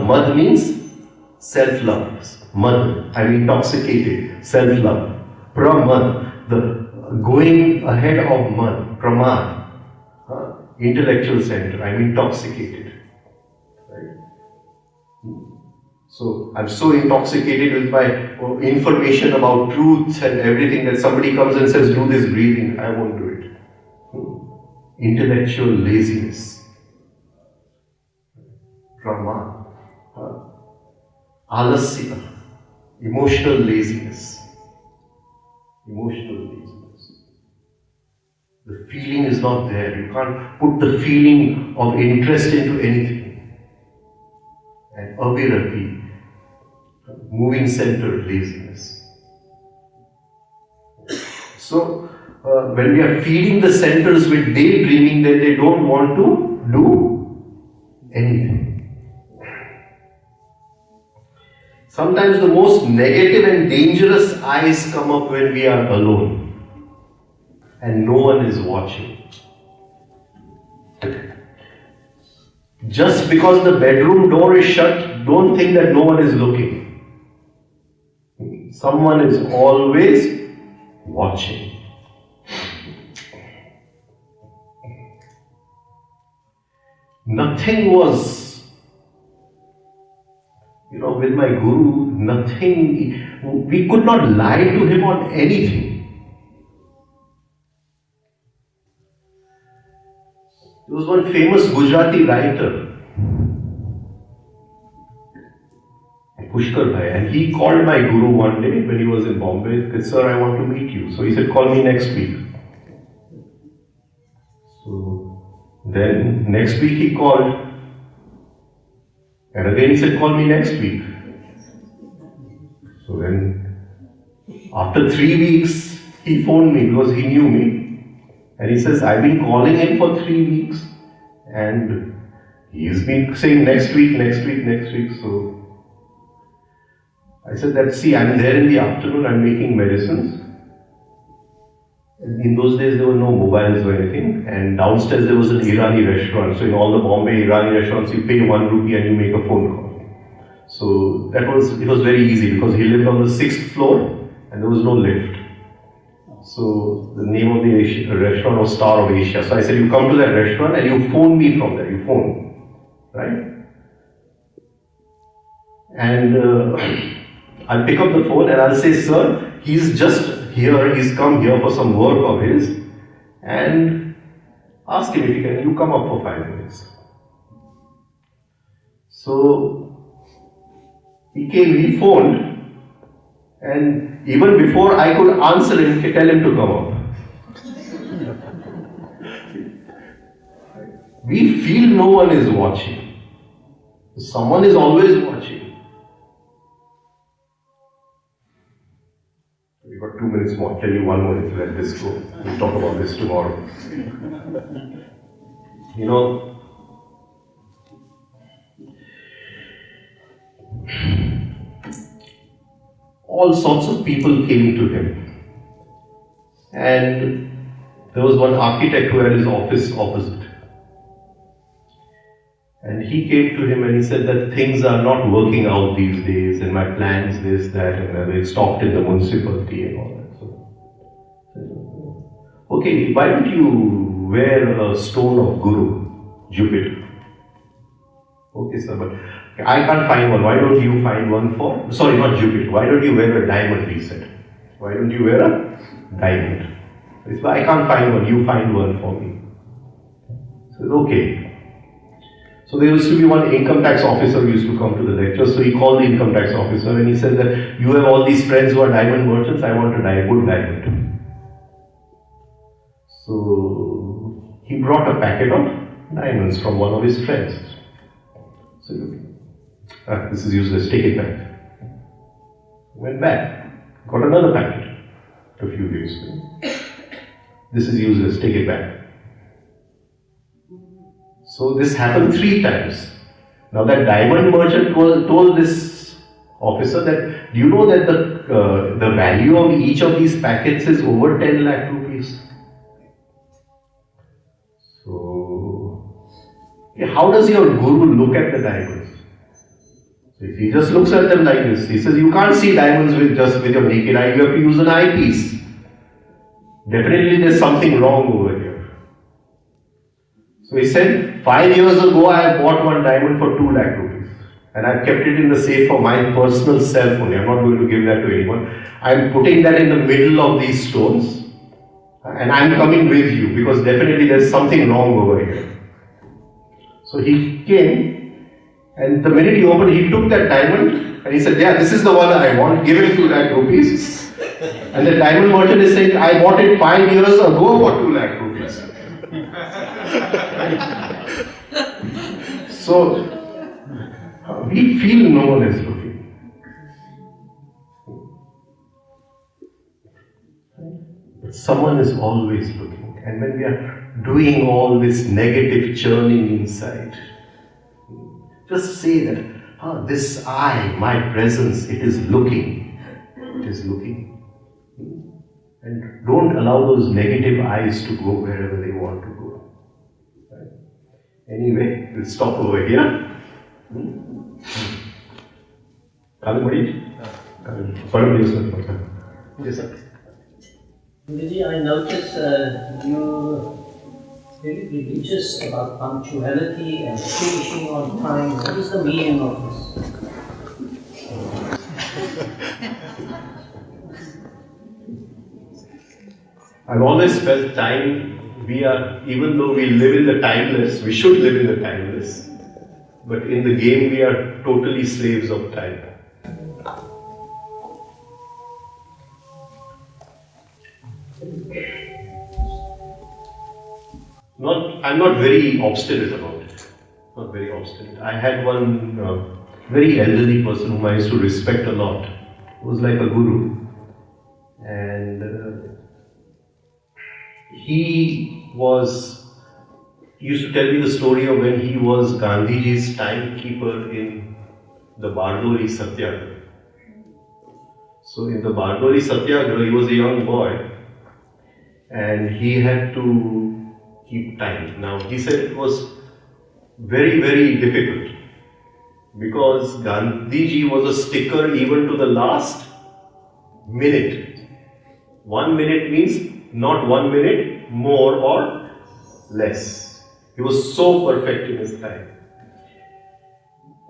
Mad means self-love. Mad, I'm intoxicated. Self-love. Pramad, the going ahead of mad. Pramad. Intellectual center, I'm intoxicated. Right? So I'm so intoxicated with my information about truth and everything that somebody comes and says, do this breathing, I won't do it. Intellectual laziness. Brahma. Alasya. Emotional laziness. Emotional laziness. The feeling is not there. You can't put the feeling of interest into anything. And avirati, moving center laziness. So, when we are feeding the centers with daydreaming, then they don't want to do anything. Sometimes the most negative and dangerous eyes come up when we are alone and no one is watching. Just because the bedroom door is shut don't think that no one is looking. Someone is always watching. Nothing was, with my Guru, nothing, we could not lie to him on anything. There was one famous Gujarati writer, Pushkar Bhai, and he called my Guru one day when he was in Bombay. He said, "Sir, I want to meet you." So he said, "Call me next week." So then next week he called, and again he said, "Call me next week." So then after 3 weeks he phoned me because he knew me, and he says, "I've been calling him for 3 weeks and he's been saying next week, next week, next week." So I said that, "See, I'm there in the afternoon, I'm making medicines." In those days there were no mobiles or anything, and downstairs there was an Irani restaurant. So in all the Bombay Irani restaurants you pay 1 rupee and you make a phone call. So it was very easy because he lived on the 6th floor and there was no lift. So the name of the restaurant was Star of Asia. So I said, "You come to that restaurant and you phone me from there." You phone, right? And I'll pick up the phone and I'll say, "Sir, he's just here, he's come here for some work of his, and ask him if you come up for 5 minutes." So he came, he phoned, and even before I could answer him, tell him to come up. We feel no one is watching. Someone is always watching. We've got 2 minutes more. I'll tell you one more, let this go. We'll talk about this tomorrow. All sorts of people came to him. And there was one architect who had his office opposite. And he came to him and he said that things are not working out these days, and my plans, this, that, and they stopped in the municipality and all that. So, okay, why don't you wear a stone of Guru, Jupiter? Okay, sir, but I can't find one. Why don't you find one for, sorry, not Jupiter. Why don't you wear a diamond, he said. Why don't you wear a diamond? He said, "I can't find one. You find one for me." He said, "Okay." So there used to be one income tax officer who used to come to the lecture. So he called the income tax officer and he said that, "You have all these friends who are diamond merchants. I want a good diamond." So he brought a packet of diamonds from one of his friends. So this is useless. Take it back. Went back. Got another packet a few days. This is useless. Take it back. So this happened 3 times. Now that diamond merchant told this officer that, "Do you know that the value of each of these packets is over 10 lakh rupees? So how does your Guru look at the diamonds? So if he just looks at them like this, he says, "You can't see diamonds with your naked eye. You have to use an eyepiece. Definitely there's something wrong over here." So he said, 5 years ago I bought one diamond for 2 lakh rupees and I've kept it in the safe for my personal self only. I'm not going to give that to anyone. I'm putting that in the middle of these stones and I'm coming with you because definitely there's something wrong over here." So he came, and the minute he opened, he took that diamond and he said, "Yeah, this is the one I want. Give him 2 lakh rupees." And the diamond merchant is saying, "I bought it 5 years ago for 2 lakh rupees. So we feel no one is looking. But someone is always looking. And when we are doing all this negative churning inside, just say that, this I, my presence, it is looking. It is looking. And don't allow those negative eyes to go wherever they want to go. Right? Anyway, we'll stop over here. Yes, sir. Guruji, I notice you're very religious about punctuality and finishing on time. What is the meaning of this? I've always felt time, even though we live in the timeless, we should live in the timeless, but in the game we are totally slaves of time. I'm not very obstinate about it. Not very obstinate. I had one very elderly person whom I used to respect a lot. He was like a guru. And he used to tell me the story of when he was Gandhiji's timekeeper in the Bardoli Satyagraha. So in the Bardoli Satyagraha, he was a young boy and he had to keep time. Now he said it was very, very difficult because Gandhiji was a sticker even to the last minute. 1 minute means not 1 minute more or less. He was so perfect in his time.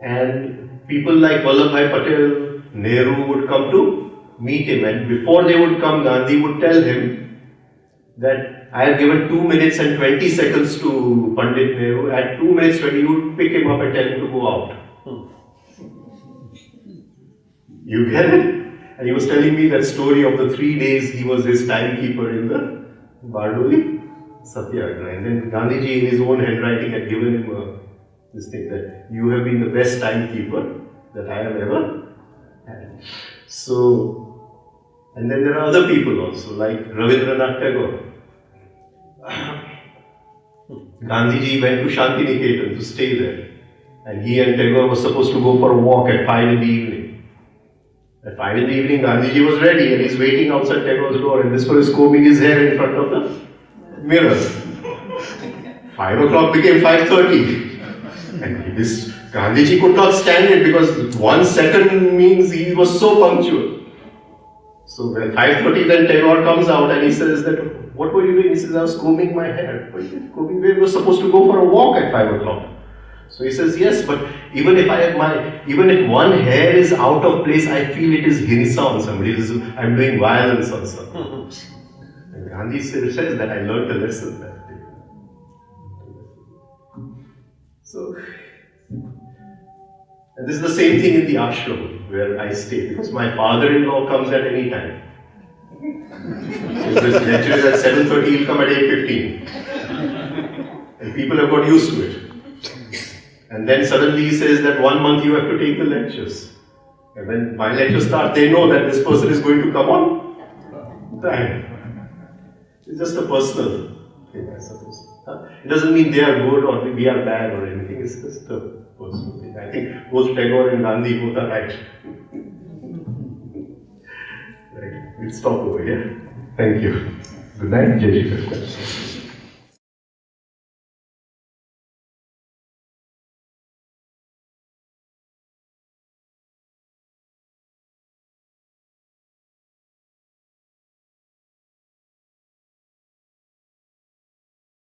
And people like Vallabhbhai Patel, Nehru would come to meet him, and before they would come, Gandhi would tell him that I have given 2 minutes and 20 seconds to Pandit Nehru. At 2 minutes 20, you would pick him up and tell him to go out. You get it? And he was telling me that story of the 3 days he was his timekeeper in the Bardoli Satyagraha. And then Gandhiji in his own handwriting had given him this thing that you have been the best timekeeper that I have ever had. So, and then there are other people also like Rabindranath Tagore. Gandhiji went to Shantiniketan to stay there. And he and Tagore were supposed to go for a walk at 5 in the evening. At 5 in the evening, Gandhiji was ready and he's waiting outside Tagore's door, and this fellow is combing his hair in front of the mirror. 5 o'clock became 5:30. And this Gandhiji could not stand it because 1 second means he was so punctual. So when 5:30 then Tagore comes out and he says that, what were you doing? He says, I was combing my hair. Combing, we were supposed to go for a walk at 5 o'clock. So he says, yes, but even if one hair is out of place, I feel it is hinsa on somebody. I'm doing violence on someone. And Gandhi says that I learned a lesson that day. So, and this is the same thing in the ashram where I stay, because my father-in-law comes at any time. So if this lecture is at 7:30, he'll come at 8:15. And people have got used to it. And then suddenly he says that 1 month you have to take the lectures. And when my lectures start, they know that this person is going to come on time. It's just a personal thing, I suppose. It doesn't mean they are good or we are bad or anything. It's just a personal thing. I think both Tagore and Gandhi both are right. Right. We'll stop over here. Thank you. Good night, Jai Shri Krishna.